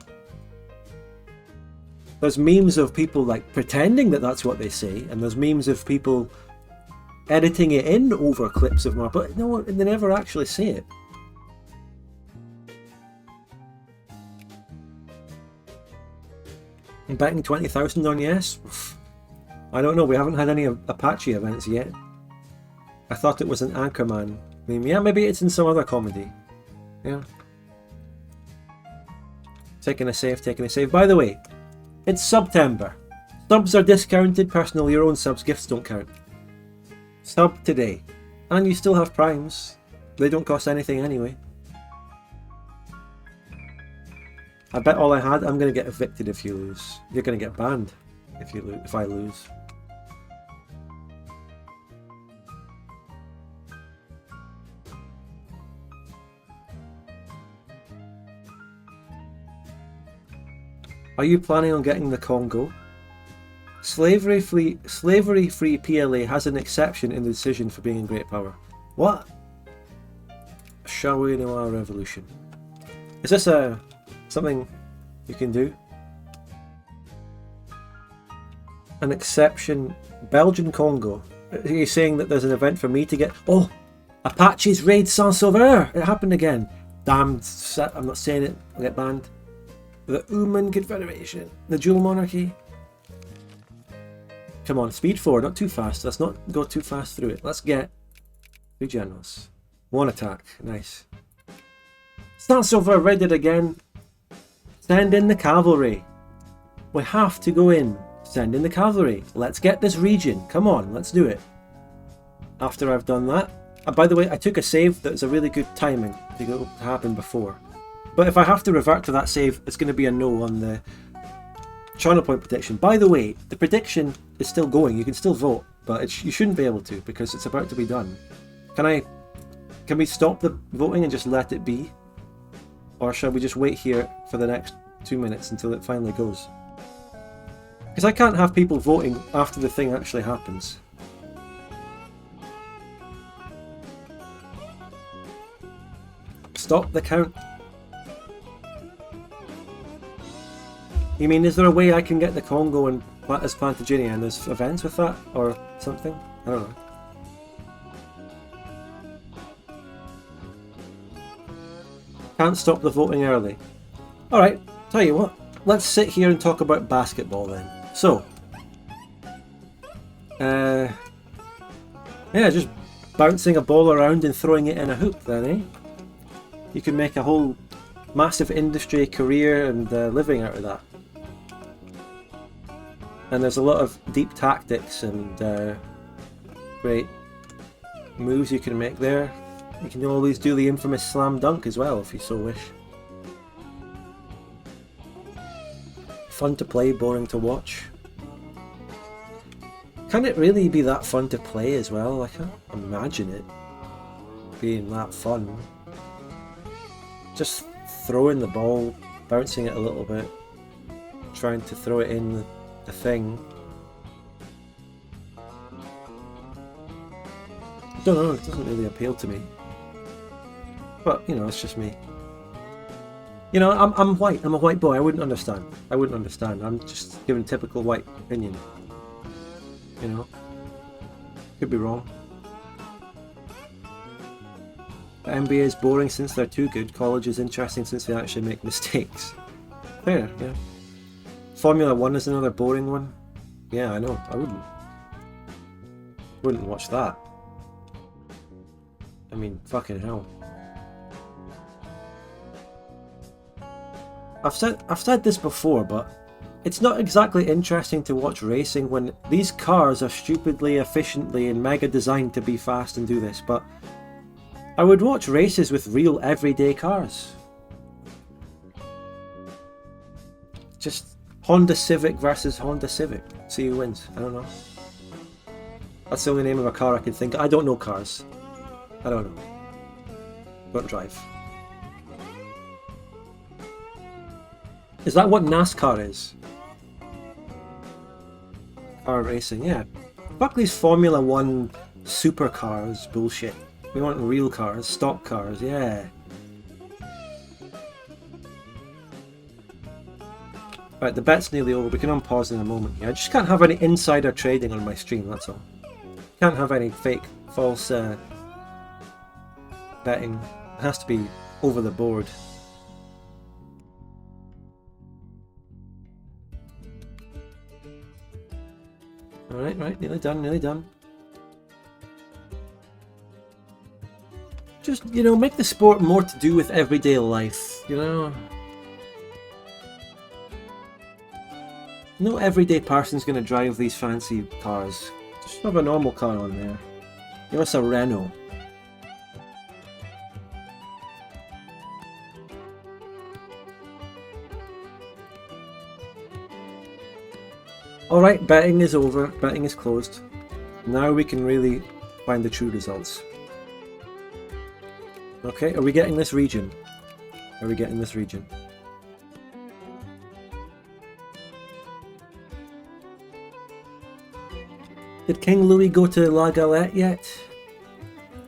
There's memes of people, like, pretending that that's what they say, and there's memes of people editing it in over clips of Marvel, but no, they never actually say it. I'm betting 20,000 on yes? I don't know, we haven't had any Apache events yet. I thought it was an Anchorman meme. Yeah, maybe it's in some other comedy. Yeah. Taking a save. By the way, it's September. Subs are discounted, personal, your own subs, gifts don't count. Sub today. And you still have primes. They don't cost anything anyway. I bet all I had, I'm going to get evicted if you lose. You're going to get banned if I lose. Are you planning on getting the Congo? Slavery-free PLA has an exception in the decision for being in great power. What? Shall we know our revolution? Is this something you can do? An exception. Belgian Congo. Are you saying that there's an event for me to get... Oh! Apaches raid Saint-Sauveur! It happened again. Damned. I'm not saying it. I'll get banned. The Belgian Confederation. The dual monarchy. Come on, speed 4, not too fast. Let's not go too fast through it. Let's get 2 generals. 1 attack. Nice. Saint-Sauveur raided again. Send in the cavalry. We have to go in. Send in the cavalry. Let's get this region. Come on, let's do it. After I've done that. By the way, I took a save that was a really good timing to happen before. But if I have to revert to that save, it's going to be a no on the channel point prediction. By the way, the prediction is still going. You can still vote, but you shouldn't be able to because it's about to be done. Can we stop the voting and just let it be? Or shall we just wait here for the next 2 minutes until it finally goes? Because I can't have people voting after the thing actually happens. Stop the count. You mean, is there a way I can get the Congo and as Plantagenia and there's events with that? Or something? I don't know. Can't stop the voting early. Alright, tell you what. Let's sit here and talk about basketball then. So. Yeah, just bouncing a ball around and throwing it in a hoop then, eh? You can make a whole massive industry, career and living out of that. And there's a lot of deep tactics and great moves you can make there. You can always do the infamous slam dunk as well if you so wish. Fun to play, boring to watch. Can it really be that fun to play as well? I can't imagine it being that fun. Just throwing the ball, bouncing it a little bit, trying to throw it in the thing. I don't know, it doesn't really appeal to me. But, you know, it's just me. You know, I'm white, I'm a white boy, I wouldn't understand. I'm just giving typical white opinion. You know? Could be wrong. The NBA is boring since they're too good. College is interesting since they actually make mistakes. Fair, yeah. Formula 1 is another boring one. Yeah, I know. I wouldn't watch that. I mean, fucking hell. I've said this before, but it's not exactly interesting to watch racing when these cars are stupidly, efficiently, and mega designed to be fast and do this, but I would watch races with real everyday cars. Just Honda Civic versus Honda Civic. See who wins. I don't know. That's the only name of a car I can think of. I don't know cars. I don't know. Don't drive. Is that what NASCAR is? Car racing, yeah. Fuck these Formula 1 supercars bullshit. We want real cars, stock cars, yeah. Right, the bet's nearly over. We can unpause in a moment here. I just can't have any insider trading on my stream, that's all. Can't have any fake, false betting. It has to be over the board. Alright, right, nearly done, nearly done. Just, you know, make the sport more to do with everyday life, you know? No everyday person's gonna drive these fancy cars. Just have a normal car on there. Give us a Renault. Alright, betting is over. Betting is closed. Now we can really find the true results. Okay, are we getting this region? Are we getting this region? Did King Louis go to La Galette yet?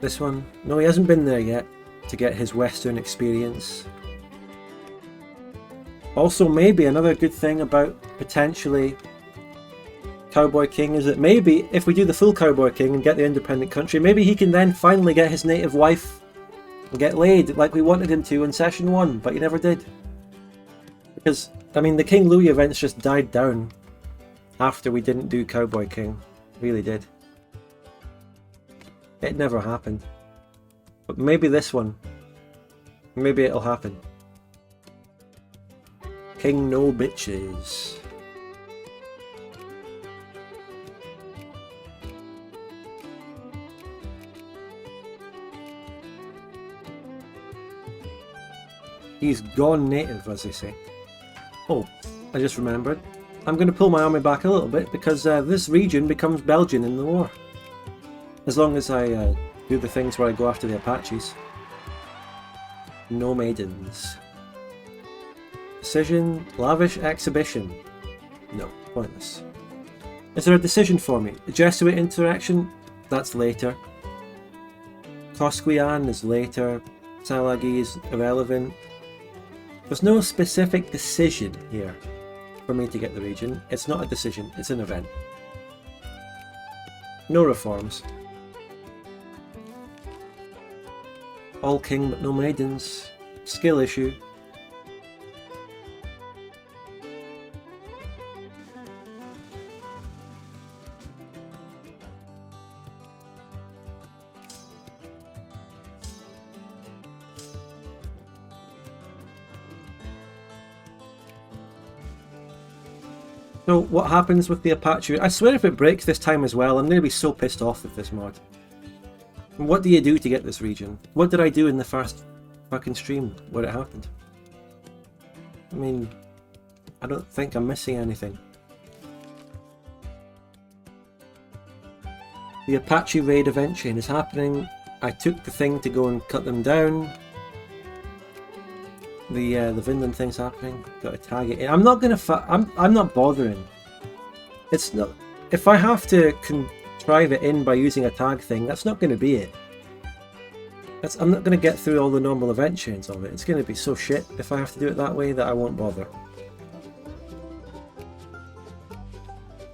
This one? No, he hasn't been there yet to get his Western experience. Also, maybe another good thing about potentially Cowboy King is that maybe if we do the full Cowboy King and get the independent country, maybe he can then finally get his native wife and get laid like we wanted him to in session 1, but he never did. Because, I mean, the King Louis events just died down after we didn't do Cowboy King. Really did. It never happened. But maybe this one. Maybe it'll happen. King no bitches. He's gone native, as they say. Oh, I just remembered. I'm going to pull my army back a little bit because this region becomes Belgian in the war. As long as I do the things where I go after the Apaches. No maidens. Decision, lavish exhibition. No, pointless. Is there a decision for me? The Jesuit interaction? That's later. Tosquian is later. Salagi is irrelevant. There's no specific decision here for me to get the region. It's not a decision, it's an event. No reforms. All king but no maidens. Skill issue. So what happens with the Apache? I swear if it breaks this time as well, I'm going to be so pissed off with this mod. What do you do to get this region? What did I do in the first fucking stream where it happened? I mean, I don't think I'm missing anything. The Apache raid event chain is happening. I took the thing to go and cut them down. The Vinland thing's happening. Got to tag it in. I'm not gonna. I'm not bothering. It's not. If I have to contrive it in by using a tag thing, that's not going to be it. I'm not going to get through all the normal event chains of it. It's going to be so shit if I have to do it that way that I won't bother.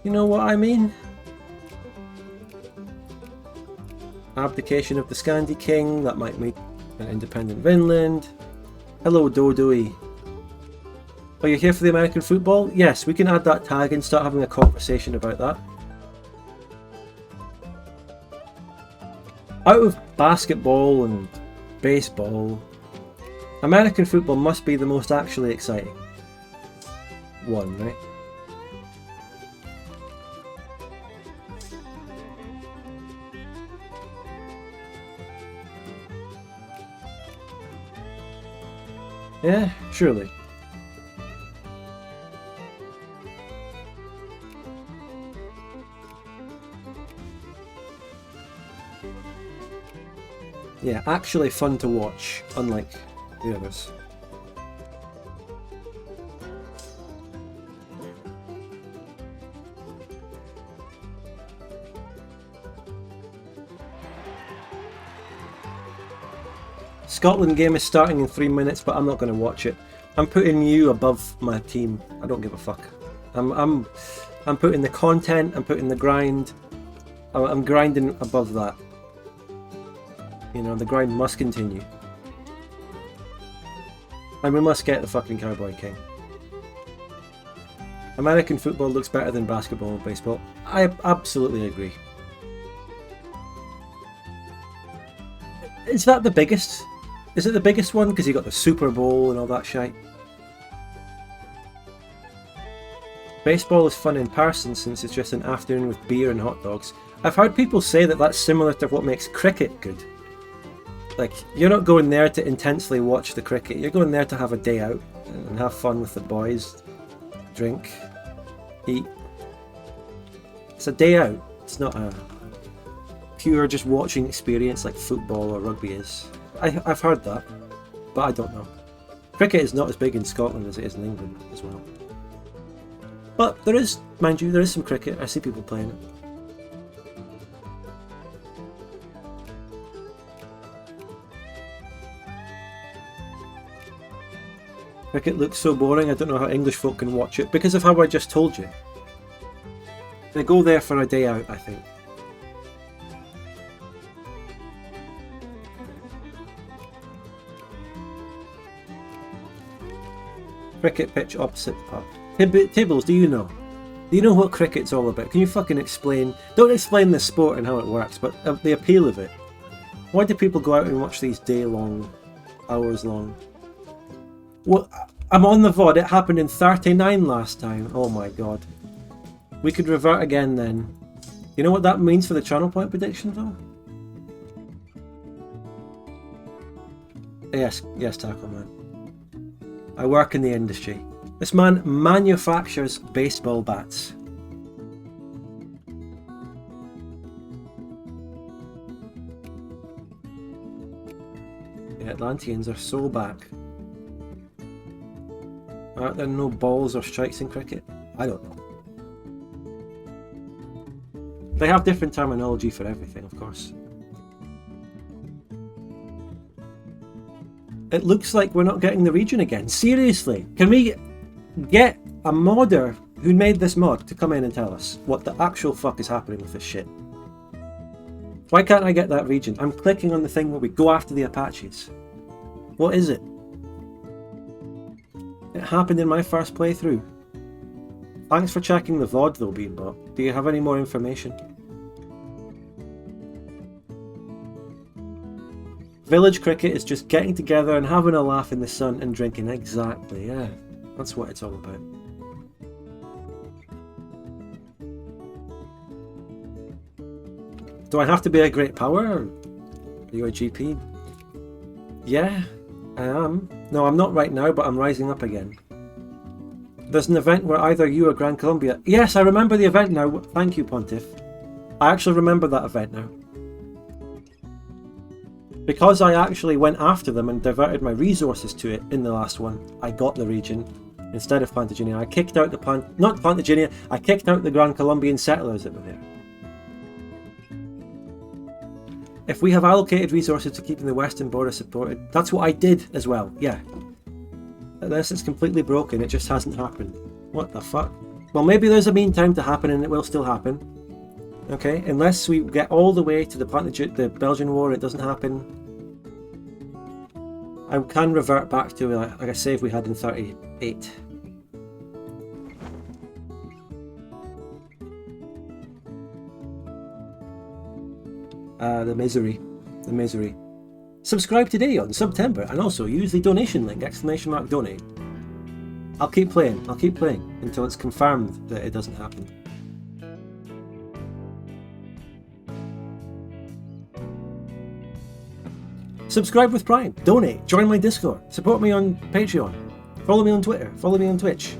You know what I mean? Abdication of the Scandi King. That might make an independent Vinland. Hello, Dodoi. Are you here for the American football? Yes, we can add that tag and start having a conversation about that. Out of basketball and baseball, American football must be the most actually exciting one, right? Yeah, surely. Yeah, actually fun to watch, unlike the others. Scotland game is starting in 3 minutes, but I'm not going to watch it. I'm putting you above my team. I don't give a fuck. I'm putting the content. I'm putting the grind. I'm grinding above that. You know, the grind must continue. And we must get the fucking Cowboy King. American football looks better than basketball and baseball. I absolutely agree. Is that the biggest? Is it the biggest one? Because you got the Super Bowl and all that shite. Baseball is fun in person since it's just an afternoon with beer and hot dogs. I've heard people say that that's similar to what makes cricket good. Like, you're not going there to intensely watch the cricket. You're going there to have a day out and have fun with the boys. Drink. Eat. It's a day out. It's not a pure just watching experience like football or rugby is. I've heard that, but I don't know. Cricket is not as big in Scotland as it is in England as well. But there is, mind you, there is some cricket. I see people playing it. Cricket looks so boring, I don't know how English folk can watch it because of how I just told you. They go there for a day out, I think. Cricket pitch opposite the pub. Tibbles, do you know? Do you know what cricket's all about? Can you fucking explain? Don't explain the sport and how it works, but the appeal of it. Why do people go out and watch these day-long, hours-long? Well, I'm on the VOD. It happened in 39 last time. Oh my god. We could revert again then. You know what that means for the channel point prediction though? Yes, Taco Man. I work in the industry. This man manufactures baseball bats. The Atlanteans are so back. Aren't there no balls or strikes in cricket? I don't know. They have different terminology for everything, of course. It looks like we're not getting the region again. Seriously, can we get a modder who made this mod to come in and tell us what the actual fuck is happening with this shit? Why can't I get that region? I'm clicking on the thing where we go after the Apaches. What is it? It happened in my first playthrough. Thanks for checking the VOD though, Beanbot. Do you have any more information? Village cricket is just getting together and having a laugh in the sun and drinking. Exactly, yeah. That's what it's all about. Do I have to be a great power? Or are you a GP? Yeah, I am. No, I'm not right now, but I'm rising up again. There's an event where either you or Gran Colombia... Yes, I remember the event now. Thank you, Pontiff. I actually remember that event now. Because I actually went after them and diverted my resources to it in the last one, I got the region instead of Plantagenia. I kicked out the not Plantagenia, I kicked out the Gran Colombian settlers that were there. If we have allocated resources to keeping the western border supported, that's what I did as well, yeah. Unless it's completely broken, it just hasn't happened. What the fuck? Well, maybe there's a meantime to happen and it will still happen. Okay, unless we get all the way to the Belgian War, it doesn't happen. I can revert back to like a save we had in 38. The misery. Subscribe today on September and also use the donation link, !donate. I'll keep playing until it's confirmed that it doesn't happen. Subscribe with Prime, donate, join my Discord, support me on Patreon, follow me on Twitter, follow me on Twitch.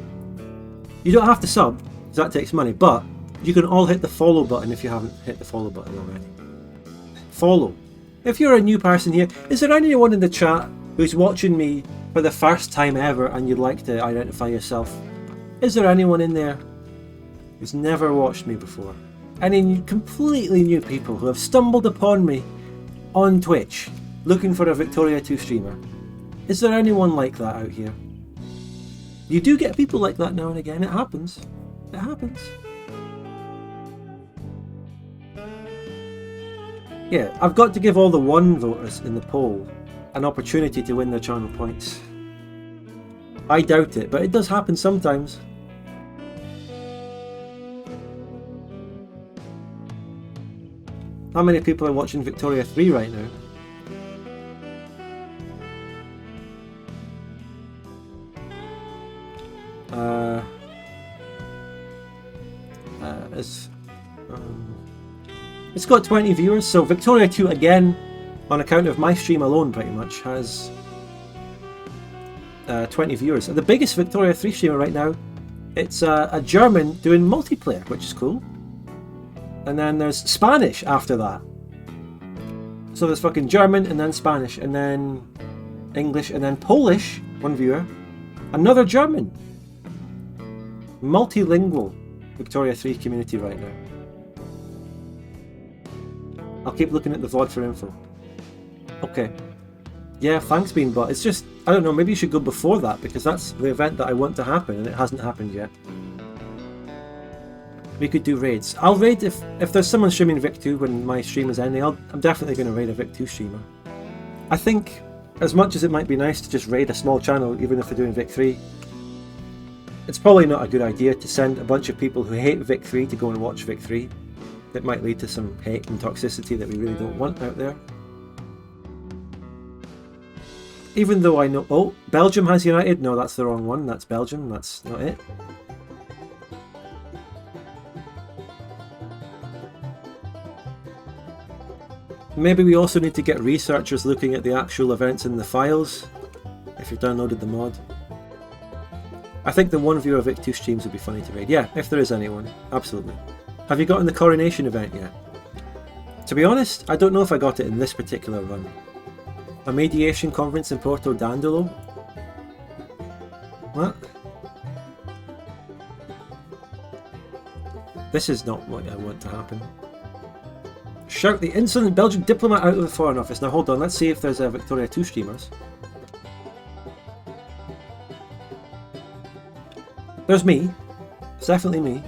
You don't have to sub, because that takes money, but you can all hit the follow button if you haven't hit the follow button already. follow. If you're a new person here, is there anyone in the chat who's watching me for the first time ever and you'd like to identify yourself? Is there anyone in there who's never watched me before? Any completely new people who have stumbled upon me on Twitch looking for a Victoria 2 streamer? Is there anyone like that out here? You do get people like that now and again. It happens. It happens. Yeah, I've got to give all the 1 voters in the poll an opportunity to win their channel points. I doubt it, but it does happen sometimes. How many people are watching Victoria 3 right now? It's got 20 viewers, so Victoria 2 again, on account of my stream alone pretty much, has 20 viewers. The biggest Victoria 3 streamer right now, it's a German doing multiplayer, which is cool. And then there's Spanish after that. So there's fucking German, and then Spanish, and then English, and then Polish, 1 viewer. Another German. Multilingual Victoria 3 community right now. I'll keep looking at the VOD for info. Okay. Yeah, thanks Beanbot. It's just, I don't know, maybe you should go before that, because that's the event that I want to happen, and it hasn't happened yet. We could do raids. I'll raid if there's someone streaming Vic 2 when my stream is ending. I'm definitely going to raid a Vic 2 streamer. I think, as much as it might be nice to just raid a small channel, even if they're doing Vic 3, it's probably not a good idea to send a bunch of people who hate Vic 3 to go and watch Vic 3. It might lead to some hate and toxicity that we really don't want out there. Even though I know... Oh, Belgium has united? No, that's the wrong one. That's Belgium. That's not it. Maybe we also need to get researchers looking at the actual events in the files, if you've downloaded the mod. I think the 1 viewer Vic 2 streams would be funny to raid. Yeah, if there is anyone. Absolutely. Have you gotten the coronation event yet? To be honest, I don't know if I got it in this particular run. A mediation conference in Porto Dandolo? What? This is not what I want to happen. Shout the insolent Belgian diplomat out of the Foreign Office. Now hold on, let's see if there's Victoria 2 streamers. There's me. It's definitely me.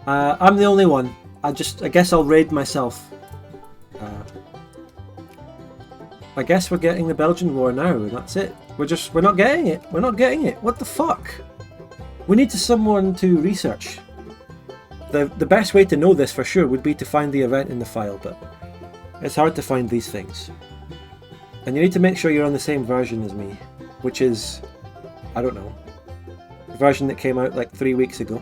I'm the only one. I guess I'll raid myself. I guess we're getting the Belgian war now, and that's it. We're not getting it. We're not getting it. What the fuck? We need someone to research. The best way to know this for sure would be to find the event in the file, but it's hard to find these things. And you need to make sure you're on the same version as me, which is, I don't know, the version that came out like 3 weeks ago.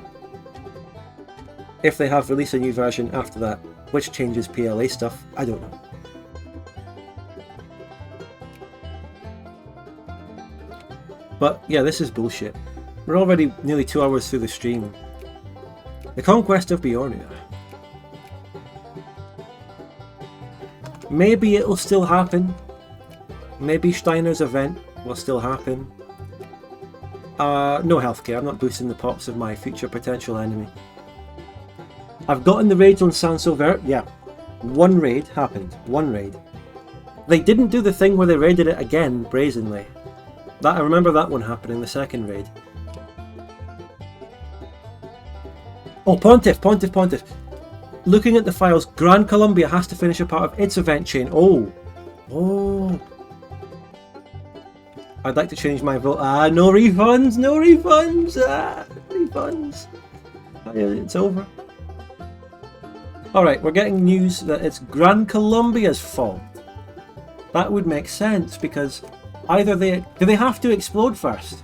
If they have released a new version after that, which changes PLA stuff, I don't know. But yeah, this is bullshit. We're already nearly 2 hours through the stream. The conquest of Bjornia. Maybe it'll still happen. Maybe Steiner's event will still happen. No healthcare, I'm not boosting the pops of my future potential enemy. I've gotten the raids on San Silver. Yeah, 1 raid happened. 1 raid. They didn't do the thing where they raided it again brazenly. I remember that one happening, the 2nd raid. Oh, Pontiff. Looking at the files, Gran Colombia has to finish a part of its event chain. Oh. I'd like to change my vote. No refunds. Refunds. It's over. Alright, we're getting news that it's Gran Colombia's fault. That would make sense, because either do they have to explode first?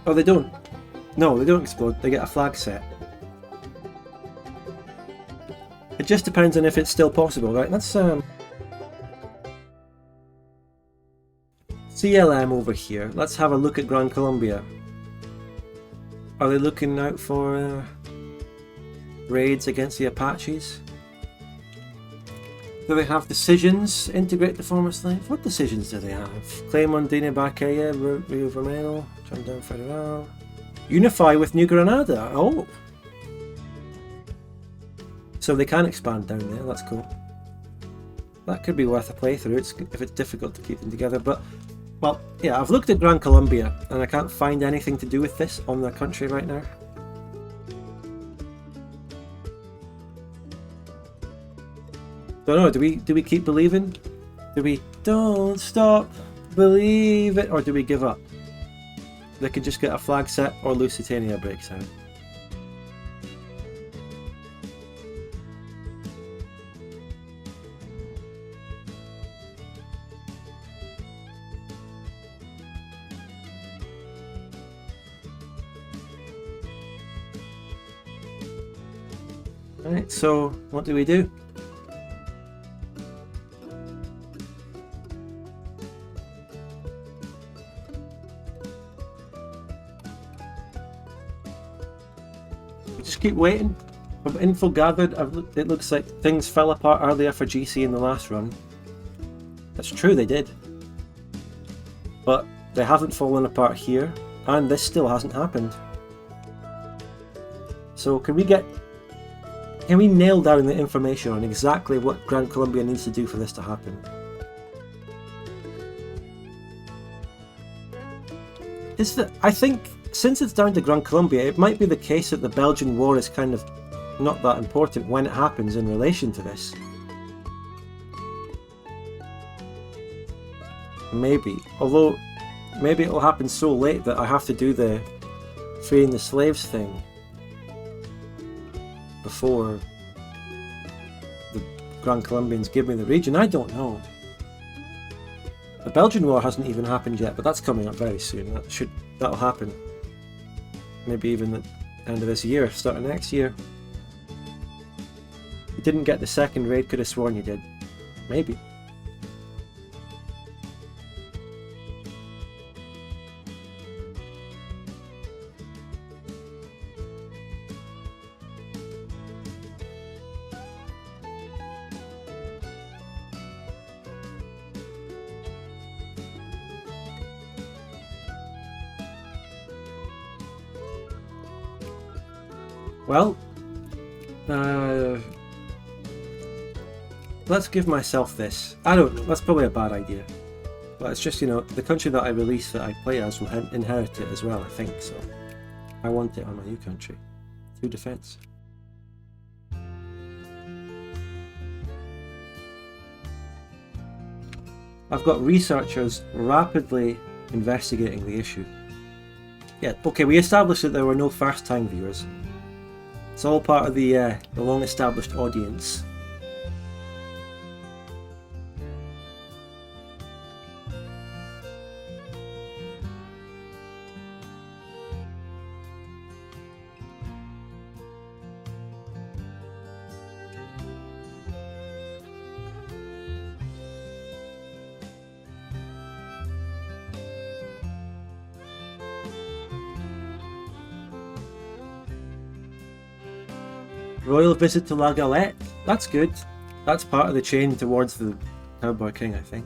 Oh, they don't. No, they don't explode. They get a flag set. It just depends on if it's still possible, right? Let's CLM over here. Let's have a look at Gran Colombia. Are they looking out for raids against the Apaches. Do they have decisions? Integrate the former slaves? What decisions do they have? Claim on Dina Barqueya, Rio Vermelo, turn down Federal. Unify with New Granada. Oh! So they can expand down there, that's cool. That could be worth a playthrough if it's difficult to keep them together, but... Well, yeah, I've looked at Gran Colombia, and I can't find anything to do with this on their country right now. Don't know, do we keep believing? Do we don't stop believing, or do we give up? They could just get a flag set, or Lusitania breaks out. Right, so what do we do? We just keep waiting. From info gathered, it looks like things fell apart earlier for GC in the last run. That's true, they did. But they haven't fallen apart here, and this still hasn't happened. So can we nail down the information on exactly what Gran Colombia needs to do for this to happen? I think, since it's down to Gran Colombia, it might be the case that the Belgian War is kind of not that important when it happens in relation to this. Maybe. Although, maybe it'll happen so late that I have to do the freeing the slaves thing before the Gran Colombians give me the region. I don't know. The Belgian War hasn't even happened yet, but that's coming up very soon. That'll happen. Maybe even at the end of this year, start of next year. You didn't get the second raid, could have sworn you did. Maybe. Well, let's give myself this. I don't know, that's probably a bad idea. But it's just, you know, the country that I release that I play as will inherit it as well, I think, so I want it on my new country. 2 defense. I've got researchers rapidly investigating the issue. Yeah, okay, we established that there were no first-time viewers. It's all part of the long-established audience. Royal visit to La Galette. That's good. That's part of the chain towards the Cowboy King, I think.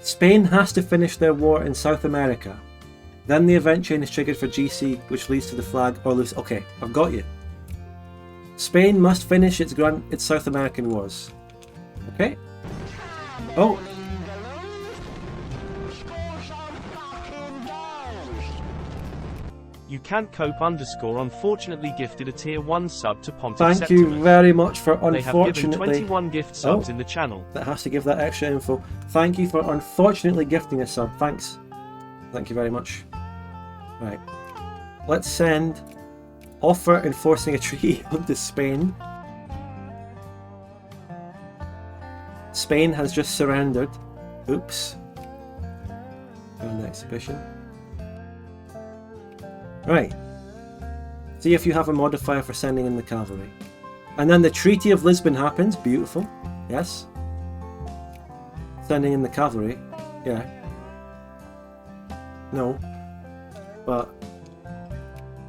Spain has to finish their war in South America. Then the event chain is triggered for GC, which leads to the flag or loose. Okay, I've got you. Spain must finish its South American wars. Okay. Oh. You can't cope _ unfortunately gifted a tier 1 sub to Pontic Thank Septimus. you very much for They have given unfortunately. 21 gift subs in the channel. That has to give that extra info. Thank you for unfortunately gifting a sub. Thanks. Thank you very much. Right. Let's send offer enforcing a treaty onto Spain. Spain has just surrendered. Oops. On the exhibition. Right. See if you have a modifier for sending in the cavalry. And then the Treaty of Lisbon happens. Beautiful. Yes. Sending in the cavalry. Yeah. No. But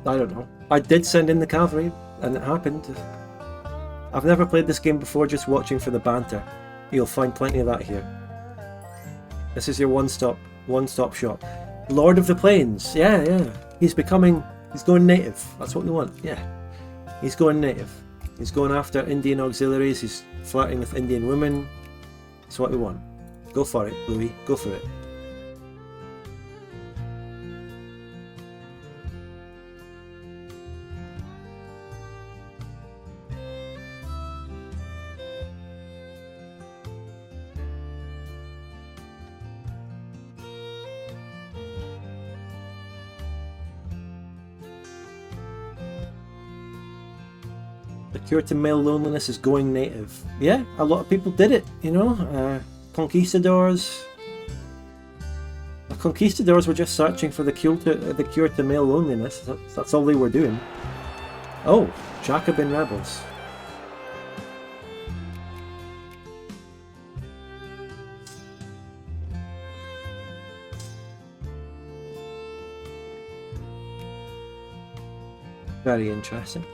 I don't know. I did send in the cavalry. and it happened. I've never played this game before, just watching for the banter. You'll find plenty of that here. This is your one-stop shop. Lord of the Plains, yeah. He's going native. That's what we want, yeah. He's going native. He's going after Indian auxiliaries, he's flirting with Indian women. That's what we want. Go for it, Louis, go for it. The cure to male loneliness is going native. Yeah, a lot of people did it, you know. Conquistadors. The conquistadors were just searching for the cure to male loneliness. That's all they were doing. Oh, Jacobin rebels. Very interesting.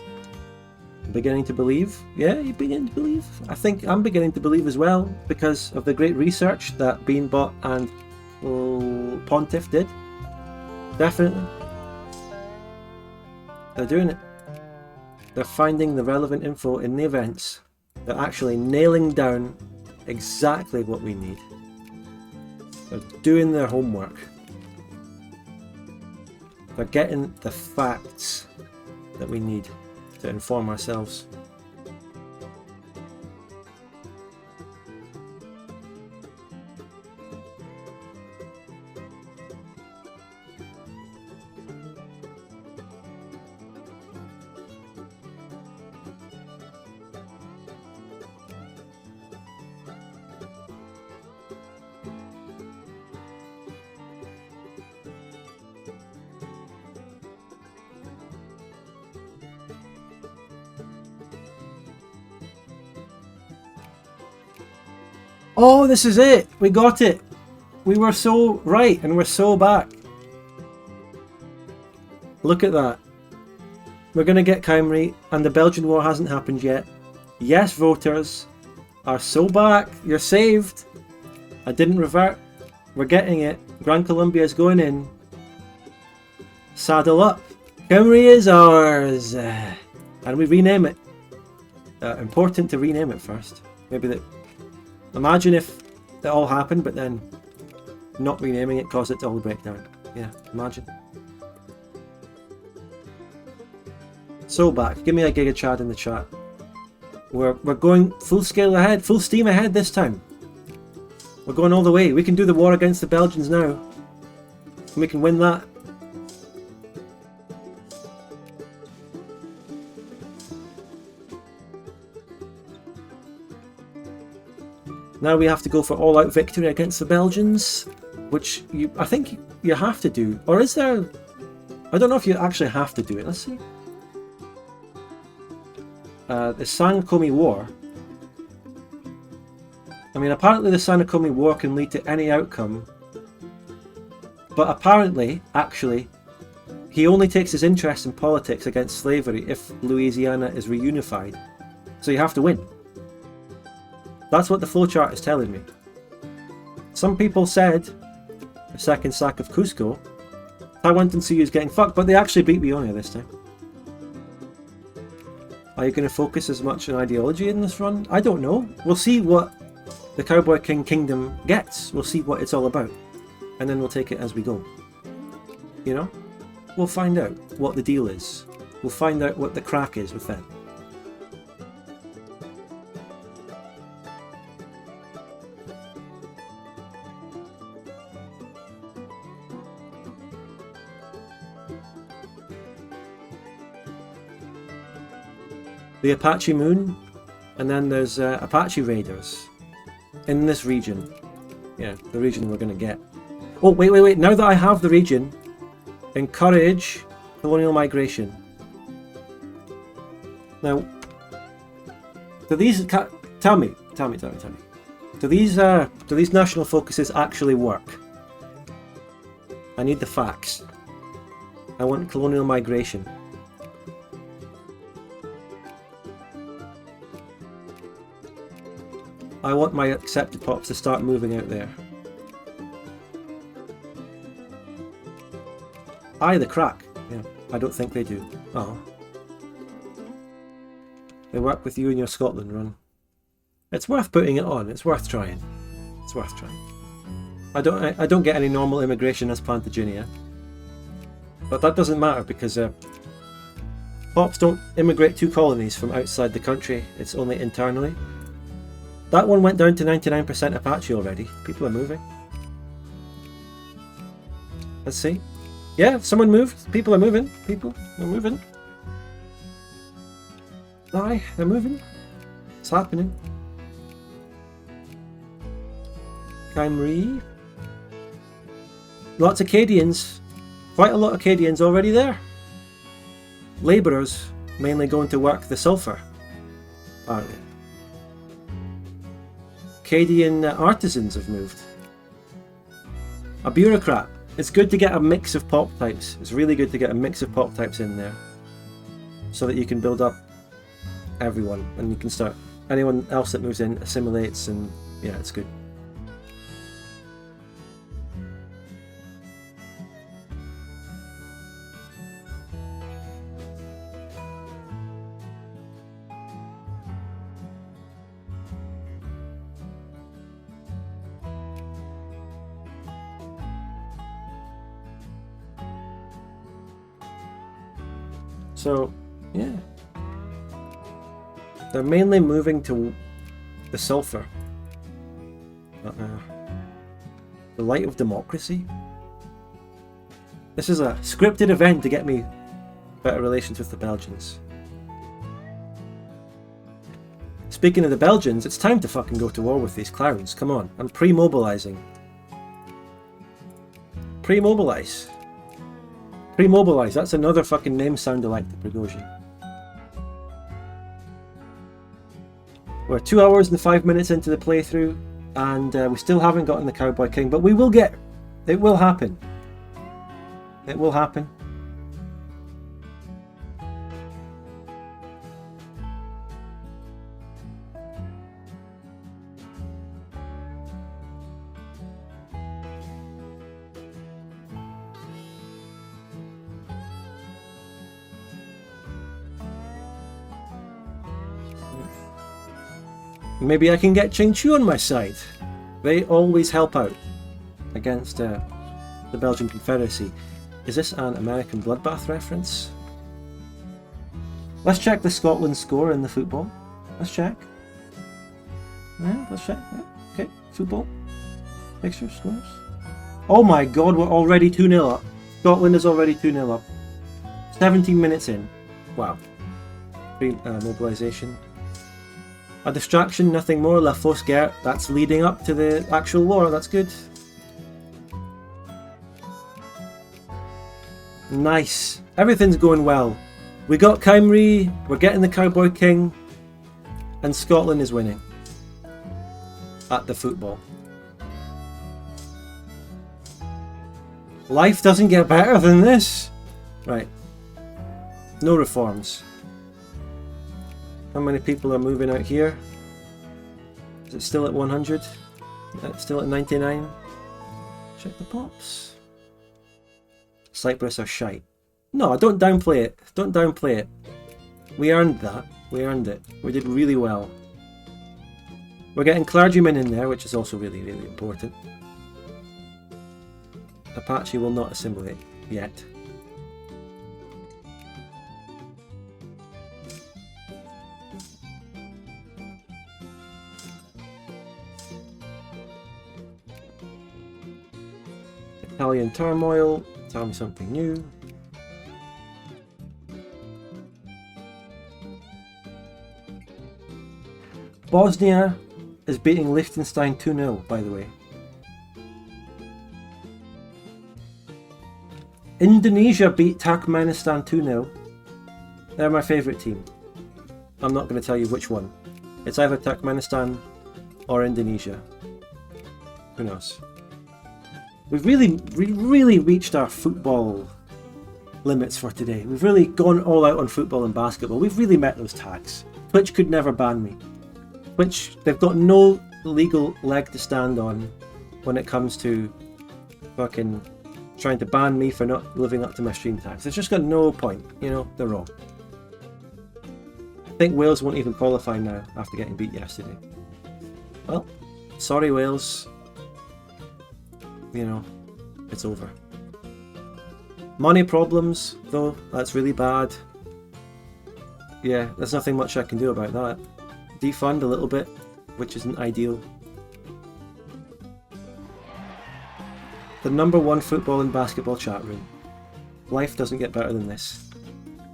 Beginning to believe? Yeah, you begin to believe? I think I'm beginning to believe as well, because of the great research that Beanbot and Pontiff did. Definitely. They're doing it. They're finding the relevant info in the events. They're actually nailing down exactly what we need. They're doing their homework. They're getting the facts that we need to inform ourselves. Oh, this is it! We got it! We were so right and we're so back. Look at that. We're going to get Cymru and the Belgian War hasn't happened yet. Yes, voters are so back. You're saved. I didn't revert. We're getting it. Gran Colombia is going in. Saddle up. Cymru is ours. And we rename it. Important to rename it first. Maybe that. Imagine if it all happened, but then not renaming it caused it to all break down. Yeah, imagine. So back. Give me a Giga Chad in the chat. We're going full scale ahead, full steam ahead this time. We're going all the way. We can do the war against the Belgians now. And we can win that. Now we have to go for all-out victory against the Belgians, which I think you have to do. Or is there... I don't know if you actually have to do it. Let's see. The Sankomi War. I mean, apparently the Sankomi War can lead to any outcome. But apparently, actually, he only takes his interest in politics against slavery if Louisiana is reunified. So you have to win. That's what the flowchart is telling me. Some people said the second sack of Cusco, Taiwan-Tennessee is getting fucked, but they actually beat Bionia this time. Are you going to focus as much on ideology in this run? I don't know. We'll see what the Cowboy King Kingdom gets. We'll see what it's all about. And then we'll take it as we go. You know? We'll find out what the deal is. We'll find out what the crack is with them. The Apache Moon, and then there's Apache Raiders in this region. Yeah, the region we're going to get. Oh, wait. Now that I have the region, encourage colonial migration. Now, do these... Tell me. Do these national focuses actually work? I need the facts. I want colonial migration. I want my accepted pops to start moving out there. Aye, the crack. Yeah, I don't think they do. Oh. They work with you in your Scotland run. It's worth putting it on. It's worth trying. It's worth trying. I don't get any normal immigration as Plantagenia. But that doesn't matter because pops don't immigrate to colonies from outside the country. It's only internally. That one went down to 99% Apache already. People are moving. Let's see. Yeah, someone moved. People are moving. People are moving. Aye, they're moving. It's happening. Camry. Lots of Acadians. Quite a lot of Acadians already there. Labourers, mainly going to work the sulphur, apparently. Acadian artisans have moved. A bureaucrat. It's good to get a mix of pop types. It's really good to get a mix of pop types in there, so that you can build up everyone, and you can start anyone else that moves in assimilates, and yeah, it's good. So, yeah. They're mainly moving to the sulphur. The light of democracy? This is a scripted event to get me better relations with the Belgians. Speaking of the Belgians, it's time to fucking go to war with these clowns. Come on, I'm pre-mobilizing. Pre-mobilize. Pre-mobilize, that's another fucking name sounding like the Prigozhin. We're 2 hours and 5 minutes into the playthrough, and we still haven't gotten the Cowboy King, but we will get... It will happen. It will happen. Maybe I can get Ching Chu on my side. They always help out against the Belgian Confederacy. Is this an American bloodbath reference? Let's check the Scotland score in the football. Let's check. Yeah, let's check. Yeah. Okay, football. Fixture scores. Oh my god, we're already 2-0 up. Scotland is already 2-0 up. 17 minutes in. Wow. Mobilisation. A distraction, nothing more. La Fausse Guerre. That's leading up to the actual war. That's good. Nice. Everything's going well. We got Camry. We're getting the Cowboy King. And Scotland is winning. At the football. Life doesn't get better than this. Right. No reforms. How many people are moving out here? Is it still at 100? It's still at 99? Check the pops. Cyprus are shite. No, don't downplay it. Don't downplay it. We earned that. We earned it. We did really well. We're getting clergymen in there, which is also really, really important. Apache will not assimilate yet. Italian turmoil, tell me something new. Bosnia is beating Liechtenstein 2-0, by the way. Indonesia beat Turkmenistan 2-0. They're my favourite team. I'm not going to tell you which one. It's either Turkmenistan or Indonesia. Who knows? We've really reached our football limits for today. We've really gone all out on football and basketball. We've really met those tags. Twitch could never ban me. Twitch, they've got no legal leg to stand on when it comes to fucking trying to ban me for not living up to my stream tags. It's just got no point, you know, they're wrong. I think Wales won't even qualify now after getting beat yesterday. Well, sorry Wales. You know, it's over. Money problems, though, that's really bad. Yeah, there's nothing much I can do about that. Defund a little bit, which isn't ideal. The #1 football and basketball chat room. Life doesn't get better than this.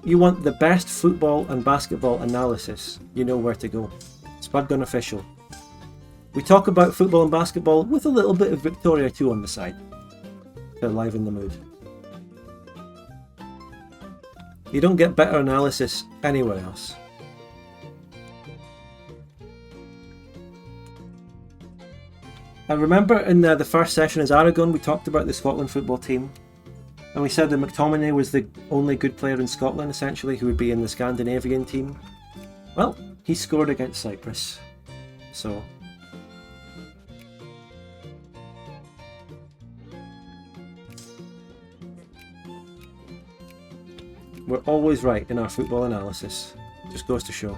You want the best football and basketball analysis, you know where to go. Spudgun Official. We talk about football and basketball with a little bit of Victoria 2 on the side. To liven the mood. You don't get better analysis anywhere else. I remember in the first session as Aragon we talked about the Scotland football team, and we said that McTominay was the only good player in Scotland essentially who would be in the Scandinavian team. Well, he scored against Cyprus, so... we're always right in our football analysis, just goes to show.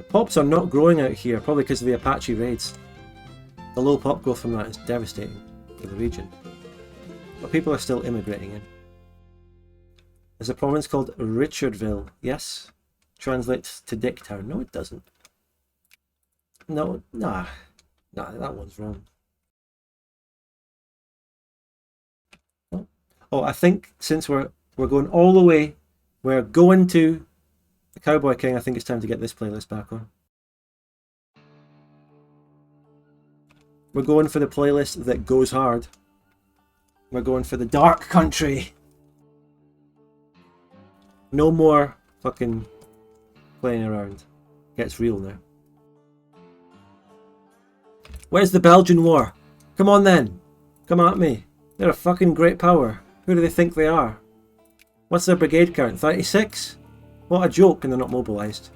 Pops are not growing out here, probably because of the Apache raids. The low pop growth from that is devastating for the region. But people are still immigrating in. There's a province called Richardville, yes? Translates to Dicktown. No, it doesn't. No, nah, that one's wrong. Oh, I think since we're going all the way, we're going to the Cowboy King, I think it's time to get this playlist back on. We're going for the playlist that goes hard. We're going for the dark country. No more fucking playing around. Gets real now. Where's the Belgian War? Come on then. Come at me. They're a fucking great power. Who do they think they are? What's their brigade count? 36? What a joke, and they're not mobilised.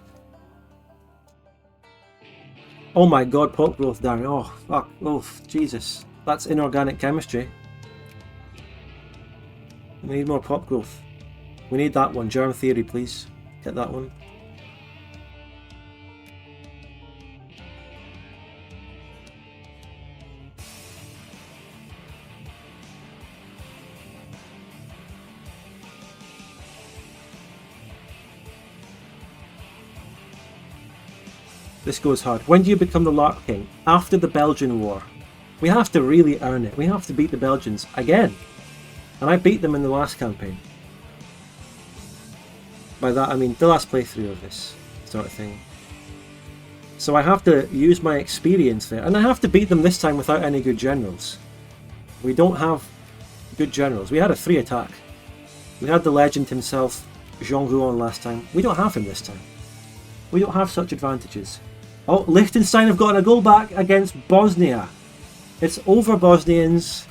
Oh my god, pop growth down. Oh, fuck. Oh, Jesus. That's inorganic chemistry. We need more pop growth. We need that one. Germ theory, please. Get that one. This goes hard. When do you become the Lark King? After the Belgian War. We have to really earn it. We have to beat the Belgians again. And I beat them in the last campaign. By that I mean the last playthrough of this sort of thing. So I have to use my experience there. And I have to beat them this time without any good generals. We don't have good generals. We had a 3 attack. We had the legend himself, Jean Rouen, last time. We don't have him this time. We don't have such advantages. Oh, Liechtenstein have gotten a goal back against Bosnia. It's over, Bosnians.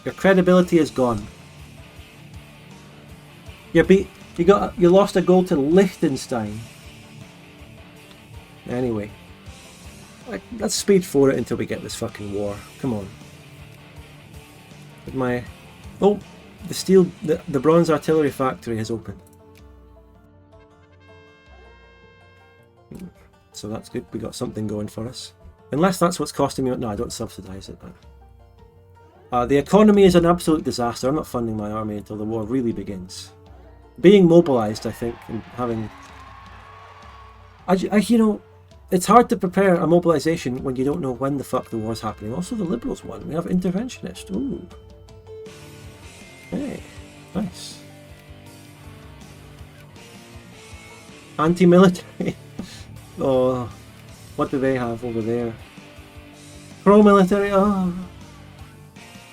Your credibility is gone. You lost a goal to Liechtenstein. Anyway, let's speed forward it until we get this fucking war. Come on. With the bronze artillery factory has opened. So that's good, we got something going for us. Unless that's what's costing me. No, I don't subsidise it. The economy is an absolute disaster. I'm not funding my army until the war really begins. Being mobilised, I think, and having... you know, it's hard to prepare a mobilisation when you don't know when the fuck the war's happening. Also, the Liberals won. We have interventionist. Ooh. Hey, nice. Anti-military. Oh, what do they have over there? Pro-military, oh.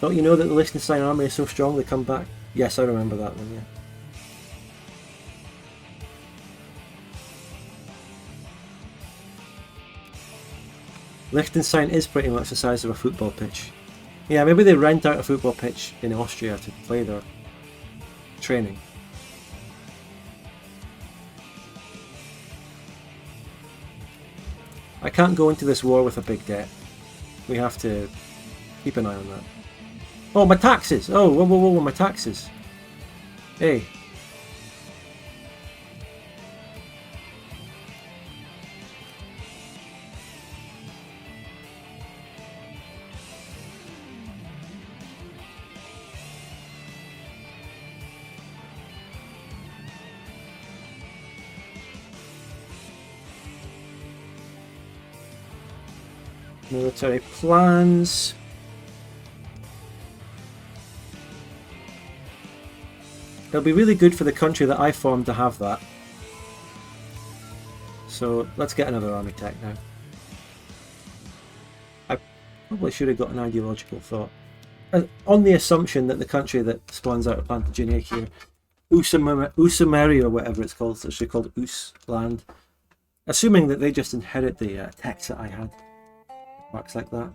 Don't you know that the Liechtenstein army is so strong they come back? Yes, I remember that one, yeah. Liechtenstein is pretty much the size of a football pitch. Yeah, maybe they rent out a football pitch in Austria to play their training. I can't go into this war with a big debt. We have to keep an eye on that. Oh, my taxes! Oh, whoa, whoa, whoa, my taxes. Hey. Military plans. It'll be really good for the country that I formed to have that. So let's get another army tech now. I probably should have got an ideological thought. On the assumption that the country that spawns out of Plantagenia here, Usameri or whatever it's called, it's actually called Us land. Assuming that they just inherit the text that I had. Works like that.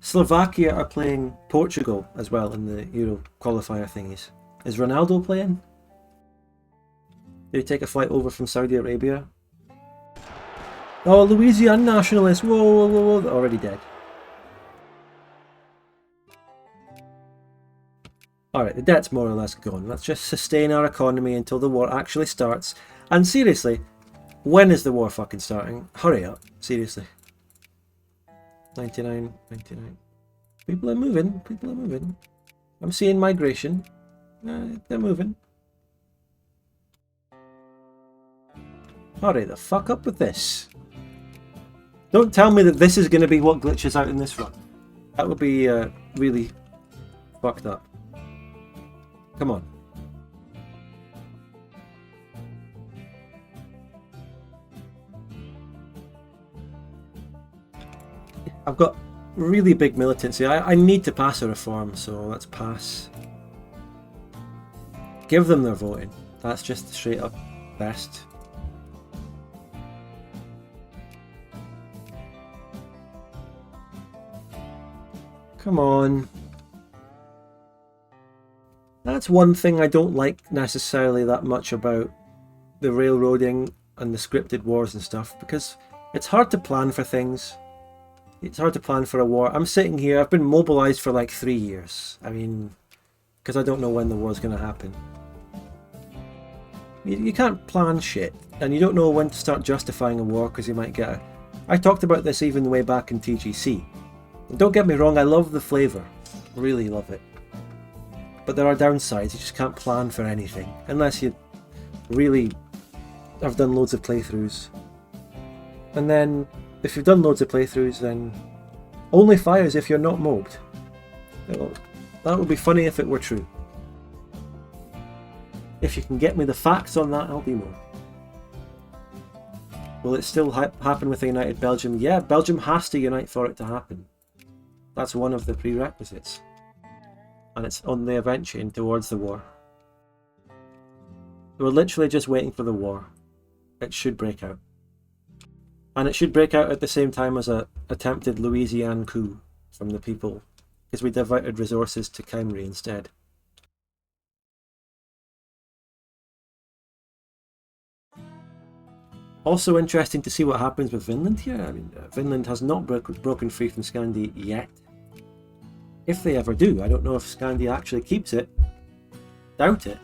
Slovakia are playing Portugal as well in the Euro qualifier thingies. Is Ronaldo playing? Did he take a flight over from Saudi Arabia? Oh, Louisiana nationalists! Whoa, whoa, whoa, whoa! They're already dead. Alright, the debt's more or less gone. Let's just sustain our economy until the war actually starts. And seriously, when is the war fucking starting? Hurry up, seriously. 99, 99. People are moving, people are moving. I'm seeing migration. They're moving. Hurry the fuck up with this. Don't tell me that this is going to be what glitches out in this run. That would be really fucked up. Come on. I've got really big militancy. I need to pass a reform, so let's pass. Give them their voting. That's just straight up best. Come on. That's one thing I don't like necessarily that much about the railroading and the scripted wars and stuff, because it's hard to plan for things. It's hard to plan for a war. I'm sitting here, I've been mobilized for like 3 years. I mean, because I don't know when the war's going to happen. You can't plan shit, and you don't know when to start justifying a war because you might get a... I talked about this even way back in TGC. And don't get me wrong, I love the flavour. Really love it. But there are downsides, you just can't plan for anything. Unless you really have done loads of playthroughs. And then, if you've done loads of playthroughs, then only fires if you're not mobbed. That would be funny if it were true. If you can get me the facts on that, I'll do more. Will it still happen with a united Belgium? Yeah, Belgium has to unite for it to happen. That's one of the prerequisites. And it's on the event chain towards the war. We're literally just waiting for the war. It should break out. And it should break out at the same time as a attempted Louisiana coup from the people, because we diverted resources to Kymri instead. Also interesting to see what happens with Finland here. I mean, Finland has not broken free from Scandi yet. If they ever do, I don't know if Scandi actually keeps it. Doubt it.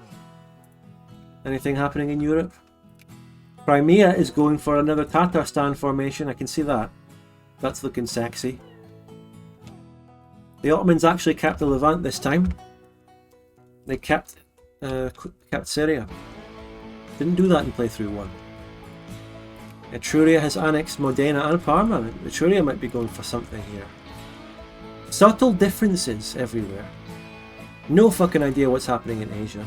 Anything happening in Europe? Crimea is going for another Tatarstan formation, I can see that. That's looking sexy. The Ottomans actually kept the Levant this time. They kept Syria. Didn't do that in playthrough 1. Etruria has annexed Modena and Parma. Etruria might be going for something here. Subtle differences everywhere. No fucking idea what's happening in Asia.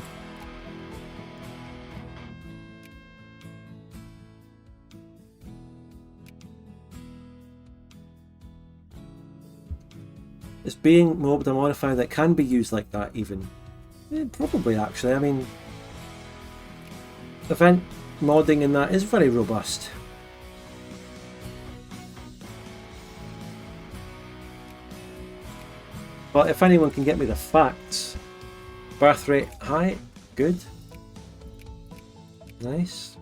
Is being mobbed a modifier that can be used like that even? Probably actually. I mean, event modding in that is very robust. But if anyone can get me the facts, birth rate high, good. Nice.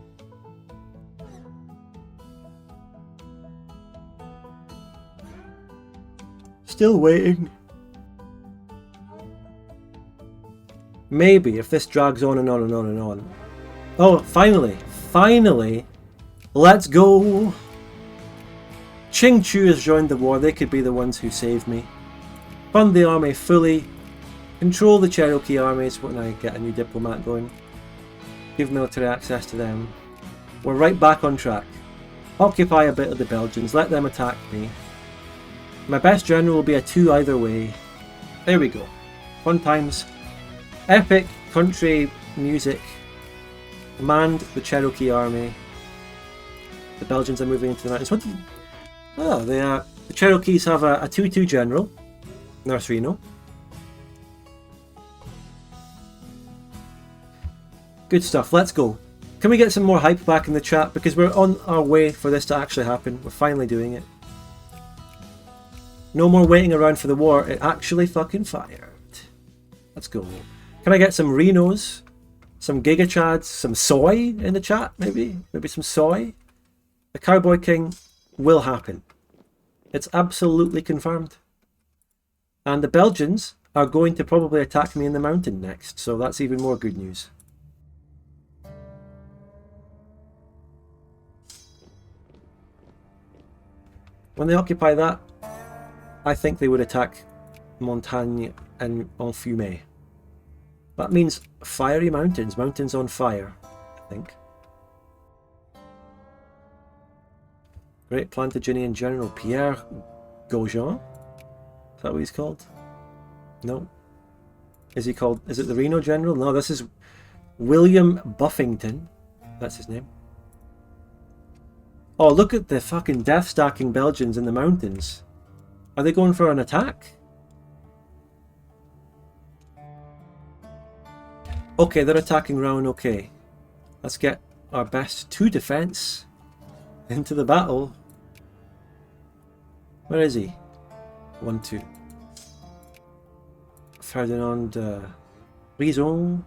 Still waiting. Maybe if this drags on and on and on and on. Oh, finally! Finally! Let's go! Ching Chu has joined the war. They could be the ones who save me. Fund the army fully. Control the Cherokee armies when I get a new diplomat going. Give military access to them. We're right back on track. Occupy a bit of the Belgians. Let them attack me. My best general will be a 2 either way. There we go. Fun times. Epic country music. Command the Cherokee army. The Belgians are moving into the mountains. What? Oh, the Cherokees have a 2-2 general. Nurse Reno. Good stuff. Let's go. Can we get some more hype back in the chat? Because we're on our way for this to actually happen. We're finally doing it. No more waiting around for the war. It actually fucking fired. Let's go. Can I get some Renos? Some Gigachads? Some soy in the chat, maybe? Maybe some soy? The Cowboy King will happen. It's absolutely confirmed. And the Belgians are going to probably attack me in the mountain next, so that's even more good news. When they occupy that, I think they would attack Montagne and Enfumé. That means fiery mountains, mountains on fire, I think. Great Plantagenian General Pierre Gaujean? Is that what he's called? No. Is he called, is it the Reno General? No, this is William Buffington. That's his name. Oh, look at the fucking death stacking Belgians in the mountains. Are they going for an attack? Okay, they're attacking round. Okay. Let's get our best 2 defense into the battle. Where is he? 1-2. Ferdinand Rison.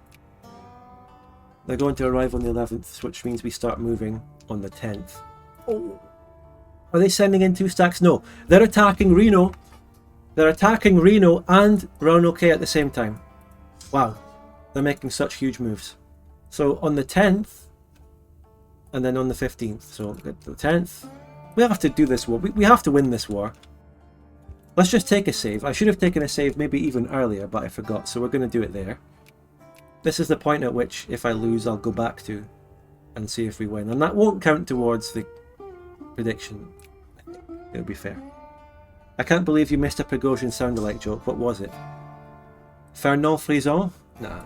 They're going to arrive on the 11th, which means we start moving on the 10th. Oh. Are they sending in 2 stacks? No. They're attacking Reno. They're attacking Reno and Roanoke at the same time. Wow. They're making such huge moves. So on the 10th, and then on the 15th. So the 10th. We have to do this war. We have to win this war. Let's just take a save. I should have taken a save maybe even earlier, but I forgot. So we're going to do it there. This is the point at which, if I lose, I'll go back to and see if we win. And that won't count towards the prediction. It'll be fair. I can't believe you missed a Prigozhin sound-alike joke. What was it? Fernand Frison? Nah.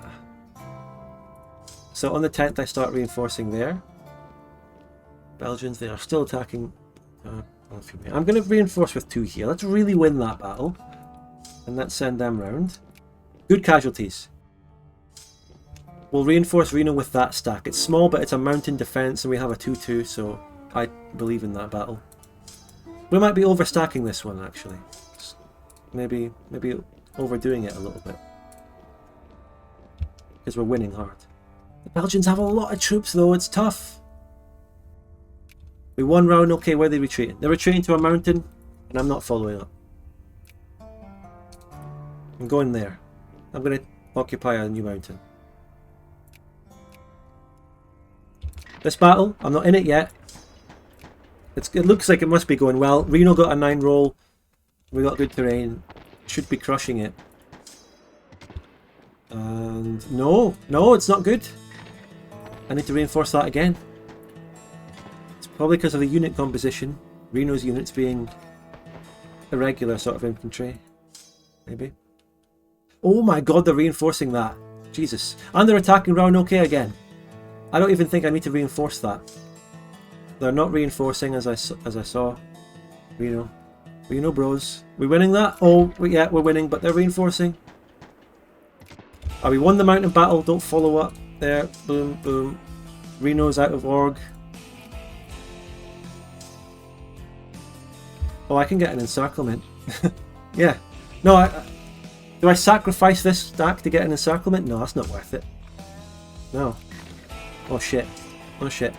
So on the 10th I start reinforcing there. Belgians, they are still attacking. I'm going to reinforce with 2 here. Let's really win that battle. And let's send them round. Good casualties. We'll reinforce Reno with that stack. It's small, but it's a mountain defense, and we have a 2-2, so I believe in that battle. We might be overstacking this one, actually. Maybe overdoing it a little bit. Because we're winning hard. The Belgians have a lot of troops, though. It's tough. We won round. Okay, where are they retreating? They're retreating to a mountain, and I'm not following up. I'm going there. I'm going to occupy a new mountain. This battle, I'm not in it yet. It looks like it must be going well. Reno got a 9 roll. We got good terrain. Should be crushing it. And no, it's not good. I need to reinforce that again. It's probably because of the unit composition. Reno's units being irregular sort of infantry. Maybe. Oh my god, they're reinforcing that. Jesus. And they're attacking Roanoke again. I don't even think I need to reinforce that. They're not reinforcing as I saw. Reno bros. We winning that? Oh, yeah, we're winning, but they're reinforcing. Oh, we won the mountain battle. Don't follow up. There. Boom, boom. Reno's out of org. Oh, I can get an encirclement. Yeah. No, do I sacrifice this stack to get an encirclement? No, that's not worth it. No. Oh shit. Oh shit.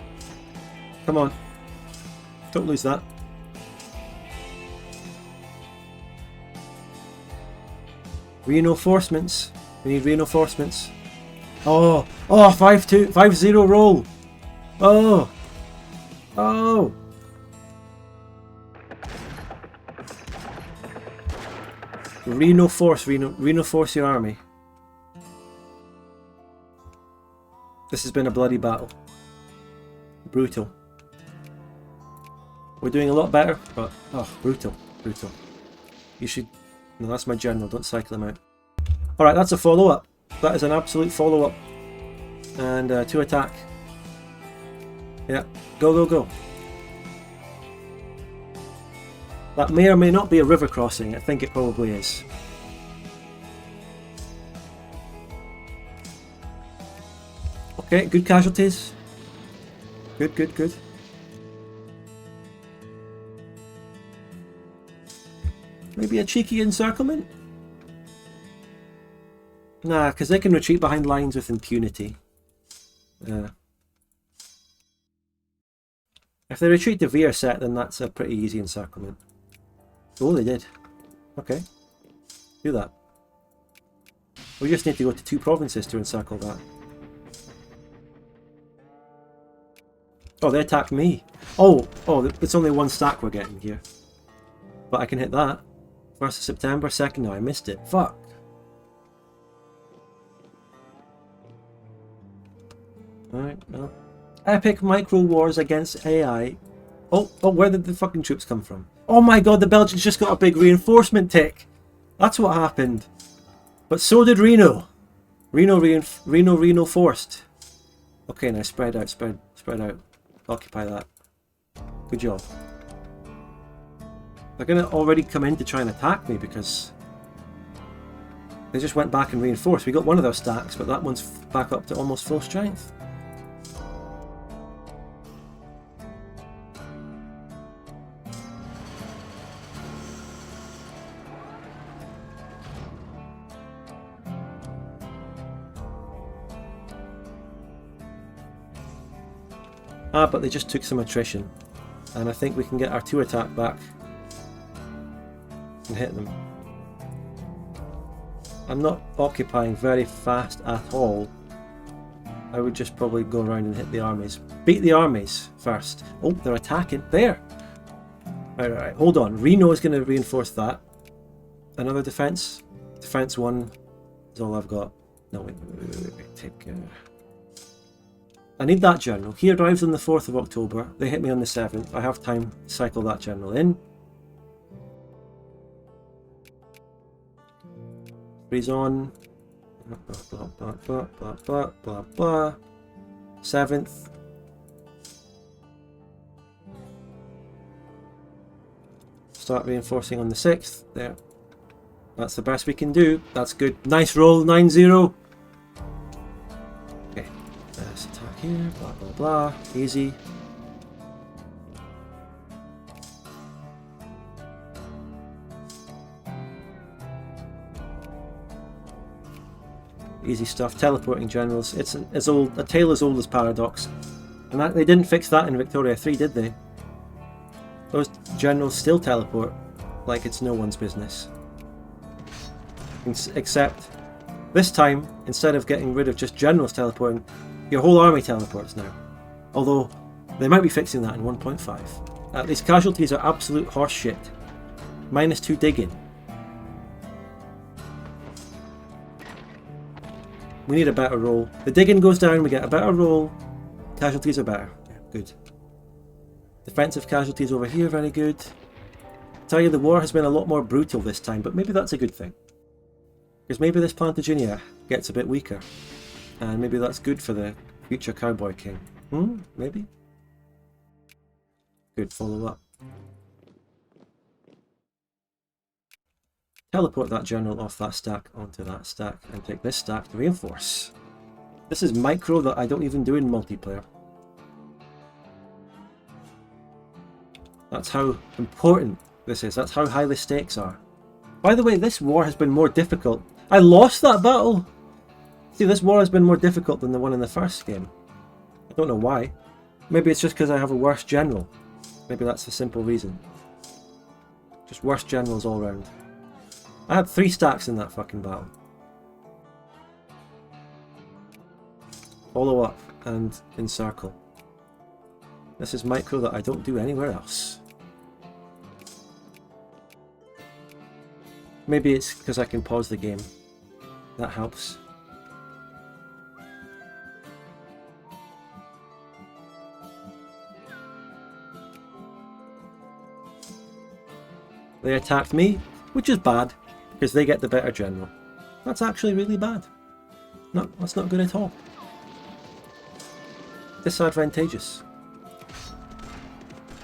Come on. Don't lose that. Reinforcements. We need reinforcements. Oh, oh, 5-2, 5-0 roll. Oh, oh. Reinforce your army. This has been a bloody battle. Brutal. We're doing a lot better, but oh, brutal, brutal. You should. No, that's my general. Don't cycle him out. All right, that's a follow-up. That is an absolute follow-up. And to attack. Yeah, go, go, go. That may or may not be a river crossing. I think it probably is. Okay, good casualties. Good, good, good. Maybe a cheeky encirclement? Nah, because they can retreat behind lines with impunity. If they retreat to Veer set, then that's a pretty easy encirclement. Oh, they did. Okay. Do that. We just need to go to 2 provinces to encircle that. Oh, they attacked me. Oh, it's only 1 stack we're getting here. But I can hit that. 1st of September, 2nd. No, I missed it. Fuck. Alright, well. Epic micro wars against AI. Oh, where did the fucking troops come from? Oh my god, the Belgians just got a big reinforcement tick. That's what happened. But so did Reno. Reno forced. Okay, now spread out, spread out. Occupy that. Good job. They're gonna already come in to try and attack me because they just went back and reinforced. We got one of their stacks, but that one's back up to almost full strength. Ah, but they just took some attrition. And I think we can get our 2 attack back and hit them. I'm not occupying very fast at all. I would just probably go around and hit the armies. Beat the armies first. Oh, they're attacking. There! Right, hold on. Reno is going to reinforce that. Another defense. Defense 1 is all I've got. No, wait. Take... I need that general. He arrives on the 4th of October. They hit me on the 7th. I have time to cycle that general in. Freeze on. Blah, blah, blah, blah, blah, blah, blah. 7th. Start reinforcing on the 6th. There. That's the best we can do. That's good. Nice roll. 9-0. Okay. Let's attack here. Blah, blah, blah. Easy. Easy stuff. Teleporting generals. It's as old. A tale as old as Paradox. And that, they didn't fix that in Victoria 3, did they? Those generals still teleport like it's no one's business. Except this time, instead of getting rid of just generals teleporting, your whole army teleports now. Although they might be fixing that in 1.5. These casualties are absolute horse shit. -2 digging. We need a better roll. The digging goes down, we get a better roll. Casualties are better. Yeah, good. Defensive casualties over here, very good. I tell you, the war has been a lot more brutal this time, but maybe that's a good thing. Because maybe this Plantagenia gets a bit weaker. And maybe that's good for the future Cowboy King. Maybe? Good, follow up. Teleport that general off that stack onto that stack and take this stack to reinforce. This is micro that I don't even do in multiplayer. That's how important this is. That's how high the stakes are. By the way, this war has been more difficult. I lost that battle! See, this war has been more difficult than the one in the first game. I don't know why. Maybe it's just because I have a worse general. Maybe that's the simple reason. Just worse generals all round. I had 3 stacks in that fucking battle. Follow up and encircle. This is micro that I don't do anywhere else. Maybe it's because I can pause the game. That helps. They attacked me, which is bad, because they get the better general. That's actually really bad. No, that's not good at all. Disadvantageous.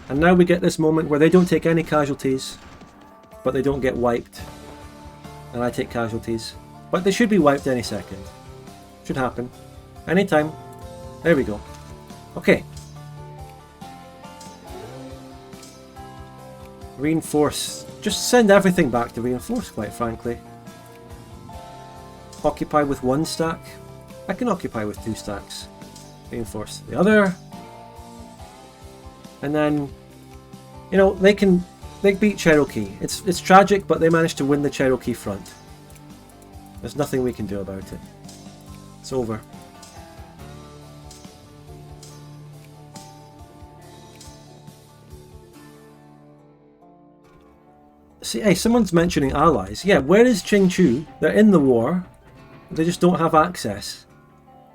And now we get this moment where they don't take any casualties, but they don't get wiped. And I take casualties. But they should be wiped any second. Should happen. Anytime. There we go. Okay. Reinforce. Just send everything back to reinforce, quite frankly. Occupy with 1 stack. I can occupy with 2 stacks. Reinforce the other. And then, you know, they beat Cherokee. It's tragic, but they managed to win the Cherokee front. There's nothing we can do about it. It's over. See, hey, someone's mentioning allies. Yeah, where is Qingchu? They're in the war. They just don't have access.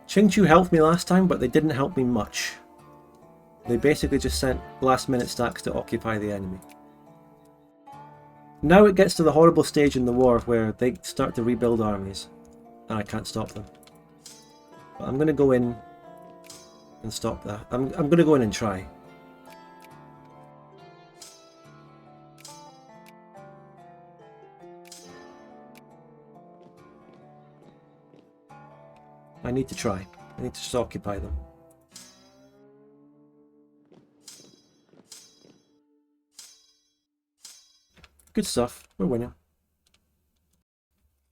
Qingchu helped me last time, but they didn't help me much. They basically just sent last minute stacks to occupy the enemy. Now it gets to the horrible stage in the war where they start to rebuild armies. And I can't stop them. But I'm going to go in and stop that. I'm going to go in and try. I need to try. I need to just occupy them. Good stuff. We're winning.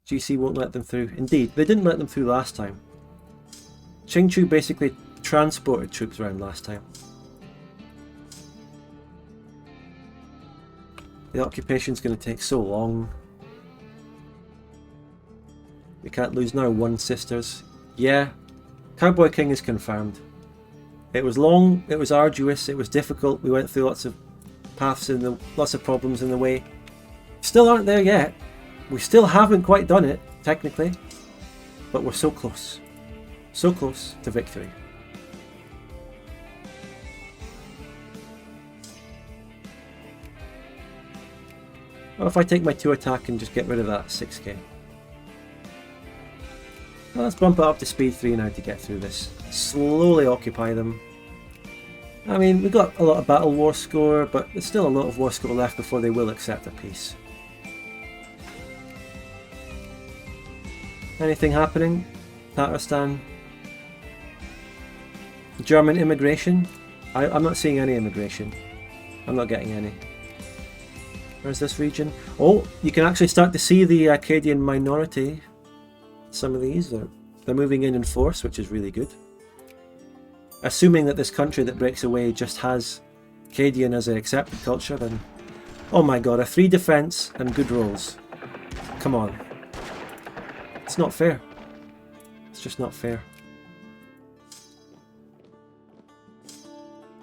GC won't let them through. Indeed, they didn't let them through last time. Qingchu basically transported troops around last time. The occupation's going to take so long. We can't lose now. 1 sisters. Yeah, Cowboy King is confirmed. It was long, it was arduous, it was difficult. We went through lots of paths and lots of problems in the way. Still aren't there yet. We still haven't quite done it, technically. But we're so close. So close to victory. What if I take my 2 attack and just get rid of that 6k? Well, let's bump it up to speed 3 now to get through this. Slowly occupy them. I mean, we've got a lot of battle war score, but there's still a lot of war score left before they will accept a peace. Anything happening? Tatarstan? German immigration? I'm not seeing any immigration. I'm not getting any. Where's this region? Oh, you can actually start to see the Acadian minority. Some of these, they're moving in force, which is really good. Assuming that this country that breaks away just has Acadian as an accepted culture, then... Oh my god, a 3 defense and good rolls. Come on. It's not fair. It's just not fair.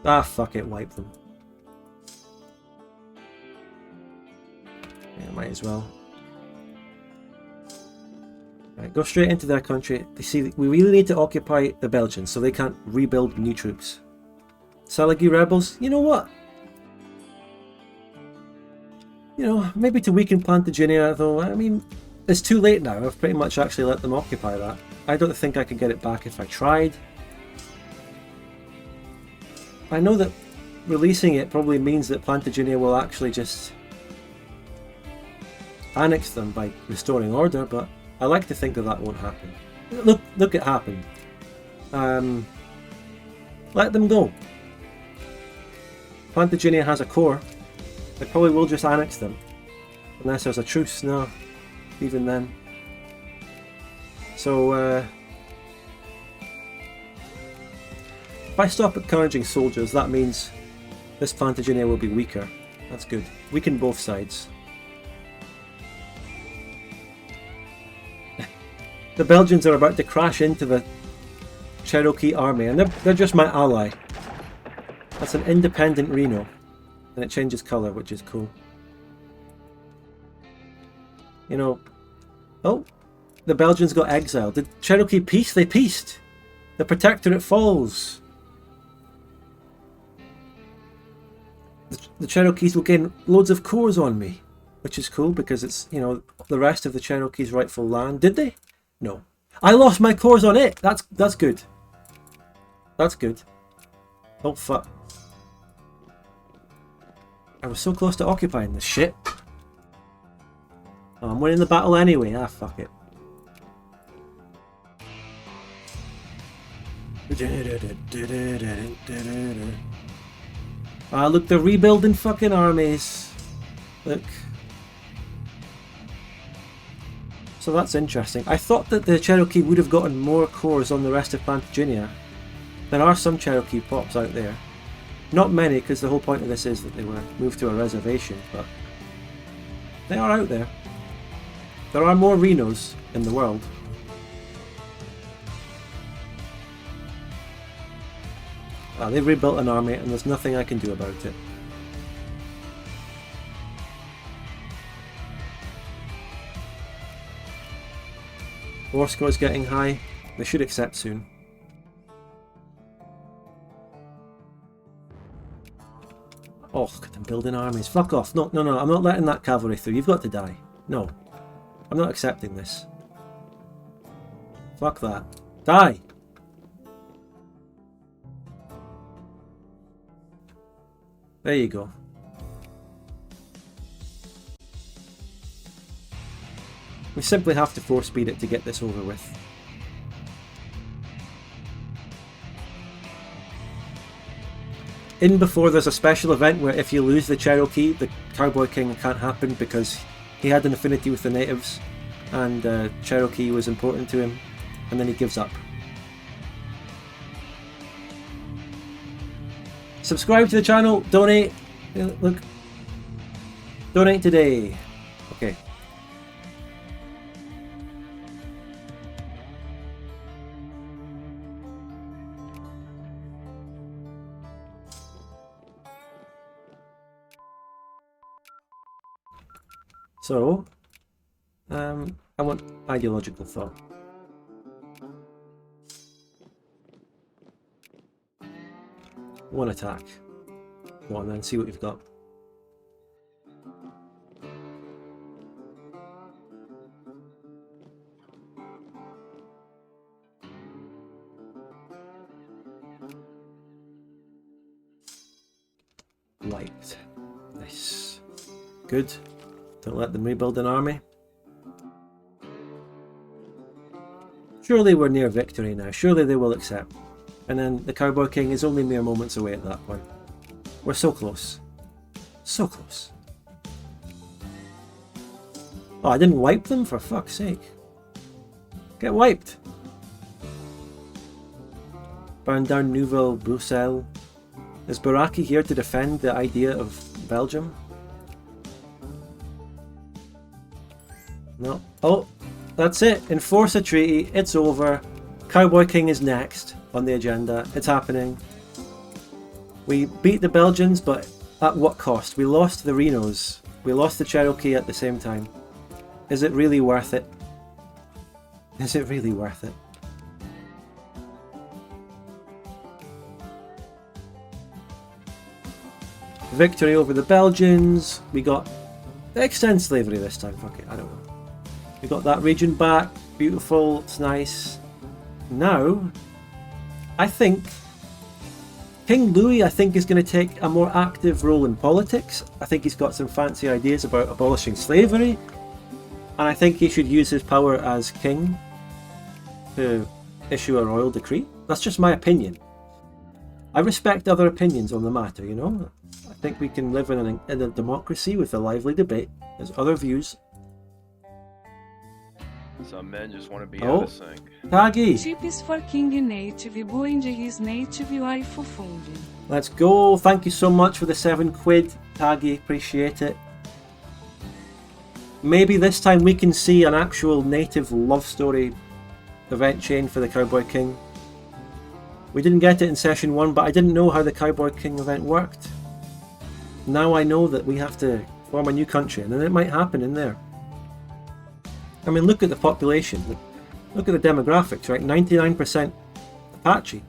Ah, fuck it, wipe them. Yeah, might as well. Right, go straight into their country. They see we really need to occupy the Belgians so they can't rebuild new troops. Salagi rebels, you know what? You know, maybe to weaken Plantagenia, though, I mean, it's too late now. I've pretty much actually let them occupy that. I don't think I could get it back if I tried. I know that releasing it probably means that Plantagenia will actually just annex them by restoring order, but I like to think that that won't happen. Look, it happened. Let them go. Plantagenia has a core. They probably will just annex them. Unless there's a truce, no. Even then. So, If I stop encouraging soldiers, that means this Plantagenia will be weaker. That's good. Weaken both sides. The Belgians are about to crash into the Cherokee army, and they're just my ally. That's an independent Reno, and it changes colour, which is cool. You know, oh, the Belgians got exiled. Did Cherokee peace? They peaced. The Protectorate falls. The Cherokees will gain loads of cores on me, which is cool because it's, you know, the rest of the Cherokees' rightful land. Did they? No. I lost my cores on it. That's good. That's good. Oh fuck. I was so close to occupying this shit. Oh, I'm winning the battle anyway. Ah, fuck it. Ah, look, they're rebuilding fucking armies. Look. So that's interesting. I thought that the Cherokee would have gotten more cores on the rest of Plantagenia. There are some Cherokee pops out there. Not many, because the whole point of this is that they were moved to a reservation, but they are out there. There are more Renos in the world. Ah, they've rebuilt an army and there's nothing I can do about it. War score is getting high. They should accept soon. Oh, look at them building armies. Fuck off. No, no, no. I'm not letting that cavalry through. You've got to die. No. I'm not accepting this. Fuck that. Die! There you go. We simply have to force speed it to get this over with. In before there's a special event where if you lose the Cherokee, the Cowboy King can't happen because he had an affinity with the natives and Cherokee was important to him, and then he gives up. Subscribe to the channel, donate, look, donate today. Okay. So, I want ideological thought. One attack. Go on then, see what you've got. Light. Nice. Good. Don't let them rebuild an army. Surely we're near victory now. Surely they will accept. And then the Cowboy King is only mere moments away at that point. We're so close. So close. Oh, I didn't wipe them? For fuck's sake. Get wiped. Burn down Nouvelle Bruxelles. Is Baraki here to defend the idea of Belgium? No. Oh, that's it. Enforce a treaty. It's over. Cowboy King is next on the agenda. It's happening. We beat the Belgians, but at what cost? We lost the Renos. We lost the Cherokee at the same time. Is it really worth it? Is it really worth it? Victory over the Belgians. We got extend slavery this time. Fuck it, I don't know. We got that region back. Beautiful. It's nice. Now, I think King Louis, is going to take a more active role in politics. I think he's got some fancy ideas about abolishing slavery. And I think he should use his power as king to issue a royal decree. That's just my opinion. I respect other opinions on the matter, you know. I think we can live in a democracy with a lively debate. There's other views. Some men just want to be Oh. out of sync. Taggy! Tips for King Native Boo and his native wife funding. Let's go. Thank you so much for the £7. Taggy, appreciate it. Maybe this time we can see an actual native love story event chain for the Cowboy King. We didn't get it in session 1, but I didn't know how the Cowboy King event worked. Now I know that we have to form a new country, and then it might happen in there. I mean, look at the population. Look at the demographics, right? 99% Apache. You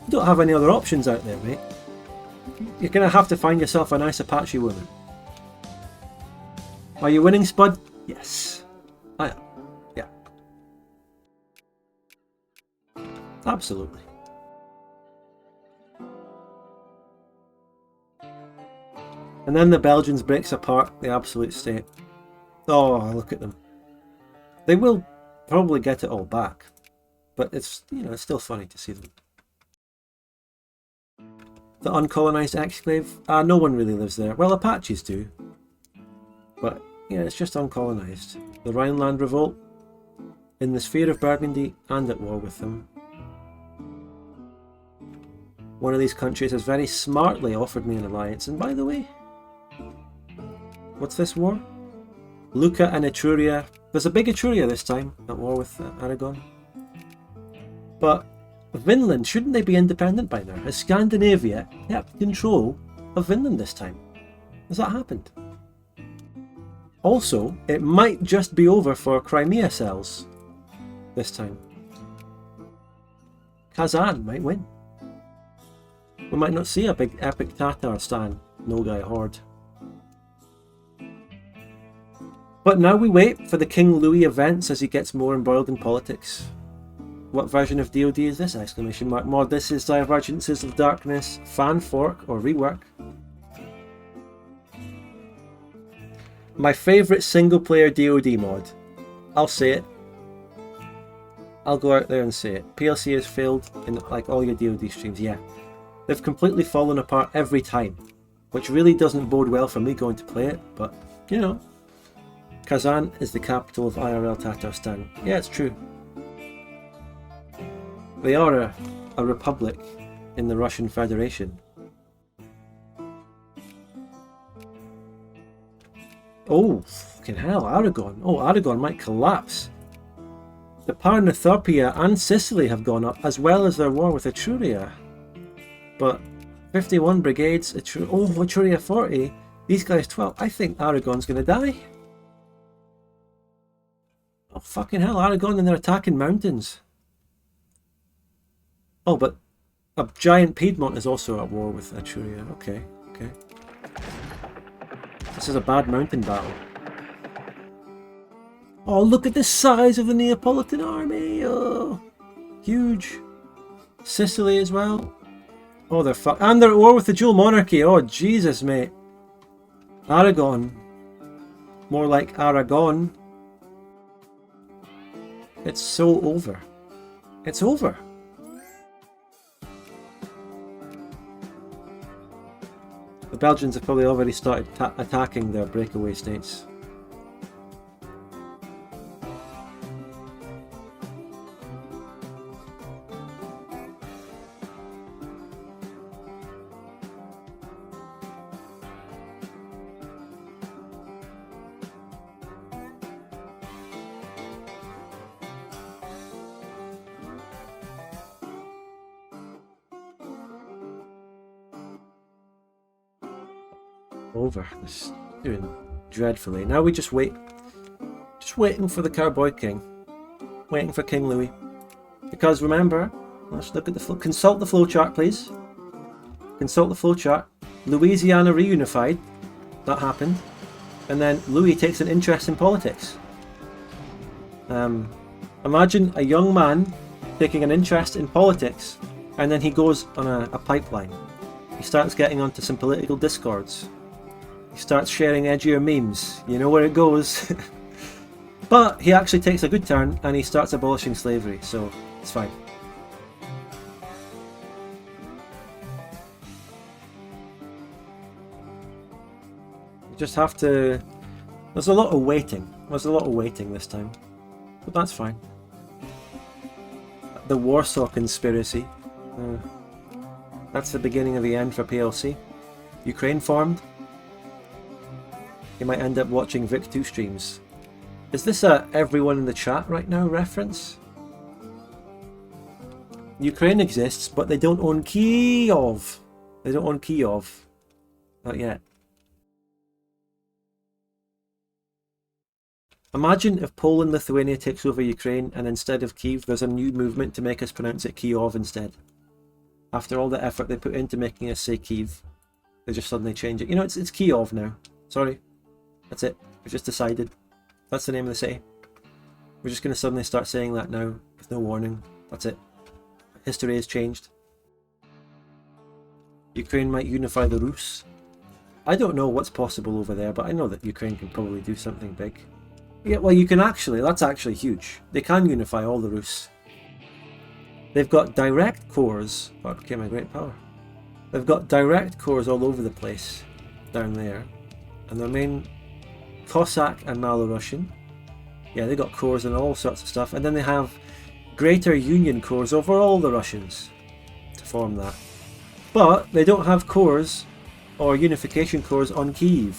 don't have any other options out there, mate. You're going to have to find yourself a nice Apache woman. Are you winning, Spud? Yes. I am. Yeah. Absolutely. And then the Belgians breaks apart the absolute state. Oh, look at them. They will probably get it all back, but it's, you know, it's still funny to see them. The uncolonized exclave? No one really lives there. Well, Apaches do, but yeah, it's just uncolonized. The Rhineland revolt, in the sphere of Burgundy and at war with them. One of these countries has very smartly offered me an alliance, and by the way, what's this war? Lucca and Etruria. There's a big Etruria this time, at war with Aragon. But Vinland, shouldn't they be independent by now? Has Scandinavia kept control of Vinland this time? Has that happened? Also, it might just be over for Crimea cells this time. Kazan might win. We might not see a big epic Tatar Stan Nogai horde. But now we wait for the King Louis events as he gets more embroiled in politics. What version of DoD is this? Exclamation mark mod. This is Divergences of Darkness fan fork or rework. My favourite single player DoD mod. I'll say it. I'll go out there and say it. PLC has failed in like all your DoD streams, yeah. They've completely fallen apart every time, which really doesn't bode well for me going to play it, but you know. Kazan is the capital of IRL Tatarstan. Yeah, it's true. They are a republic in the Russian Federation. Oh, fucking hell, Aragon. Oh, Aragon might collapse. The Parnitharpia and Sicily have gone up, as well as their war with Etruria. But 51 brigades, Etruria 40, these guys 12. I think Aragon's going to die. Oh, fucking hell, Aragon and they're attacking mountains. Oh, but a giant Piedmont is also at war with Etruria. Okay, okay. This is a bad mountain battle. Oh, look at the size of the Neapolitan army! Oh, huge. Sicily as well. Oh, they're and they're at war with the dual monarchy. Oh, Jesus, mate. Aragon. More like Aragon. It's so over. It's over. The Belgians have probably already started attacking their breakaway states. Over. This is doing dreadfully. Now we just wait. Just waiting for the Cowboy King. Waiting for King Louis. Because remember, let's look at the consult the flowchart, please. Consult the flowchart. Louisiana reunified. That happened. And then Louis takes an interest in politics. Imagine a young man taking an interest in politics, and then he goes on a pipeline. He starts getting onto some political discords. He starts sharing edgier memes. You know where it goes. But he actually takes a good turn and he starts abolishing slavery, so it's fine. You just have to... There's a lot of waiting. There's a lot of waiting this time. But that's fine. The Warsaw Conspiracy. That's the beginning of the end for PLC. Ukraine formed. You might end up watching Vic2 streams. Is this a everyone in the chat right now reference? Ukraine exists, but they don't own Kyiv. They don't own Kyiv. Not yet. Imagine if Poland, Lithuania takes over Ukraine and instead of Kyiv there's a new movement to make us pronounce it Kyiv instead. After all the effort they put into making us say Kyiv, they just suddenly change it. You know, it's Kyiv now. Sorry. That's it. We've just decided. That's the name of the city. We're just going to suddenly start saying that now with no warning. That's it. History has changed. Ukraine might unify the Rus. I don't know what's possible over there, but I know that Ukraine can probably do something big. Yeah, well, you can actually. That's actually huge. They can unify all the Rus. They've got direct cores. Oh, it became a great power. They've got direct cores all over the place down there. And their main Cossack and Malo-Russian. Yeah, they got cores and all sorts of stuff. And then they have greater union cores over all the Russians to form that. But they don't have cores or unification cores on Kyiv.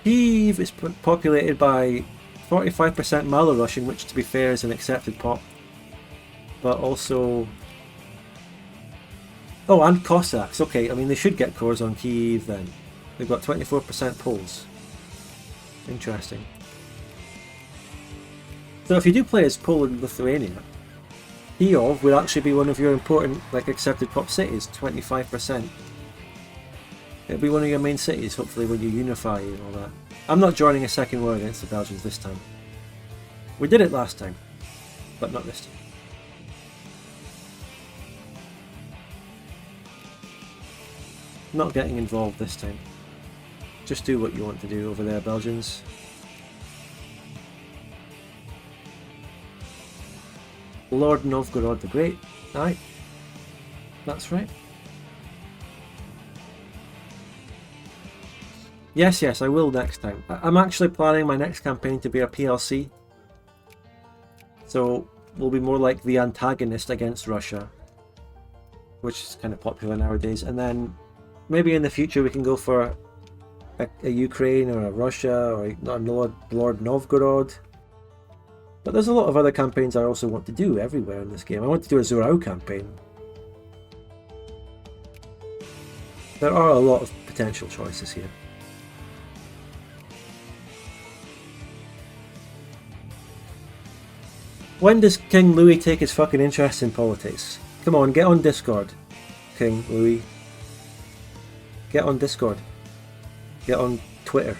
Kyiv is populated by 45% Malo-Russian, which to be fair is an accepted pop. But also... Oh, and Cossacks. Okay, I mean they should get cores on Kyiv then. They've got 24% Poles. Interesting. So if you do play as Poland and Lithuania, Kyiv would actually be one of your important, like, accepted pop cities, 25%. It'll be one of your main cities, hopefully, when you unify and all that. I'm not joining a second war against the Belgians this time. We did it last time, but not this time. Not getting involved this time. Just do what you want to do over there, Belgians. Lord Novgorod the Great. Aye. That's right. Yes, I will next time. I'm actually planning my next campaign to be a PLC. So we'll be more like the antagonist against Russia, which is kind of popular nowadays. And then maybe in the future we can go for a Ukraine or a Russia or a Lord Novgorod. But there's a lot of other campaigns I also want to do everywhere in this game. I want to do a Zorao campaign. There are a lot of potential choices here. When does King Louis take his fucking interest in politics? Come on, get on Discord, King Louis. Get on Discord. Get on Twitter.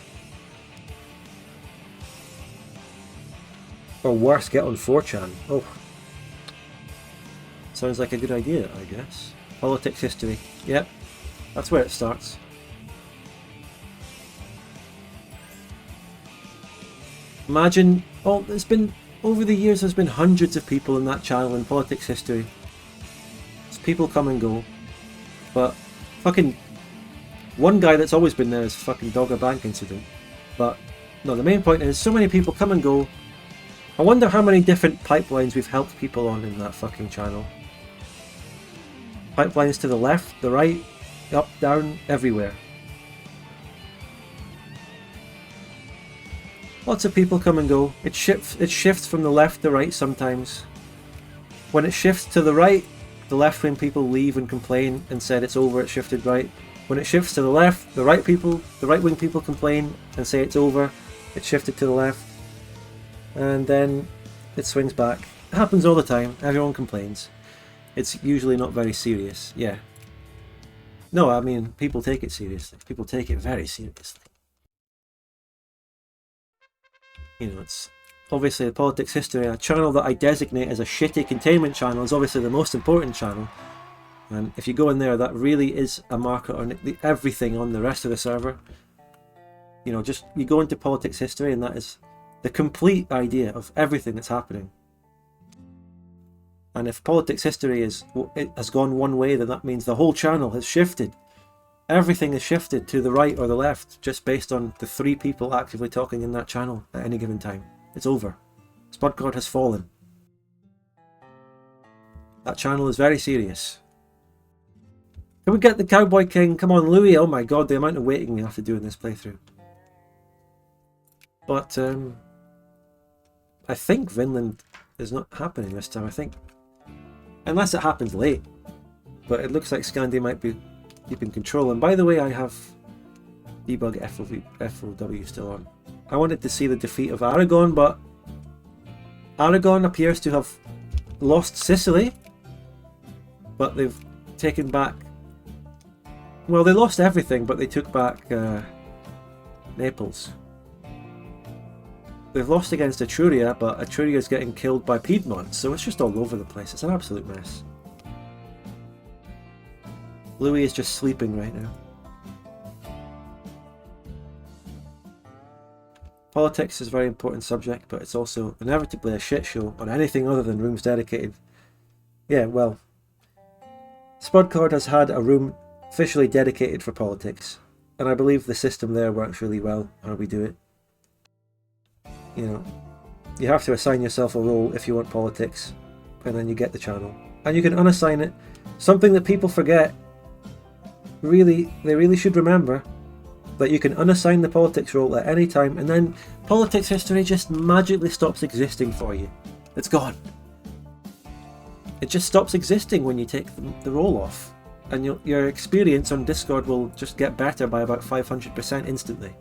Or worse, get on 4chan. Oh. Sounds like a good idea, I guess. Politics history. Yep. That's where it starts. Imagine... Oh, there's been... Over the years, there's been hundreds of people in that channel in politics history. As people come and go. But... Fucking... One guy that's always been there is fucking Dogger Bank incident. But... No, the main point is, so many people come and go. I wonder how many different pipelines we've helped people on in that fucking channel. Pipelines to the left, the right, up, down, everywhere. Lots of people come and go. It shifts from the left to right sometimes. When it shifts to the right, the left-wing people leave and complain and said it's over, it shifted right. When it shifts to the left, the right-wing people complain and say it's over, it shifted to the left. And then it swings back. It happens all the time. Everyone complains. It's usually not very serious. Yeah. No, I mean, people take it seriously. People take it very seriously. You know, it's obviously the politics history. A channel that I designate as a shitty containment channel is obviously the most important channel. And if you go in there, that really is a marker on everything on the rest of the server. You know, just you go into politics history and that is the complete idea of everything that's happening. And if politics history has gone one way, then that means the whole channel has shifted. Everything is shifted to the right or the left, just based on the 3 people actively talking in that channel at any given time. It's over. Spudcord has fallen. That channel is very serious. Can we get the Cowboy King? Come on, Louis. Oh my god, the amount of waiting you have to do in this playthrough. But, I think Vinland is not happening this time. I think, unless it happens late. But it looks like Scandi might be keeping control. And by the way, I have debug FOW still on. I wanted to see the defeat of Aragon, but Aragon appears to have lost Sicily. But they've taken back... Well, they lost everything, but they took back Naples. They've lost against Etruria, but Etruria is getting killed by Piedmont, so it's just all over the place. It's an absolute mess. Louis is just sleeping right now. Politics is a very important subject, but it's also inevitably a shit show on anything other than rooms dedicated. Yeah, well, Spudcord has had a room officially dedicated for politics, and I believe the system there works really well, how we do it. You know, you have to assign yourself a role if you want politics, and then you get the channel. And you can unassign it. Something that people forget, they really should remember, that you can unassign the politics role at any time, and then politics history just magically stops existing for you. It's gone. It just stops existing when you take the role off, and your experience on Discord will just get better by about 500% instantly.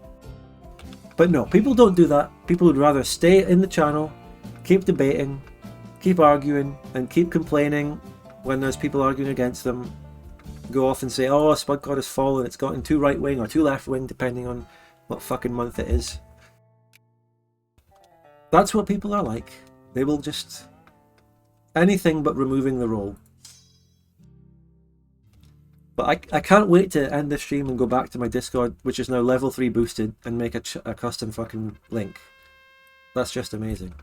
But no, people don't do that. People would rather stay in the channel, keep debating, keep arguing, and keep complaining when there's people arguing against them. Go off and say, oh, Spudcord has fallen, it's gotten too right wing or too left wing, depending on what fucking month it is. That's what people are like. They will just... anything but removing the role. But I can't wait to end this stream and go back to my Discord, which is now level 3 boosted, and make a custom fucking link. That's just amazing.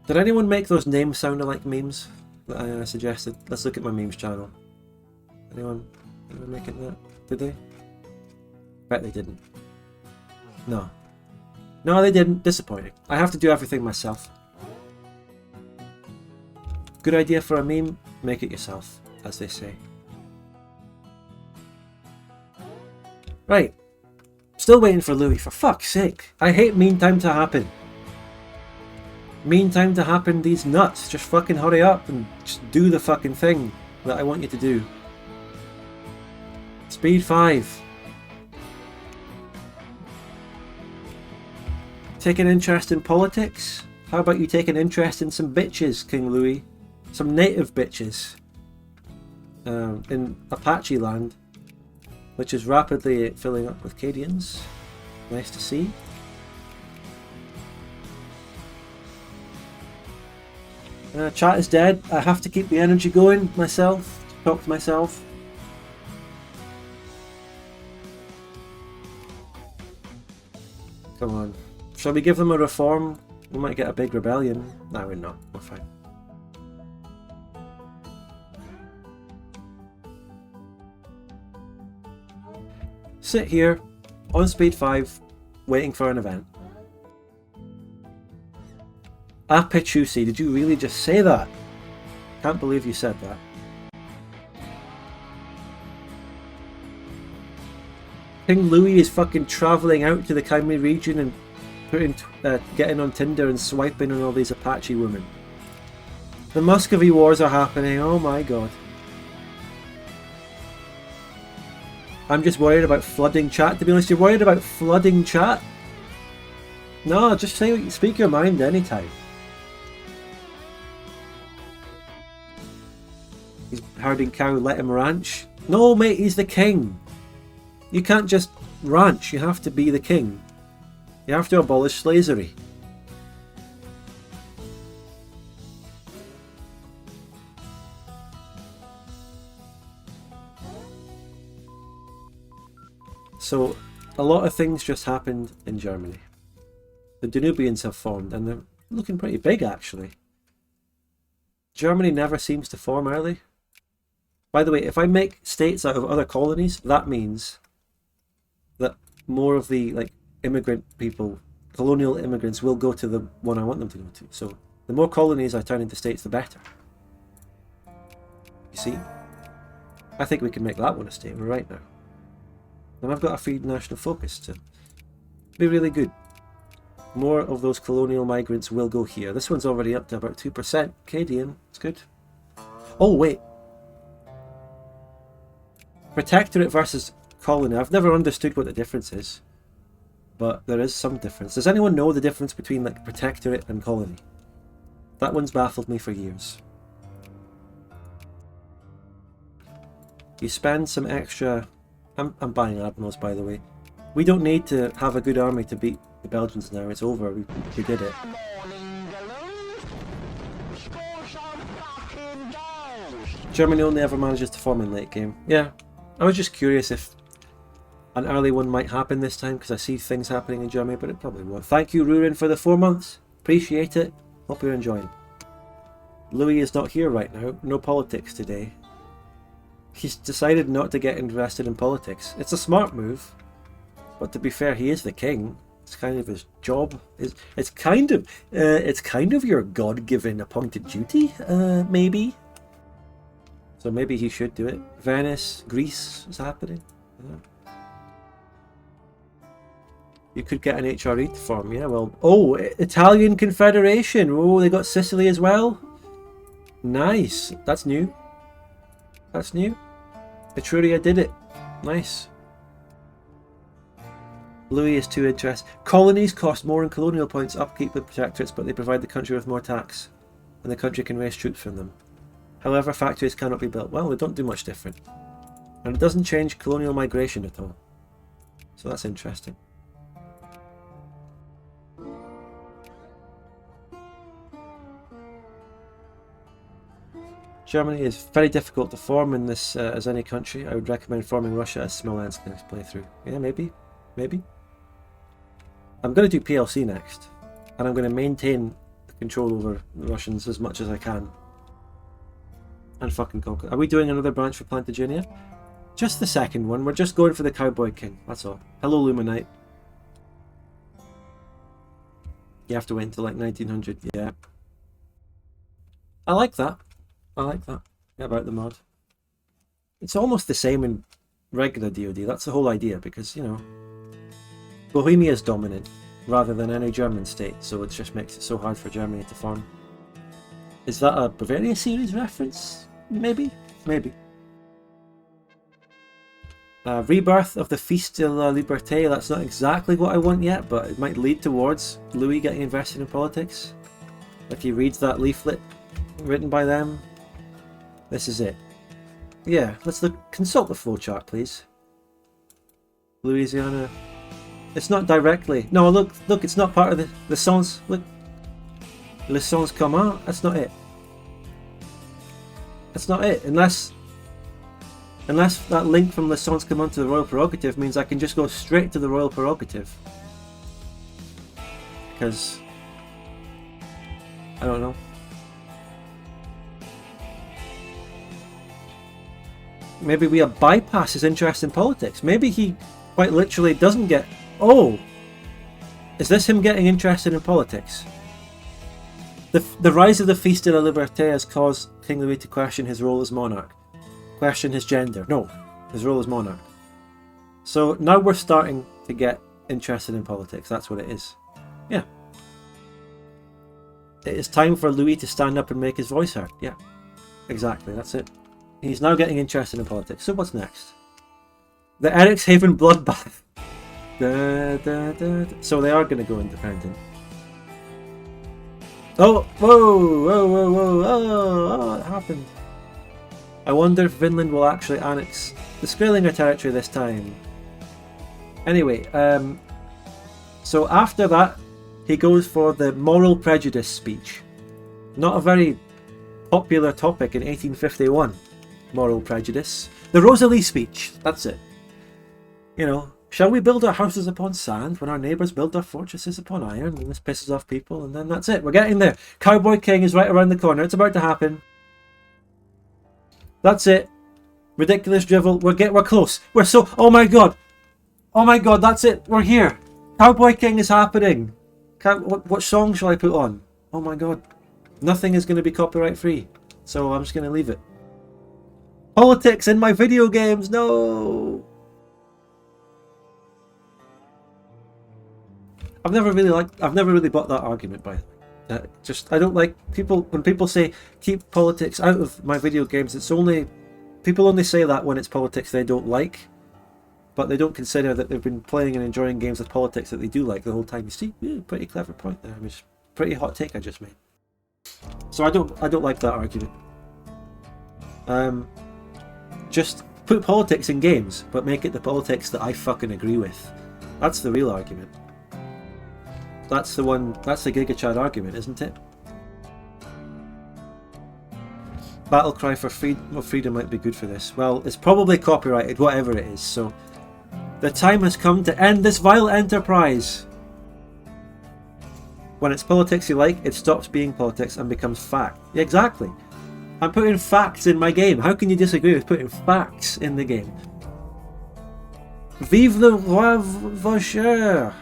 Did anyone make those names sound like memes that I suggested? Let's look at my memes channel. Anyone making that? Did they? Bet they didn't. No. No, they didn't. Disappointing. I have to do everything myself. Good idea for a meme? Make it yourself, as they say. Right. Still waiting for Louis, for fuck's sake. I hate meantime to happen. Meantime to happen, these nuts. Just fucking hurry up and just do the fucking thing that I want you to do. Speed 5. Take an interest in politics? How about you take an interest in some bitches, King Louis? Some native bitches. In Apache land, which is rapidly filling up with Cadians. Nice to see. Chat is dead. I have to keep the energy going myself, to talk to myself. Come on. Shall we give them a reform? We might get a big rebellion. No, we're not. We're fine. Sit here, on speed 5, waiting for an event. Apichusi, did you really just say that? Can't believe you said that. King Louis is fucking travelling out to the Kaimi region and getting on Tinder and swiping on all these Apache women. The Muscovy wars are happening, oh my god. I'm just worried about flooding chat. To be honest, you're worried about flooding chat? No, just speak your mind anytime. He's herding cow, let him ranch. No mate, he's the king. You can't just ranch, you have to be the king. You have to abolish slavery. So, a lot of things just happened in Germany. The Danubians have formed, and they're looking pretty big actually. Germany never seems to form early. By the way, if I make states out of other colonies, that means that more of the like immigrant people, colonial immigrants, will go to the one I want them to go to. So the more colonies I turn into states, the better. You see? I think we can make that one a state. We're right now. And I've got a free national focus to be really good. More of those colonial migrants will go here. This one's already up to about 2%. Acadian, it's good. Oh, wait. Protectorate versus colony. I've never understood what the difference is. But there is some difference. Does anyone know the difference between like protectorate and colony? That one's baffled me for years. You spend some extra... I'm buying admirals, by the way. We don't need to have a good army to beat the Belgians now. It's over. We did it. Germany only ever manages to form in late game. Yeah, I was just curious if an early one might happen this time, because I see things happening in Germany, but it probably won't. Thank you, Rurin, for the 4 months. Appreciate it. Hope you're enjoying. Louis is not here right now. No politics today. He's decided not to get invested in politics. It's a smart move, but to be fair, he is the king. It's kind of his job. It's kind of your God-given appointed duty, maybe. So maybe he should do it. Venice, Greece is happening. Yeah. You could get an HRE to form, yeah. Well, oh, Italian Confederation. Oh, they got Sicily as well. Nice. That's new. That's new. Etruria did it. Nice. Louis is too interested. Colonies cost more in colonial points upkeep with protectorates, but they provide the country with more tax, and the country can raise troops from them. However, factories cannot be built. Well, they don't do much different. And it doesn't change colonial migration at all. So that's interesting. Germany is very difficult to form in this as any country. I would recommend forming Russia as Smolensk next playthrough. Yeah, maybe. Maybe. I'm going to do PLC next. And I'm going to maintain the control over the Russians as much as I can. And fucking conquer. Are we doing another branch for Plantagenia? Just the second one. We're just going for the Cowboy King. That's all. Hello, Luminite. You have to wait until like 1900. Yeah. I like that. I like that. About the mod. It's almost the same in regular DoD. That's the whole idea, because, you know, Bohemia is dominant rather than any German state, so it just makes it so hard for Germany to form. Is that a Bavaria series reference? Maybe? Maybe. Rebirth of the Fils de la Liberté. That's not exactly what I want yet, but it might lead towards Louis getting invested in politics. If he reads that leaflet written by them. This is it. Yeah, let's consult the flowchart, please. Louisiana. It's not directly. No, look, it's not part of the Licence. Look. Licence commun. That's not it. That's not it. Unless that link from Licence commun to the Royal Prerogative means I can just go straight to the Royal Prerogative. Because I don't know. Maybe we bypass his interest in politics. Maybe he quite literally doesn't get... Oh! Is this him getting interested in politics? The rise of the Fils de la Liberté has caused King Louis to question his role as monarch. Question his gender. No, his role as monarch. So now we're starting to get interested in politics. That's what it is. Yeah. It is time for Louis to stand up and make his voice heard. Yeah. Exactly, that's it. He's now getting interested in politics. So what's next? The Erikshaven bloodbath. So they are going to go independent. Oh, whoa, it happened. I wonder if Vinland will actually annex the Skrelinger territory this time. Anyway, so after that, he goes for the moral prejudice speech. Not a very popular topic in 1851. Moral prejudice. The Rosalie speech. That's it. You know, shall we build our houses upon sand when our neighbours build their fortresses upon iron? And this pisses off people, and then that's it. We're getting there. Cowboy King is right around the corner. It's about to happen. That's it. Ridiculous drivel. We're close. We're so... Oh my god. Oh my god, that's it. We're here. Cowboy King is happening. What song shall I put on? Oh my god. Nothing is going to be copyright free. So I'm just going to leave it. Politics in my video games. No. I've never really bought that argument, by the way. I don't like people when people say keep politics out of my video games. People only say that when it's politics they don't like, but they don't consider that they've been playing and enjoying games with politics that they do like the whole time. You see, pretty clever point there. Pretty hot take I just made. So I don't like that argument. Just put politics in games, but make it the politics that I fucking agree with. That's the real argument. That's the Giga Chad argument, isn't it? Battle cry for freedom. Well, freedom might be good for this. Well, it's probably copyrighted, whatever it is, so... The time has come to end this vile enterprise! When it's politics you like, it stops being politics and becomes fact. Yeah, exactly. I'm putting facts in my game. How can you disagree with putting facts in the game? Vive le roi vainqueur!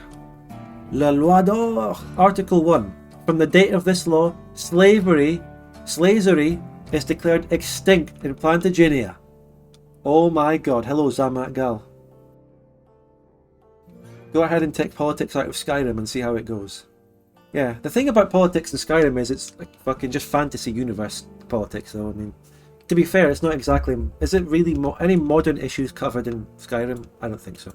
La loi d'or! Article 1. From the date of this law, slavery is declared extinct in Plantagenia. Oh my god. Hello, Zamat Gal. Go ahead and take politics out of Skyrim and see how it goes. Yeah, the thing about politics in Skyrim is it's like fucking just fantasy universe politics, though. I mean, to be fair, it's not exactly... Is it really any modern issues covered in Skyrim? I don't think so.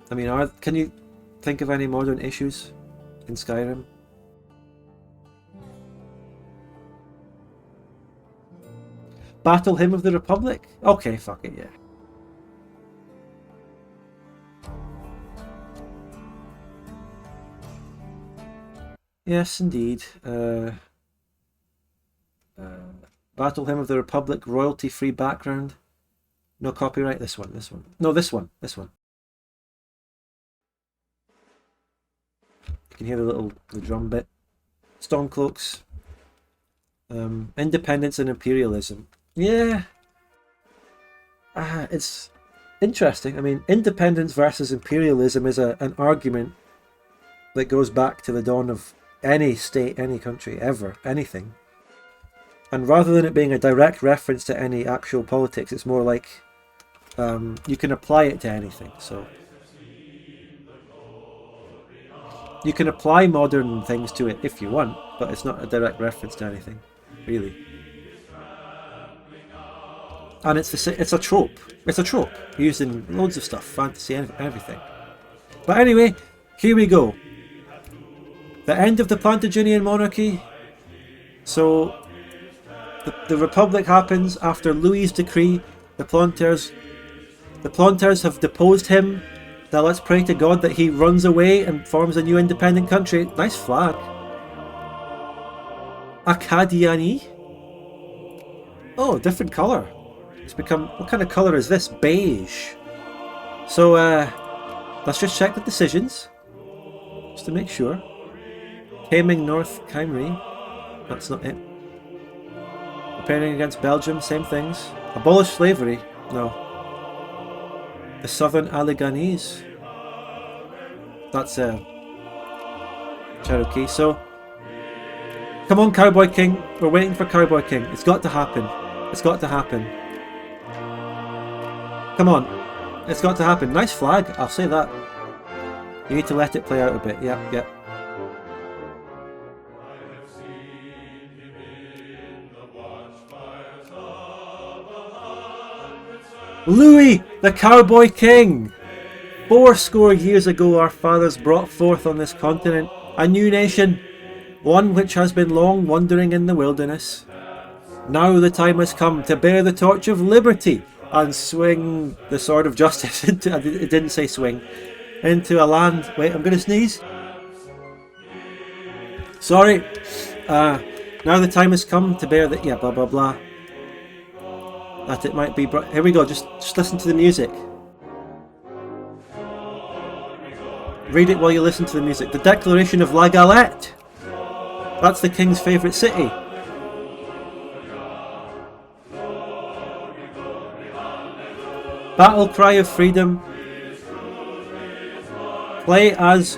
I mean, can you think of any modern issues in Skyrim? Battle Hymn of the Republic? Okay, fuck it, yeah. Yes, indeed. Battle Hymn of the Republic, royalty-free background. No copyright. This one. No, this one. You can hear the drum bit. Stormcloaks. Independence and imperialism. Yeah. It's interesting. I mean, independence versus imperialism is an argument that goes back to the dawn of any state, any country, ever, anything. And rather than it being a direct reference to any actual politics, it's more like you can apply it to anything. So you can apply modern things to it if you want, but it's not a direct reference to anything, really. And it's a trope. It's a trope used in loads of stuff, fantasy, everything. But anyway, here we go. The end of the Plantagenian monarchy. So the Republic happens after Louis' decree. The Planters have deposed him. Now let's pray to God that he runs away and forms a new independent country. Nice flag. Acadiani. Oh, different colour. It's become... What kind of colour is this? Beige. So, let's just check the decisions. Just to make sure. Taming North Chimera. That's not it. Preparing against Belgium. Same things. Abolish slavery. No. The Southern Alleghenies. That's Cherokee. So, come on, Cowboy King. We're waiting for Cowboy King. It's got to happen. It's got to happen. Come on. It's got to happen. Nice flag. I'll say that. You need to let it play out a bit. Yep. Louis, the Cowboy King! 80 years ago our fathers brought forth on this continent a new nation, one which has been long wandering in the wilderness. Now the time has come to bear the torch of liberty and swing the sword of justice into... It didn't say swing. Into a land... Wait, I'm going to sneeze. Sorry. Now the time has come to bear the... Yeah, blah blah blah. That it might be... Here we go, just listen to the music. Read it while you listen to the music. The Declaration of La Galette! That's the king's favourite city. Battle cry of freedom. play as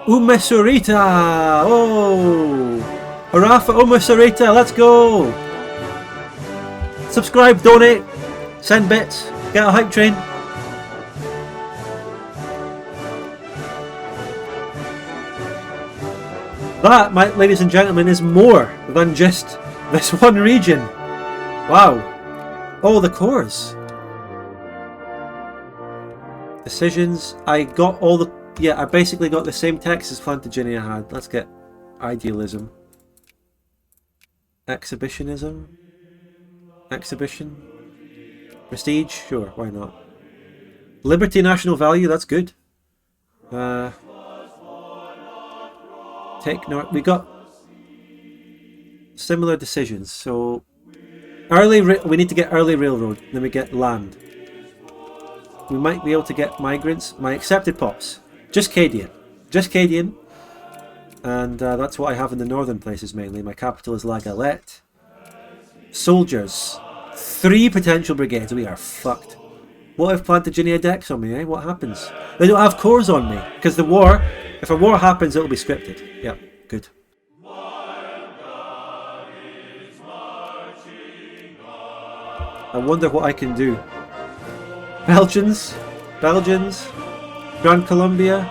Umesurita! Oh! Hurrah for Umesurita, let's go! Subscribe, donate, send bits, get a hype train. That, ladies and gentlemen, is more than just this one region. Wow. Oh, the cores. Decisions. I got all the... Yeah, I basically got the same text as Plantagenia had. Let's get idealism. Exhibitionism. Exhibition. Prestige. Sure, why not? Liberty, national value. That's good. Take north. We got similar decisions. So we need to get early railroad. Then we get land. We might be able to get migrants. My accepted pops. Just Cadian. Just Cadian. And that's what I have in the northern places mainly. My capital is La Galette. Soldiers. 3 potential brigades. We are fucked. What if Plantagenia decks on me, eh? What happens? They don't have cores on me. Because the war, if a war happens, it'll be scripted. Yeah, good. I wonder what I can do. Belgians. Grand Columbia.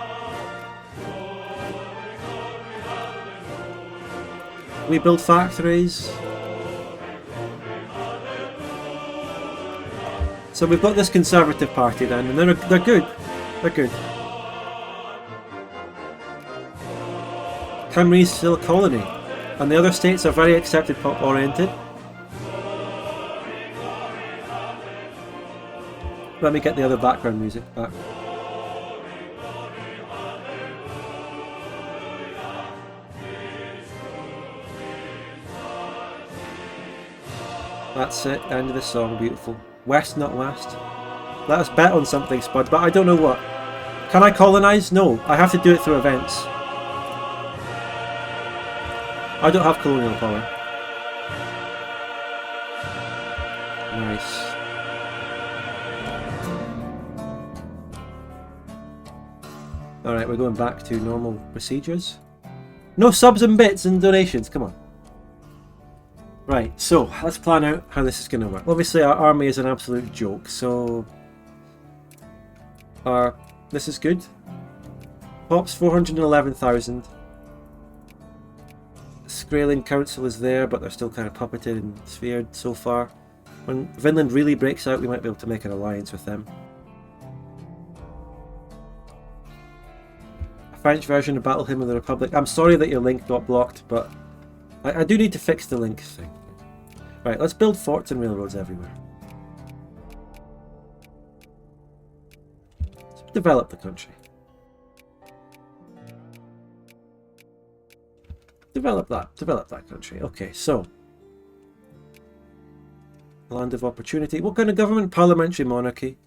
We build factories. So we've got this Conservative Party then, and they're good. They're good. Camry's still a colony, and the other states are very accepted pop oriented. Let me get the other background music back. That's it, end of the song, beautiful. West, not west. Let us bet on something, Spud, but I don't know what. Can I colonise? No, I have to do it through events. I don't have colonial power. Nice. Alright, we're going back to normal procedures. No subs and bits and donations, come on. Right, so let's plan out how this is going to work. Obviously our army is an absolute joke, so... this is good. Pops 411,000. Skrailing Council is there, but they're still kind of puppeted and sphered so far. When Vinland really breaks out, we might be able to make an alliance with them. A French version of Battle Hymn of the Republic. I'm sorry that your link got blocked, but I do need to fix the link thing. Right, let's build forts and railroads everywhere. Let's develop the country. Develop that country. Okay, so. Land of opportunity. What kind of government? Parliamentary monarchy.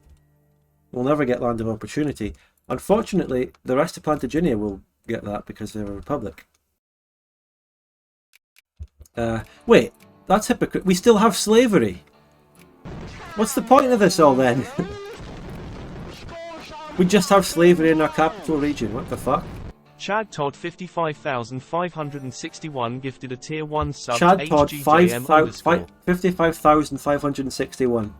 We'll never get land of opportunity. Unfortunately, the rest of Plantagenia will get that because they're a republic. Wait, that's hypocrite. We still have slavery. What's the point of this all then? We just have slavery in our capital region. What the fuck? Chad Todd 55,561 gifted a tier 1 sub Chad to Todd HGJM_. 55,561.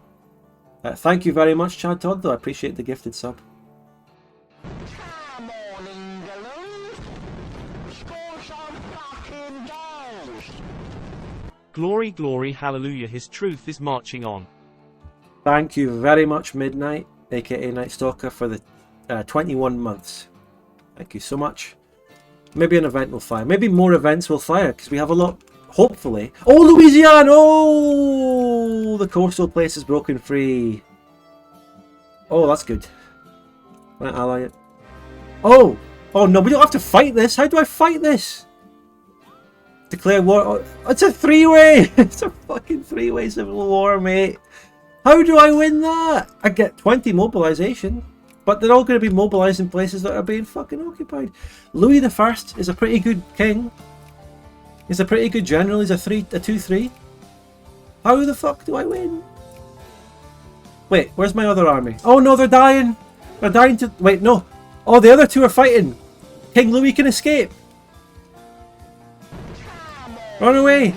Thank you very much, Chad Todd, though. I appreciate the gifted sub. Glory, glory, hallelujah, his truth is marching on. Thank you very much, Midnight, aka Night Stalker, for the 21 months. Thank you so much. Maybe an event will fire. Maybe more events will fire, because we have a lot, hopefully. Oh, Louisiana! Oh! The coastal place is broken free. Oh, that's good. Can I ally it? Oh! Oh no, we don't have to fight this! How do I fight this? Declare war. Oh, it's a 3-way! It's a fucking 3-way civil war, mate. How do I win that? I get 20 mobilization, but they're all going to be mobilized in places that are being fucking occupied. Louis the First is a pretty good king. He's a pretty good general. He's a 2-3. How the fuck do I win? Wait, where's my other army? Oh no, they're dying. They're dying to... Wait, no. Oh, the other two are fighting. King Louis can escape. Run away.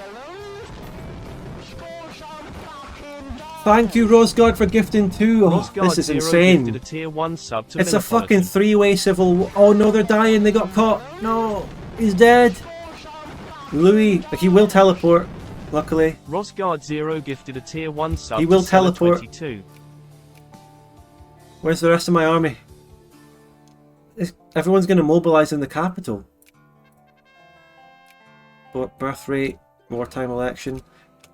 Thank you, Rose God, for gifting 2. Oh, this is insane. Gifted a tier 1 sub to It's a fucking 3-way civil war. Oh no, they're dying. They got caught. No, he's dead. Louis, like, he will teleport, luckily. Rosgard 0 gifted a tier 1 sub He will to Seller teleport. 22. Where's the rest of my army? Everyone's going to mobilise in the capital. Birth rate, wartime election.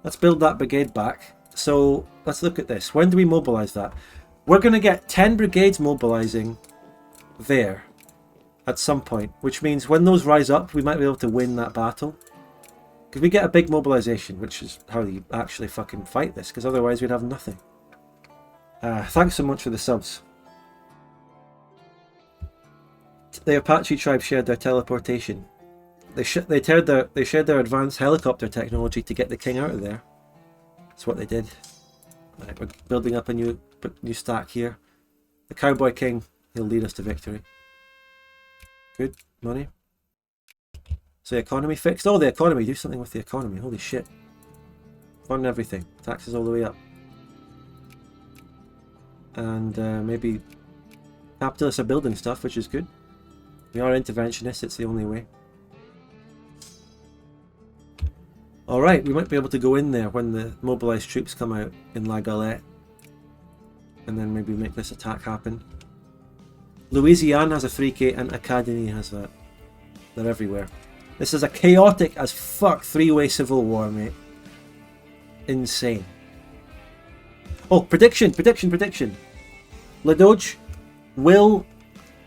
Let's build that brigade back. So let's look at this. When do we mobilise that? We're going to get 10 brigades mobilising there at some point, which means when those rise up, we might be able to win that battle. Because we get a big mobilisation, which is how you actually fucking fight this, because otherwise we'd have nothing. Thanks so much for the subs. The Apache tribe shared their teleportation. They shared their advanced helicopter technology to get the king out of there. That's what they did. Right, we're building up a new stack here. The Cowboy King, he'll lead us to victory. Good, money. So the economy fixed. Oh, the economy, do something with the economy. Holy shit. Fund everything. Taxes all the way up. And maybe capitalists are building stuff, which is good. We are interventionists, it's the only way. Alright, we might be able to go in there when the mobilised troops come out in La Galette. And then maybe make this attack happen. Louisiane has a 3K and Academy has that. They're everywhere. This is a chaotic as fuck 3-way civil war, mate. Insane. Oh, prediction! Le Doge, will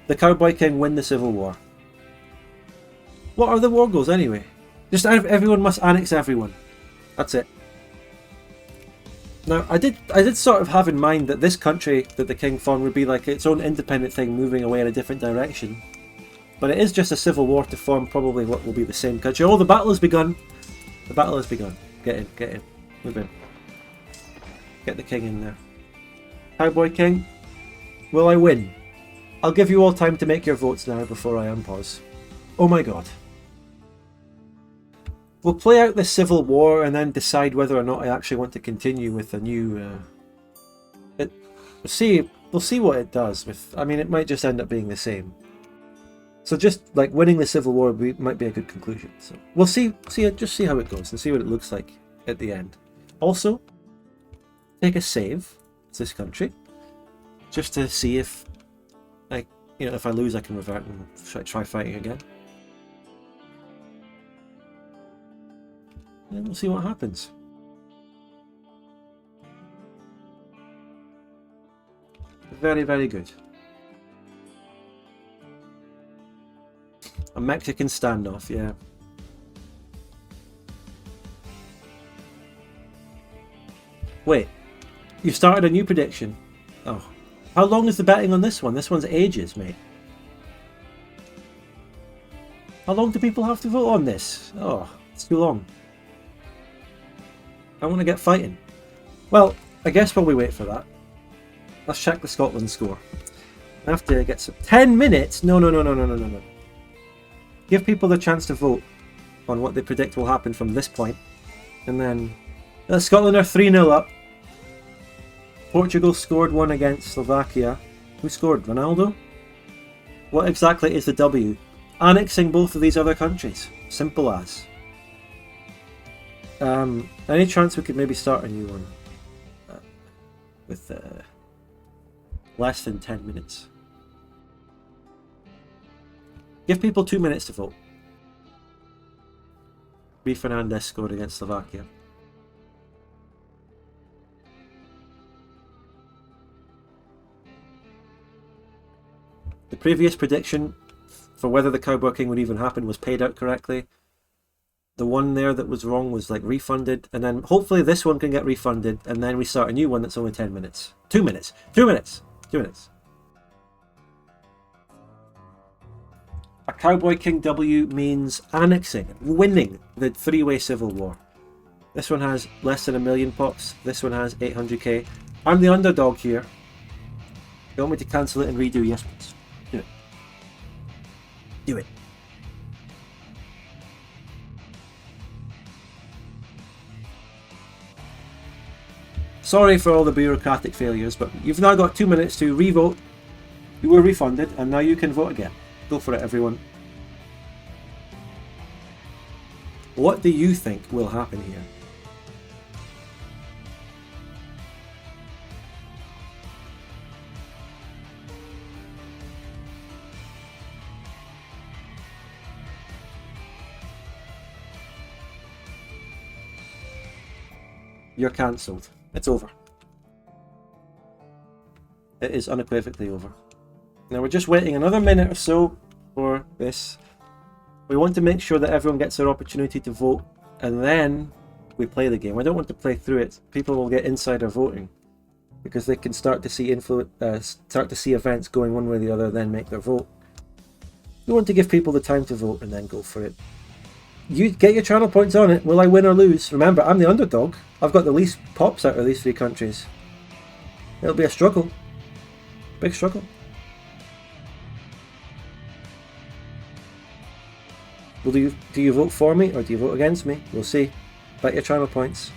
the Cowboy King win the civil war? What are the war goals anyway? Just everyone must annex everyone. That's it. Now, I did sort of have in mind that this country that the king formed would be like its own independent thing moving away in a different direction. But it is just a civil war to form probably what will be the same country. Oh, the battle has begun. The battle has begun. Get in. Move in. Get the king in there. Cowboy King, will I win? I'll give you all time to make your votes now before I unpause. Oh my god. We'll play out this civil war and then decide whether or not I actually want to continue with a new... We'll see what it does. I mean, it might just end up being the same. So just like winning the civil war might be a good conclusion. So we'll just see how it goes and see what it looks like at the end. Also, take a save. It's this country, just to see if, if I lose, I can revert and try fighting again. And we'll see what happens. Very, very good. A Mexican standoff, yeah. Wait, you started a new prediction. Oh, how long is the betting on this one? This one's ages, mate. How long do people have to vote on this? Oh, it's too long. I want to get fighting. Well, I guess while we wait for that, let's check the Scotland score. I have to get some... 10 minutes? No. Give people the chance to vote on what they predict will happen from this point. And then... Scotland are 3-0 up. Portugal scored 1 against Slovakia. Who scored? Ronaldo? What exactly is the W? Annexing both of these other countries. Simple as. Any chance we could maybe start a new one? With less than 10 minutes. Give people 2 minutes to vote. B. Fernandez scored against Slovakia. The previous prediction for whether the Cowboy King would even happen was paid out correctly. The one there that was wrong was refunded, and then hopefully this one can get refunded, and then we start a new one that's only 10 minutes. 2 minutes. 2 minutes. 2 minutes. A Cowboy King W means annexing, winning the 3-way civil war. This one has less than 1 million pops. This one has 800k. I'm the underdog here. You want me to cancel it and redo? Yes, please. Do it. Do it. Sorry for all the bureaucratic failures, but you've now got 2 minutes to re-vote. You were refunded, and now you can vote again. Go for it, everyone. What do you think will happen here? You're cancelled. It's over. It is unequivocally over. Now we're just waiting another minute or so for this. We want to make sure that everyone gets their opportunity to vote, and then we play the game. I don't want to play through it. People will get insider voting because they can start to see events going one way or the other, then make their vote. We want to give people the time to vote and then go for it. You get your channel points on it. Will I win or lose? Remember, I'm the underdog. I've got the least pops out of these 3 countries. It'll be a struggle. Big struggle. Well, do you vote for me or do you vote against me? We'll see. Bet your channel points.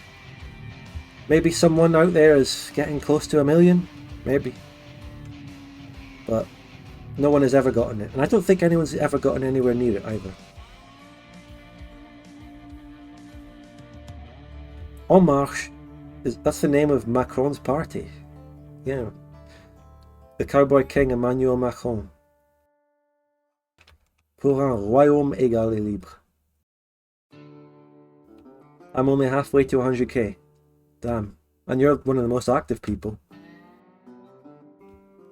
Maybe someone out there is getting close to 1 million. Maybe. But no one has ever gotten it. And I don't think anyone's ever gotten anywhere near it either. En Marche, that's the name of Macron's party. Yeah. The Cowboy King Emmanuel Macron. Pour un royaume égal et libre. I'm only halfway to 100k. Damn. And you're one of the most active people.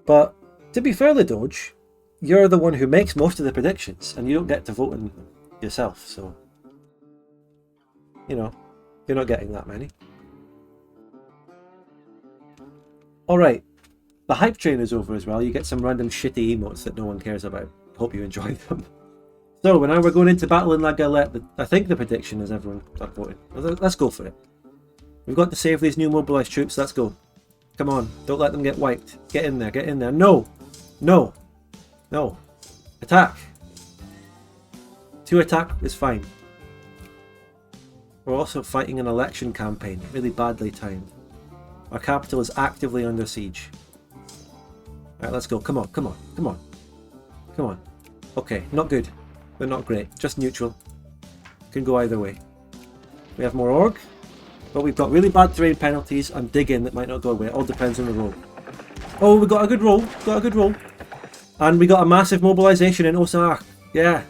But, to be fair to Doge, you're the one who makes most of the predictions, and you don't get to vote in yourself, so... You know, you're not getting that many. Alright, the hype train is over as well. You get some random shitty emotes that no one cares about. Hope you enjoy them. So, now we're going into Battle in La Galette. I think the prediction is everyone start voting. Let's go for it. We've got to save these new mobilised troops. Let's go. Come on, don't let them get wiped. Get in there, get in there. No! No! No! Attack! 2 attack is fine. We're also fighting an election campaign, really badly timed. Our capital is actively under siege. Alright, let's go. Come on, come on, come on. Come on. Okay, not good. But not great. Just neutral. Can go either way. We have more org. But we've got really bad terrain penalties and dig-in that might not go away. It all depends on the roll. Oh, we got a good roll. Got a good roll. And we got a massive mobilisation in Osar. Yeah.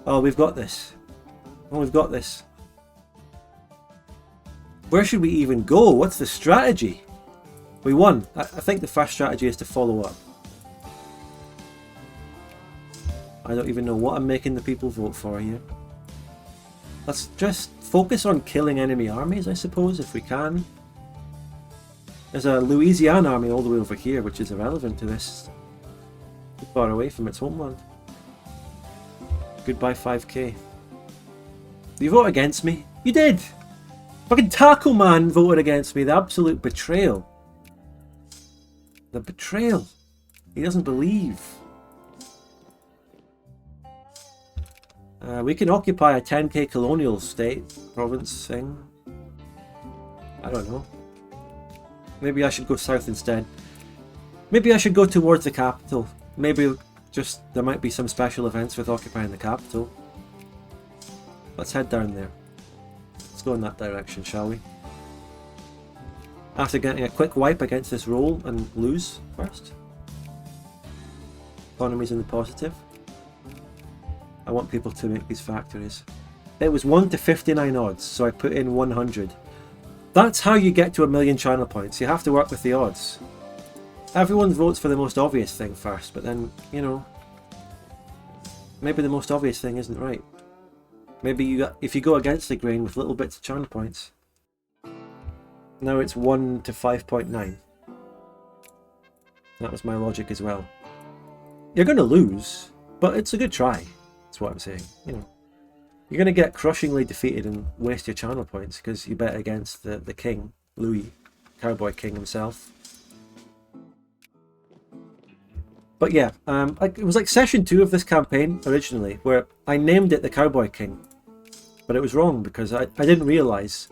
Oh, we've got this. Oh, we've got this. Where should we even go? What's the strategy? We won. I think the first strategy is to follow up. I don't even know what I'm making the people vote for here. Let's just focus on killing enemy armies, I suppose, if we can. There's a Louisiana army all the way over here, which is irrelevant to this. Too far away from its homeland. Goodbye 5k. You vote against me? You did! Fucking Taco Man voted against me. The absolute betrayal. The betrayal. He doesn't believe. We can occupy a 10k colonial state province thing. I don't know. Maybe I should go south instead. Maybe I should go towards the capital. Maybe just there might be some special events with occupying the capital. Let's head down there. Let's go in that direction, shall we? After getting a quick wipe against this roll and lose first. Economy's in the positive. I want people to make these factories. It was 1 to 59 odds, so I put in 100. That's how you get to 1 million channel points. You have to work with the odds. Everyone votes for the most obvious thing first, but then, you know, maybe the most obvious thing isn't right. Maybe if you go against the grain with little bits of channel points. Now it's 1 to 5.9. That was my logic as well. You're going to lose, but it's a good try. That's what I'm saying. You know, you're going to get crushingly defeated and waste your channel points because you bet against the king, Louis, Cowboy King himself. But yeah, it was like session 2 of this campaign originally, where I named it the Cowboy King. But it was wrong because I didn't realise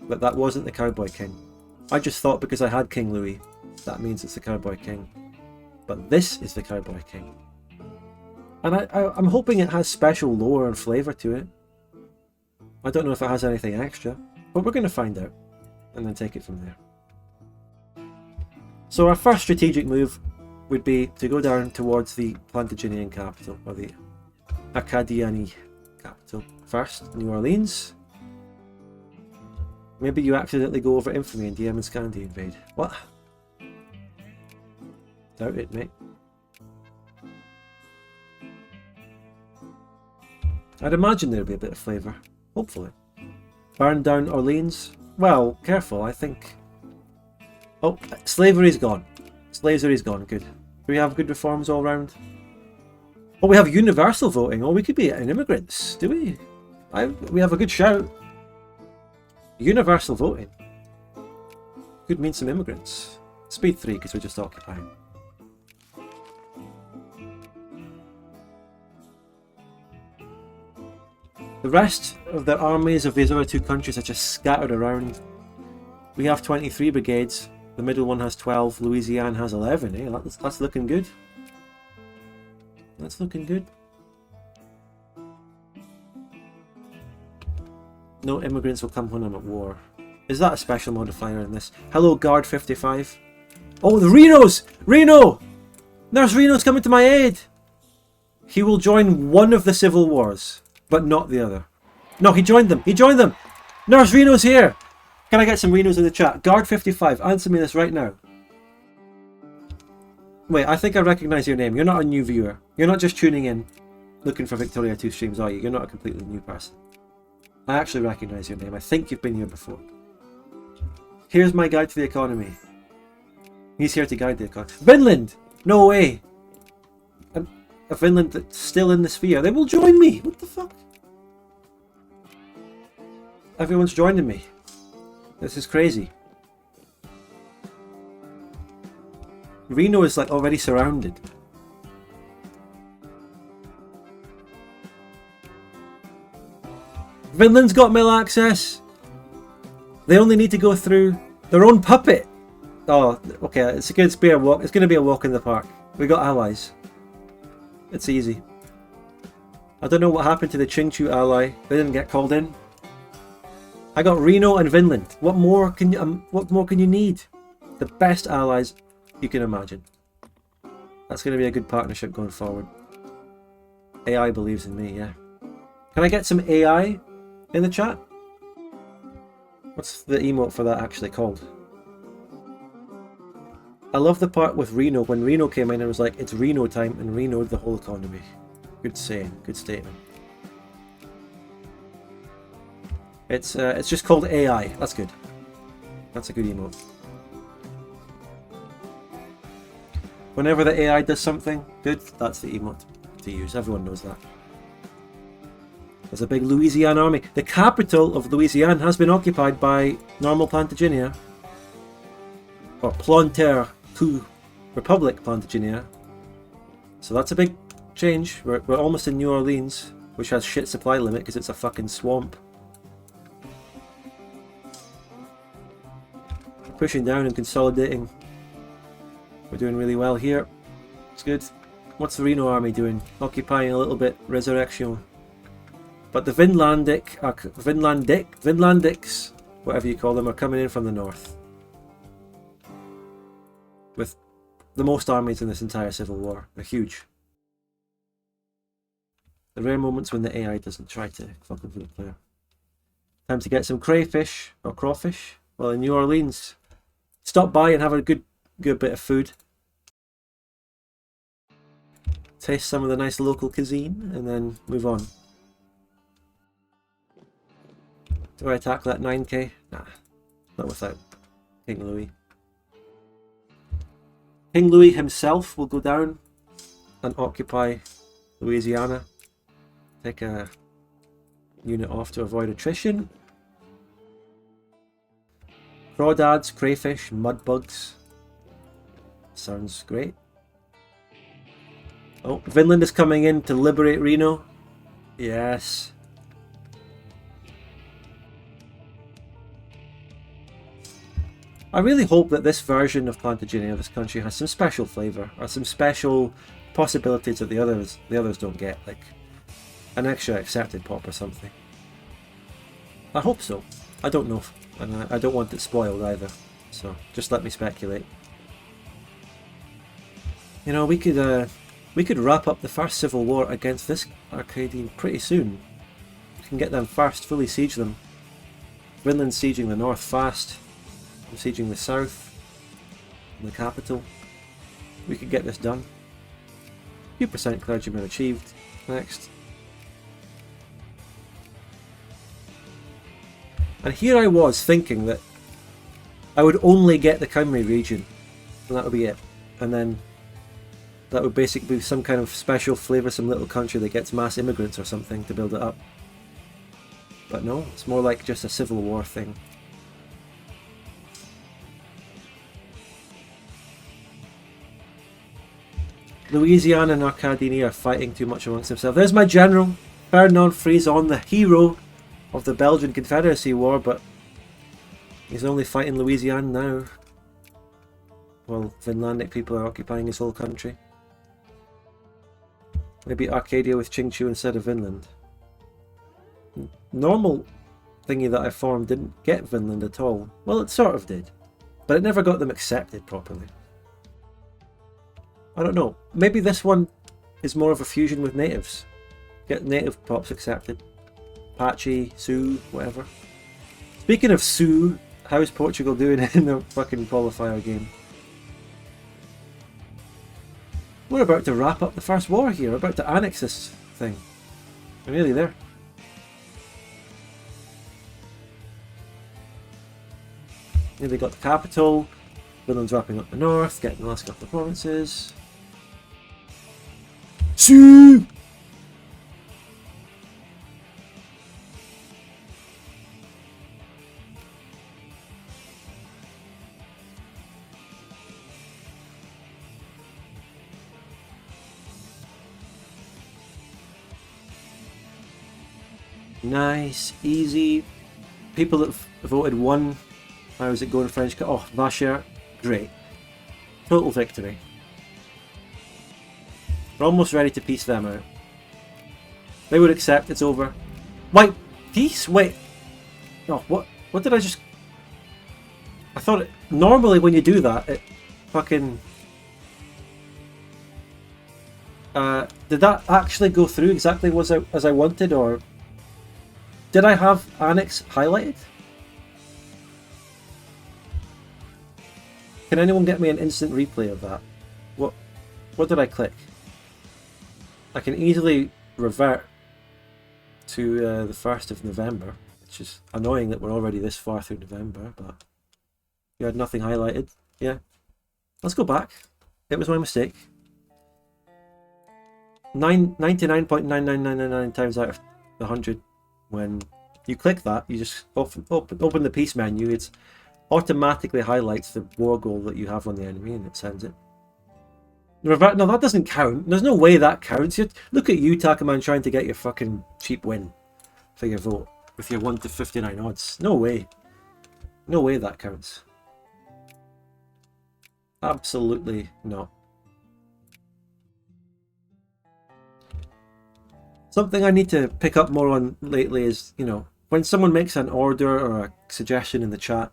that that wasn't the Cowboy King. I just thought because I had King Louis, that means it's the Cowboy King. But this is the Cowboy King. And I'm hoping it has special lore and flavour to it. I don't know if it has anything extra, but we're going to find out and then take it from there. So our first strategic move would be to go down towards the Plantagenian capital, or the Acadiani capital. First, New Orleans. Maybe you accidentally go over infamy and DM and Scandi invade. What? Doubt it, mate. I'd imagine there'd be a bit of flavour. Hopefully. Burn down Orleans. Well, careful, I think. Oh, slavery's gone. Slavery's gone, good. Do we have good reforms all round? Oh, we have universal voting. Oh, we could be an immigrants, do we? We have a good shout. Universal voting. Could mean some immigrants. Speed 3, because we're just occupying. The rest of the armies of these other two countries are just scattered around. We have 23 brigades. The middle one has 12. Louisiana has 11. Eh? That's looking good. That's looking good. No immigrants will come when I'm at war. Is that a special modifier in this? Hello, Guard 55. Oh, the Renos! Reno! Nurse Reno's coming to my aid! He will join one of the civil wars, but not the other. No, he joined them! He joined them! Nurse Reno's here! Can I get some Renos in the chat? Guard 55, answer me this right now. Wait, I think I recognise your name. You're not a new viewer. You're not just tuning in, looking for Victoria 2 streams, are you? You're not a completely new person. I actually recognise your name. I think you've been here before. Here's my guide to the economy. He's here to guide the economy. Finland! No way! A Finland that's still in the sphere. They will join me! What the fuck? Everyone's joining me. This is crazy. Reno is like already surrounded. Finland's got mail access. They only need to go through their own puppet. Oh, okay, it's a good spare walk. It's going to be a walk in the park. We got allies. It's easy. I don't know what happened to the Qingchu ally. They didn't get called in. I got Reno and Finland. What more can you need? The best allies you can imagine. That's going to be a good partnership going forward. AI believes in me, yeah. Can I get some AI in the chat? What's the emote for that actually called? I love the part with Reno, when Reno came in and was like, it's Reno time, and Reno'd the whole economy. Good saying, good statement. It's just called AI. That's good. That's a good emote. Whenever the AI does something good, that's the emote to use. Everyone knows that. There's a big Louisiana army. The capital of Louisiana has been occupied by normal Plantagenia. Or Planter coup Republic Plantagenia. So that's a big change. We're almost in New Orleans, which has shit supply limit because it's a fucking swamp. We're pushing down and consolidating. We're doing really well here. It's good. What's the Reno army doing? Occupying a little bit. Resurrection. But the Vinlandics, whatever you call them, are coming in from the north. With the most armies in this entire civil war. They're huge. The rare moments when the AI doesn't try to fuck with the player. Time to get some crayfish, or crawfish. Well, in New Orleans. Stop by and have a good bit of food. Taste some of the nice local cuisine, and then move on. Do I attack that 9k? Nah, not without King Louis. King Louis himself will go down and occupy Louisiana. Take a unit off to avoid attrition. Crawdads, crayfish, mud bugs. Sounds great. Oh, Vinland is coming in to liberate Reno. Yes. I really hope that this version of Plantagenia of this country has some special flavour, or some special possibilities that the others don't get, like an extra accepted pop or something. I hope so. I don't know, and I don't want it spoiled either, so just let me speculate. You know, we could wrap up the first civil war against this Arcadian pretty soon. We can get them first, fully siege them. Vinland's sieging the north fast. I'm sieging the south, the capital. We could get this done. Few percent clergymen achieved. Next. And here I was thinking that I would only get the Cymru region, and that would be it. And then that would basically be some kind of special flavoursome little country that gets mass immigrants or something to build it up. But no, it's more like just a civil war thing. Louisiana and Arcadia are fighting too much amongst themselves. There's my general, Ferdinand Frison, the hero of the Belgian Confederacy war, but he's only fighting Louisiana now, while Vinlandic people are occupying his whole country. Maybe Arcadia with Qingchu instead of Vinland. Normal thingy that I formed didn't get Vinland at all. Well, it sort of did, but it never got them accepted properly. I don't know. Maybe this one is more of a fusion with natives. Get native pops accepted. Apache, Sioux, whatever. Speaking of Sioux, how's Portugal doing in the fucking qualifier game? We're about to wrap up the first war here. We're about to annex this thing. We're nearly there. Nearly got the capital. Finland's wrapping up the north, getting the last couple of provinces. Sioux! Nice, easy. People that voted won. How is it going, French? Oh, Vacher, great. Total victory. We're almost ready to piece them out. They would accept, it's over. Wait, peace? Wait. No, what did I just... I thought it... Normally when you do that, it fucking... did that actually go through exactly as I wanted, or... Did I have Annex highlighted? Can anyone get me an instant replay of that? What did I click? I can easily revert to the 1st of November, which is annoying that we're already this far through November, but you had nothing highlighted. Yeah. Let's go back. It was my mistake. 99.99999 times out of 100. When you click that, you just open the peace menu. It automatically highlights the war goal that you have on the enemy and it sends it. No, that doesn't count. There's no way that counts. Look at you, Takaman, trying to get your fucking cheap win for your vote with your 1 to 59 odds. No way. No way that counts. Absolutely not. Something I need to pick up more on lately is, you know, when someone makes an order or a suggestion in the chat,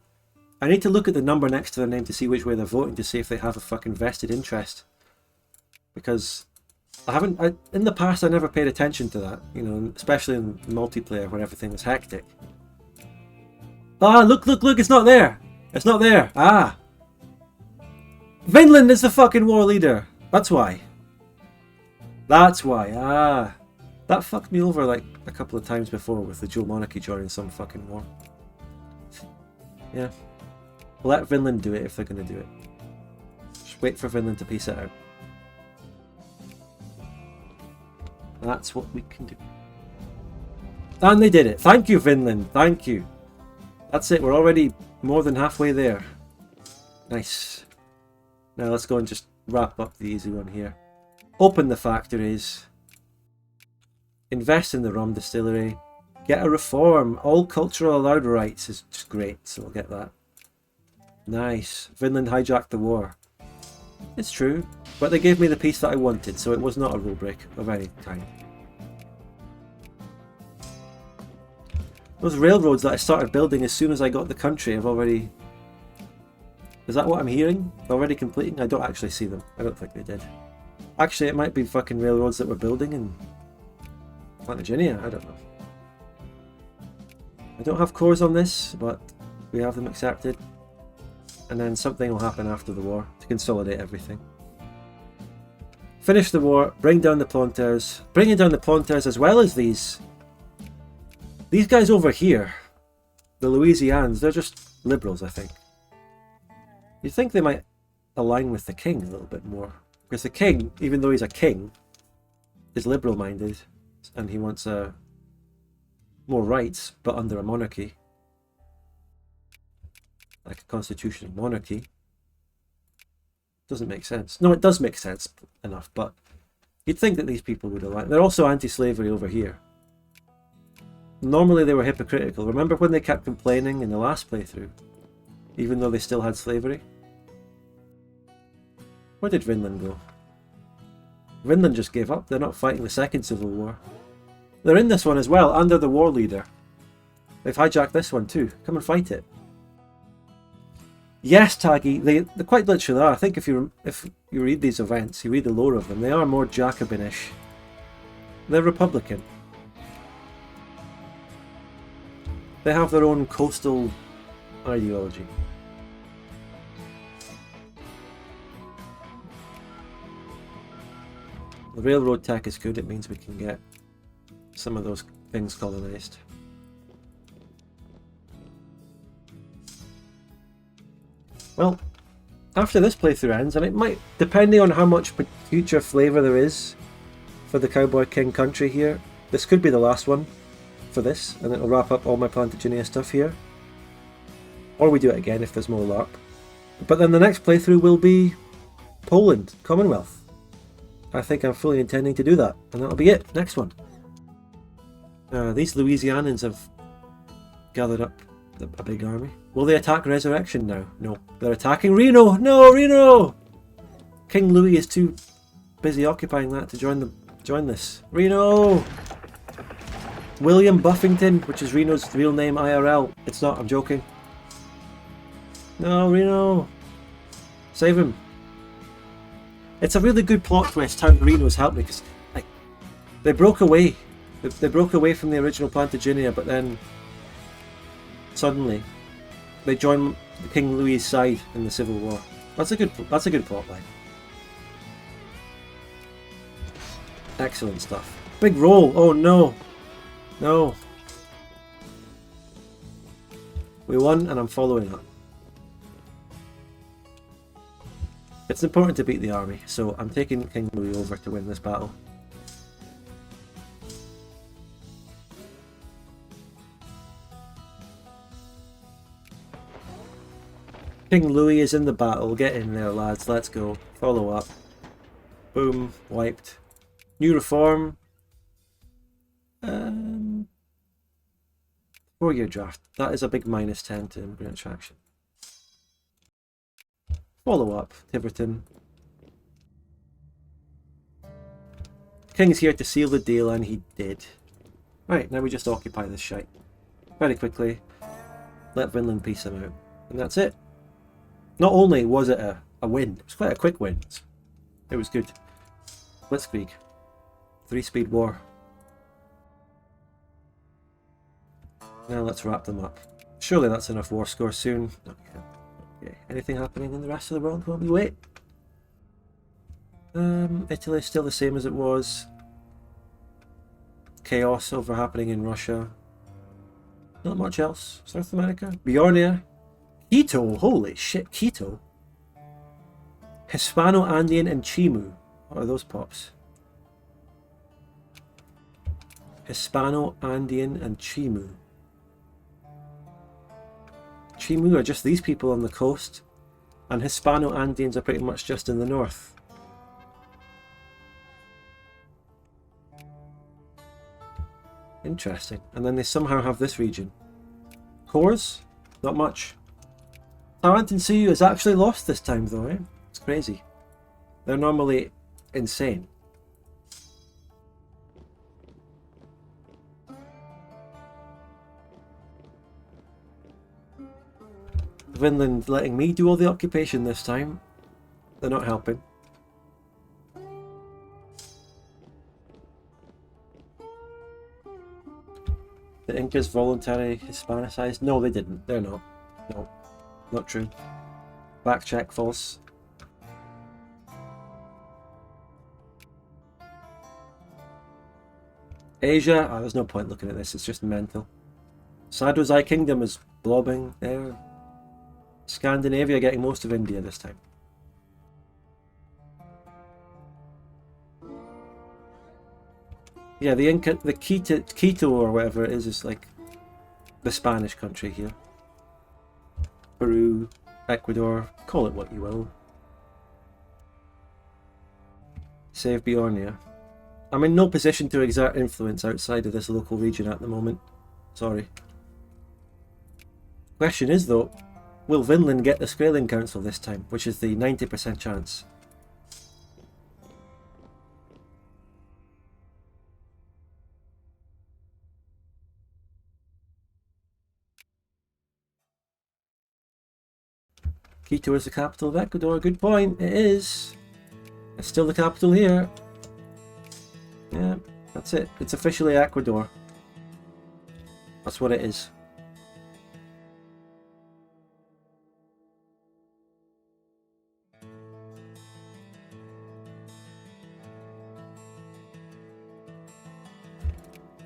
I need to look at the number next to their name to see which way they're voting to see if they have a fucking vested interest. Because in the past I never paid attention to that, you know, especially in multiplayer when everything was hectic. Ah, look, it's not there! It's not there! Ah! Vinland is the fucking war leader! That's why. That's why, ah. That fucked me over like a couple of times before with the dual monarchy joining some fucking war. Yeah. Let Vinland do it if they're going to do it. Just wait for Vinland to piece it out. That's what we can do. And they did it. Thank you, Vinland. Thank you. That's it. We're already more than halfway there. Nice. Now let's go and just wrap up the easy one here. open the factories, invest in the rum distillery, get a reform. All cultural allowed rights is just great, so we'll get that. Nice. Vinland hijacked the war. It's true, but they gave me the peace that I wanted, so it was not a rule break of any kind. Those railroads that I started building as soon as I got the country have already... Is that what I'm hearing? Already completing? I don't actually see them. I don't think they did. Actually, it might be fucking railroads that we're building in Plantagenia. I don't know. I don't have cores on this, but we have them accepted. And then something will happen after the war to consolidate everything. Finish the war, bring down the Planters. Bringing down the Planters as well as these guys over here. The Louisians, they're just liberals, I think. You'd think they might align with the king a little bit more. Because the king, even though he's a king, is liberal-minded. And he wants more rights, but under a monarchy. Like a constitutional monarchy. Doesn't make sense. No, it does make sense enough, but you'd think that these people would align. They're also anti-slavery over here. Normally they were hypocritical. Remember when they kept complaining in the last playthrough? Even though they still had slavery? Where did Vinland go? Vinland just gave up. They're not fighting the second civil war. They're in this one as well, under the war leader. They've hijacked this one too. Come and fight it. Yes, Taggy, they quite literally are. I think if you read these events, you read the lore of them, they are more Jacobinish. They're Republican. They have their own coastal ideology. The railroad tech is good, it means we can get some of those things colonized. Well, after this playthrough ends, and it might, depending on how much future flavour there is for the Cowboy King country here, this could be the last one for this, and it'll wrap up all my Plantagenia stuff here. Or we do it again if there's more LARP. But then the next playthrough will be Poland, Commonwealth. I think I'm fully intending to do that, and that'll be it. Next one. These Louisianans have gathered up a big army. Will they attack Resurrection now? No. They're attacking Reno! No, Reno! King Louis is too busy occupying that to join this. Reno! William Buffington, which is Reno's real name IRL. It's not, I'm joking. No, Reno! Save him. It's a really good plot twist how Reno's helped me, because like, they broke away. They broke away from the original Plantagenia, but then suddenly they joined King Louis' side in the Civil War. That's a good plot line. Excellent stuff. Big roll. Oh no, no. We won, and I'm following up. It's important to beat the army, so I'm taking King Louis over to win this battle. King Louis is in the battle. Get in there, lads. Let's go. Follow up. Boom. Wiped. New reform. 4-year draft. That is a big -10 to immigrant attraction. Follow up. Tiverton. King's here to seal the deal, and he did. Right, now we just occupy this shite. Very quickly. Let Vinland peace him out. And that's it. Not only was it a win, it was quite a quick win. It was good. Blitzkrieg. 3-speed war. Now let's wrap them up. Surely that's enough war score soon. Okay. Anything happening in the rest of the world while we wait? Italy's still the same as it was. Chaos over happening in Russia. Not much else. South America. Bjornia. Quito, holy shit, Quito. Hispano-Andean and Chimu. What are those pops? Hispano-Andean and Chimu. Chimu are just these people on the coast, and Hispano-Andeans are pretty much just in the north. Interesting. And then they somehow have this region. Cores? Not much. Tarantinsuyu is actually lost this time though, eh? It's crazy. They're normally insane. Vinland letting me do all the occupation this time. They're not helping. The Incas voluntary Hispanicized? No, they didn't. They're not. No, not true. Back check, false. Asia? Oh, there's no point looking at this. It's just mental. Sadozai Kingdom is blobbing there. Scandinavia getting most of India this time. Yeah, the Inca, the Quito or whatever it is like the Spanish country here. Peru, Ecuador, call it what you will. Save Bjornia. I'm in no position to exert influence outside of this local region at the moment. Sorry. Question is though, will Vinland get the Skraeling Council this time, which is the 90% chance? Quito is the capital of Ecuador. Good point. It is. It's still the capital here. Yeah, that's it. It's officially Ecuador. That's what it is.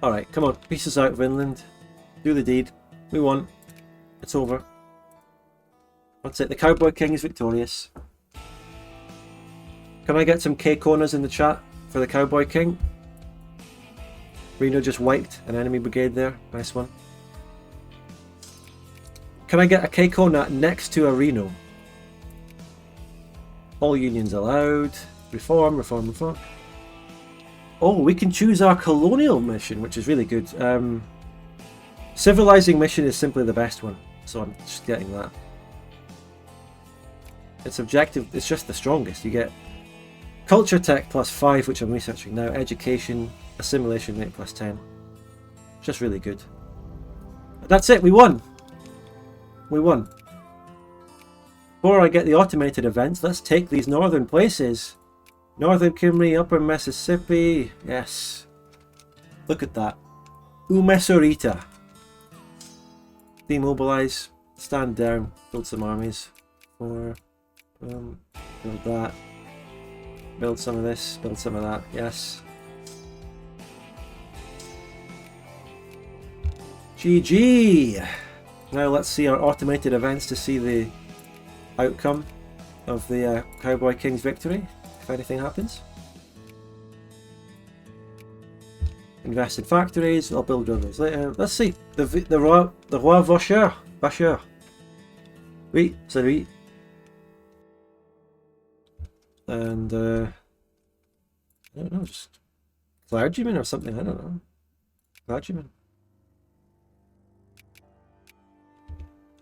Alright, come on. Peace us out, Vinland. Do the deed. We won. It's over. That's it. The Cowboy King is victorious. Can I get some K-Konas in the chat for the Cowboy King? Reno just wiped an enemy brigade there. Nice one. Can I get a K-Kona next to a Reno? All unions allowed. Reform, reform, reform. Oh, we can choose our colonial mission, which is really good. Civilizing mission is simply the best one, so I'm just getting that. Its objective is just the strongest. You get culture tech +5, which I'm researching now, education, assimilation rate +10. Just really good. That's it, we won! We won. Before I get the automated events, let's take these northern places. Northern Kimri, Upper Mississippi, yes. Look at that. Umesorita. Demobilize, stand down, build some armies. Build that. Build some of this, build some of that, yes. GG! Now let's see our automated events to see the outcome of the Cowboy King's victory, if anything happens. Invest in factories, I'll build others later. Let's see, the Roi Vacheur. Oui, c'est lui. And I don't know, just clergyman or something, I don't know. Clergyman.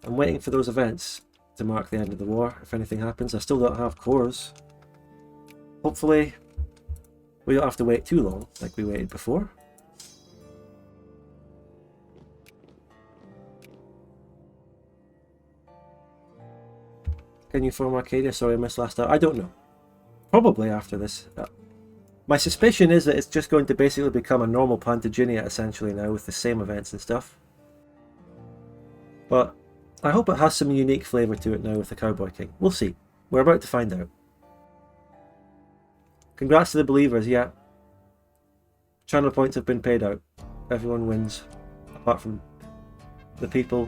I'm waiting for those events to mark the end of the war, if anything happens. I still don't have cores. Hopefully we don't have to wait too long, like we waited before. Can you form Arcadia? Sorry, I missed last out. I don't know. Probably after this. My suspicion is that it's just going to basically become a normal Plantagenia essentially now with the same events and stuff. But I hope it has some unique flavour to it now with the Cowboy King. We'll see. We're about to find out. Congrats to the believers, yeah. Channel points have been paid out. Everyone wins. Apart from the people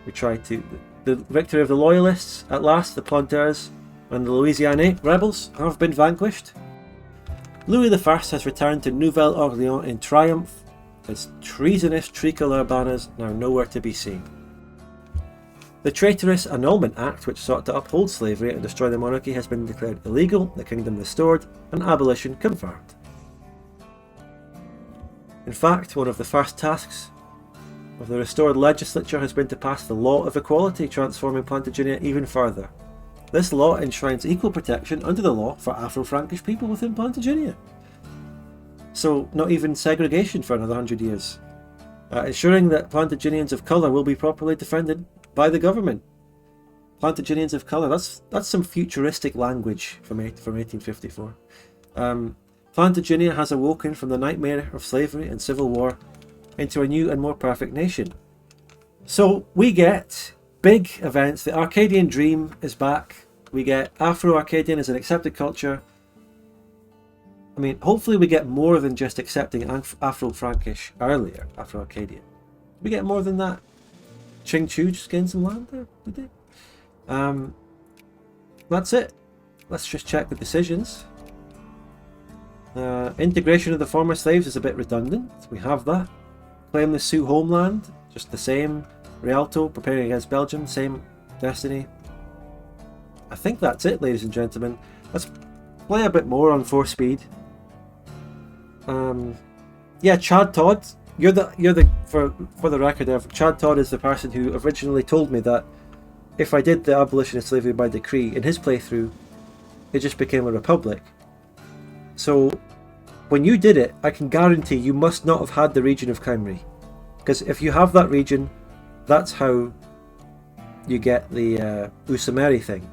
who tried to... The victory of the Loyalists, at last, the Planteurs and the Louisianais rebels have been vanquished. Louis I has returned to Nouvelle Orléans in triumph. His treasonous tricolour banners now nowhere to be seen. The Traitorous Annulment Act, which sought to uphold slavery and destroy the monarchy, has been declared illegal, the kingdom restored, and abolition confirmed. In fact, one of the first tasks of the restored legislature has been to pass the Law of Equality, transforming Plantagenia even further. This law enshrines equal protection under the law for Afro-Frankish people within Plantagenia. So, not even segregation for another 100 years. Ensuring that Plantagenians of colour will be properly defended by the government. Plantagenians of colour, that's some futuristic language from 1854. Plantagenia has awoken from the nightmare of slavery and civil war into a new and more perfect nation. So we get big events. The Arcadian dream is back. We get Afro-Arcadian as an accepted culture. I mean, hopefully we get more than just accepting Afro-Frankish earlier, Afro-Arcadian. We get more than that. Ching Chu just gained some land there, did they? That's it. Let's just check the decisions. Integration of the former slaves is a bit redundant. We have that. Claim the Sioux homeland, just the same. Rialto, preparing against Belgium, same destiny. I think that's it, ladies and gentlemen. Let's play a bit more on 4-speed. Yeah, Chad Todd. You're the for the record there. Chad Todd is the person who originally told me that if I did the abolition of slavery by decree in his playthrough, it just became a republic. So when you did it, I can guarantee you must not have had the region of Cymru, because if you have that region, that's how you get the Usameri thing.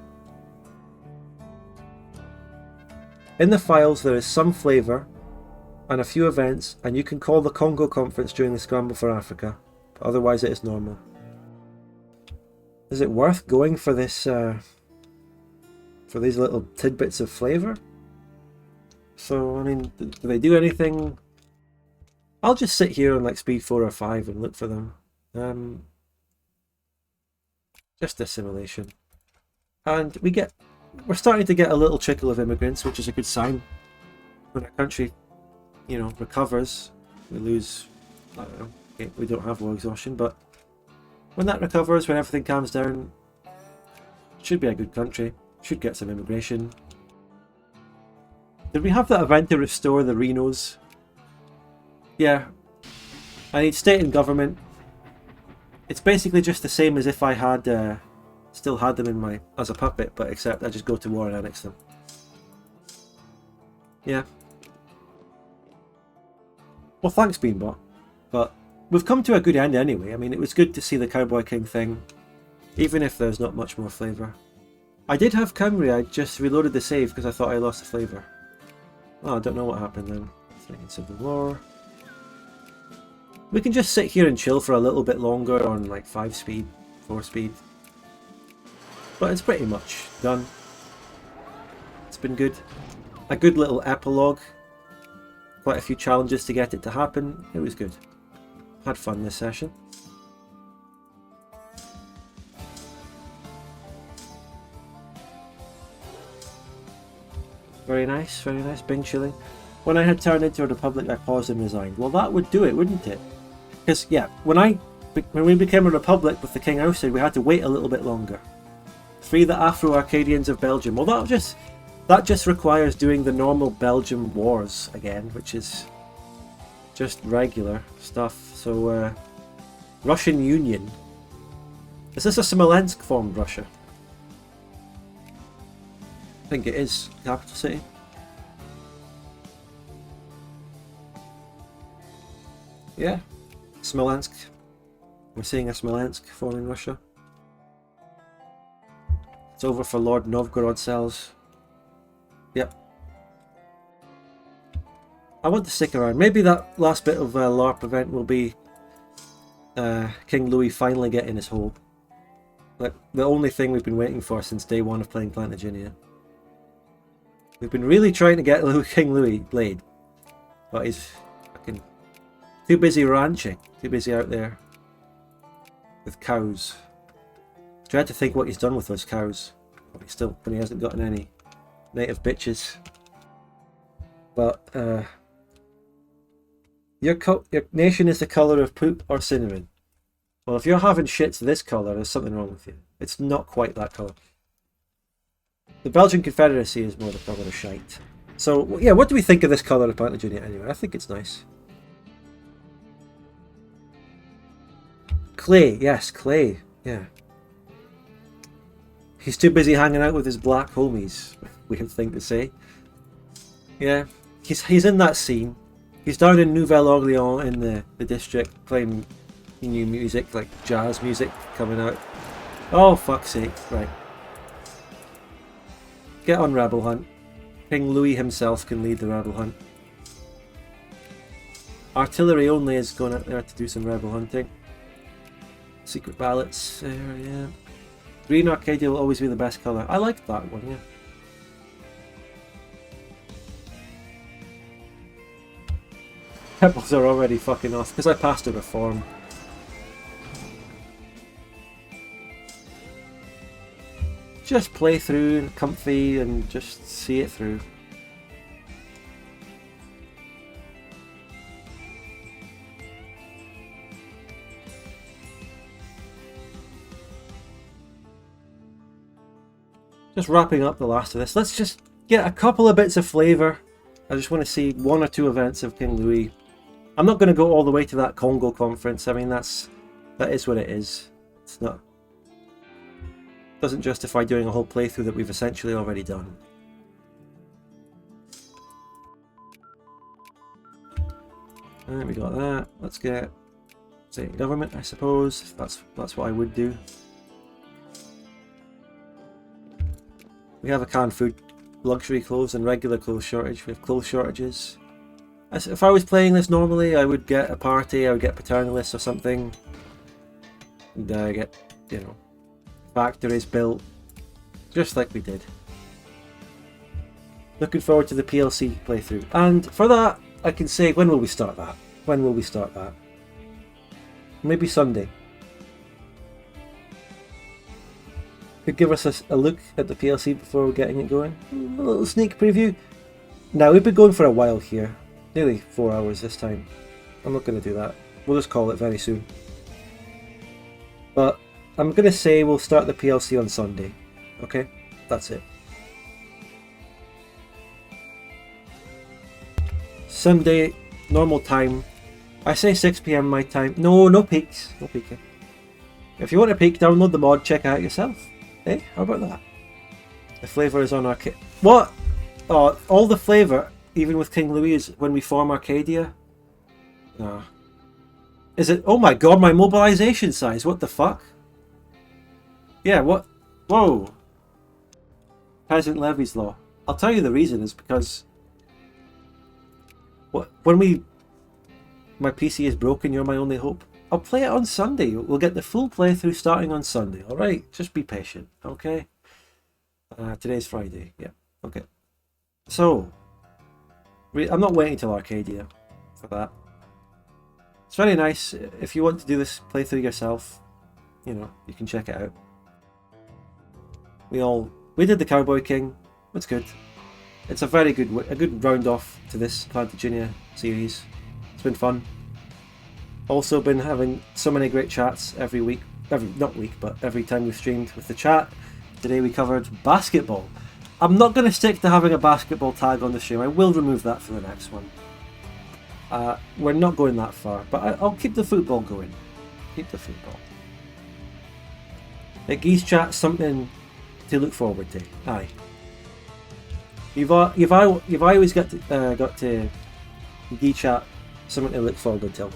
In the files there is some flavour and a few events, and you can call the Congo Conference during the scramble for Africa, but otherwise it is normal. Is it worth going for this, for these little tidbits of flavour? So, I mean, do they do anything? I'll just sit here on like speed 4 or 5 and look for them. Just assimilation. And we're starting to get a little trickle of immigrants, which is a good sign. When a country, you know, recovers, we lose, I don't know, we don't have war exhaustion, but when that recovers, when everything calms down, it should be a good country, should get some immigration. Did we have that event to restore the Renos? Yeah. I need state and government. It's basically just the same as if I had still had them in my as a puppet, but except I just go to war and annex them. Yeah. Well, thanks, Beanbot. But we've come to a good end anyway. I mean, it was good to see the Cowboy King thing, even if there's not much more flavour. I did have Cymru, I just reloaded the save because I thought I lost the flavour. Oh, I don't know what happened then. Threatening civil war. We can just sit here and chill for a little bit longer on like 5 speed, 4 speed. But it's pretty much done. It's been good. A good little epilogue. Quite a few challenges to get it to happen. It was good. Had fun this session. Very nice, Bing chilling. When I had turned into a republic, I paused and resigned. Well, that would do it, wouldn't it? Because, yeah, when we became a republic with the king ousted, we had to wait a little bit longer. Free the Afro-Arcadians of Belgium. Well, that just requires doing the normal Belgian wars again, which is just regular stuff. So, Russian Union. Is this a Smolensk formed Russia? I think it is. Capital city. Yeah. Smolensk. We're seeing a Smolensk forming Russia. It's over for Lord Novgorod cells. Yep. I want to stick around. Maybe that last bit of LARP event will be King Louis finally getting his hole. Like, the only thing we've been waiting for since day 1 of playing Plantagenia. We've been really trying to get King Louis laid, but he's fucking too busy ranching, too busy out there with cows. Dread to think what he's done with those cows. When he hasn't gotten any native bitches. But your nation is the colour of poop or cinnamon. Well, if you're having shits this colour, there's something wrong with you. It's not quite that colour. The Belgian Confederacy is more the colour of shite. So, yeah, what do we think of this colour of Plantagenia anyway? I think it's nice. Clay, yes, Clay, yeah. He's too busy hanging out with his black homies, weird thing to say. Yeah, he's in that scene. He's down in Nouvelle Orleans in the district playing new music, like jazz music coming out. Oh, fuck's sake, right. Get on Rebel Hunt. King Louis himself can lead the Rebel Hunt. Artillery only is going out there to do some Rebel Hunting. Secret ballots there, yeah. Green Arcadia will always be the best colour. I like that one, yeah. Pebbles are already fucking off because I passed a reform. Just play through and comfy and just see it through. Just wrapping up the last of this. Let's just get a couple of bits of flavour. I just want to see 1 or 2 events of King Louis. I'm not going to go all the way to that Congo conference. I mean, that is what it is. It's not... doesn't justify doing a whole playthrough that we've essentially already done. And we got that. Let's get state government, I suppose. That's what I would do. We have a canned food, luxury clothes and regular clothes shortage. We have clothes shortages. If I was playing this normally, I would get a party, I would get paternalists or something. And get, you know, factories built, just like we did. Looking forward to the PLC playthrough. And for that, I can say, when will we start that? When will we start that? Maybe Sunday. Could give us a look at the PLC before we're getting it going. A little sneak preview. Now, we've been going for a while here. Nearly 4 hours this time. I'm not going to do that. We'll just call it very soon. But I'm going to say we'll start the PLC on Sunday. Okay? That's it. Sunday, normal time. I say 6 PM my time. No peaks. No peeking. If you want to peek, download the mod, check it out yourself. Hey, how about that? The flavour is on our kit. What? Oh, all the flavour, even with King Louis, is when we form Arcadia? No. Is it? Oh my god, my mobilization size. What the fuck? Yeah, what? Whoa. Peasant Levies Law. I'll tell you the reason is because... when my PC is broken, you're my only hope. I'll play it on Sunday. We'll get the full playthrough starting on Sunday, alright? Just be patient, okay? Today's Friday, yeah, okay. So, I'm not waiting till Arcadia for that. It's very nice. If you want to do this playthrough yourself, you know, you can check it out. We did the Cowboy King. It's good. It's a very good round off to this Plantagenia series. It's been fun. Also been having so many great chats every week. Every time we've streamed with the chat. Today we covered basketball. I'm not going to stick to having a basketball tag on the stream. I will remove that for the next one. We're not going that far, but I'll keep the football going. Keep the football. Geese chat, something to look forward to. Aye. You've always got to Geese chat, something to look forward to.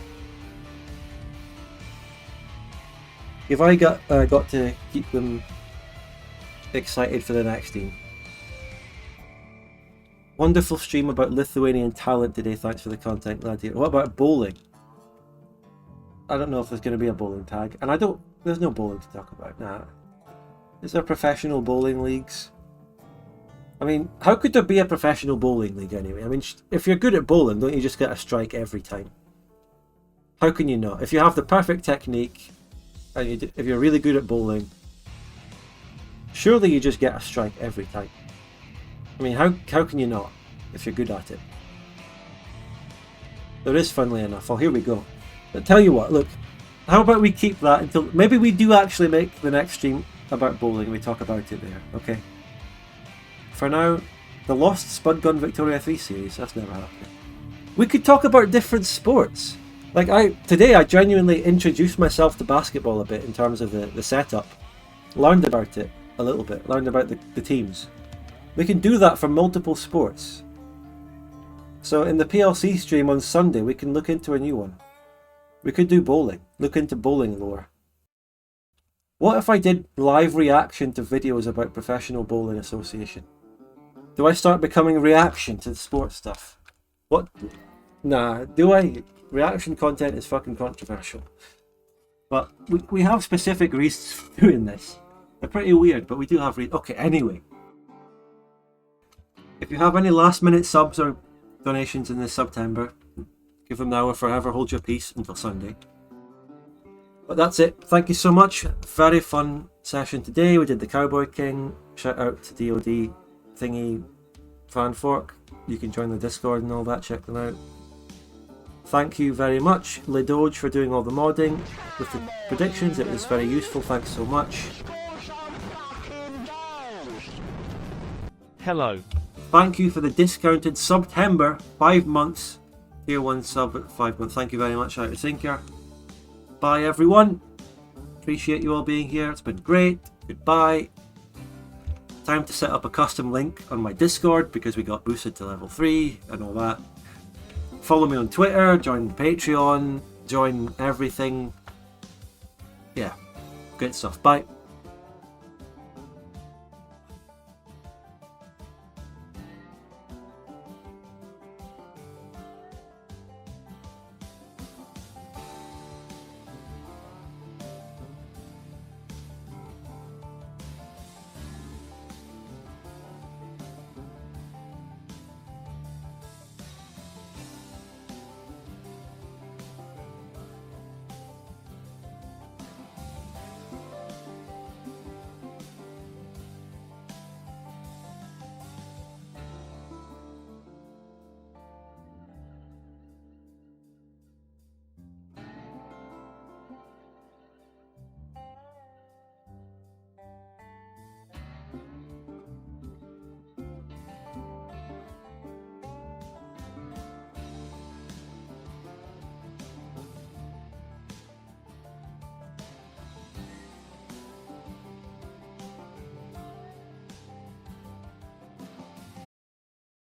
I got to keep them excited for the next team. Wonderful stream about Lithuanian talent today. Thanks for the content, Gladiator. What about bowling? I don't know if there's going to be a bowling tag, and there's no bowling to talk about. Nah. Is there professional bowling leagues? I mean, how could there be a professional bowling league anyway? I mean, if you're good at bowling, don't you just get a strike every time? How can you not? If you have the perfect technique, and if you're really good at bowling, surely you just get a strike every time. I mean, how can you not, if you're good at it? There is, funnily enough. Oh, here we go. But tell you what, look, how about we keep that until... Maybe we do actually make the next stream about bowling and we talk about it there, okay? For now, the Lost Spud Gun Victoria 3 series, that's never happened. We could talk about different sports. Like today I genuinely introduced myself to basketball a bit in terms of the setup. Learned about it a little bit, learned about the teams. We can do that for multiple sports. So in the PLC stream on Sunday we can look into a new one. We could do bowling, look into bowling lore. What if I did live reaction to videos about Professional Bowling Association? Do I start becoming reaction to the sports stuff? What? Nah, do I? Reaction content is fucking controversial. But we have specific reasons for doing this. They're pretty weird, but we do have okay, anyway. If you have any last minute subs or donations in this September, give them now or forever, hold your peace until Sunday. But that's it. Thank you so much. Very fun session today. We did the Cowboy King. Shout out to DoD thingy fan fork. You can join the Discord and all that. Check them out. Thank you very much, Lidoge, for doing all the modding with the predictions. It was very useful. Thanks so much. Hello. Thank you for the discounted September 5 months. Tier 1 sub at 5 months. Thank you very much, Out of Thinker. Bye everyone. Appreciate you all being here. It's been great. Goodbye. Time to set up a custom link on my Discord because we got boosted to level 3 and all that. Follow me on Twitter, join Patreon, join everything. Yeah, great stuff. Bye.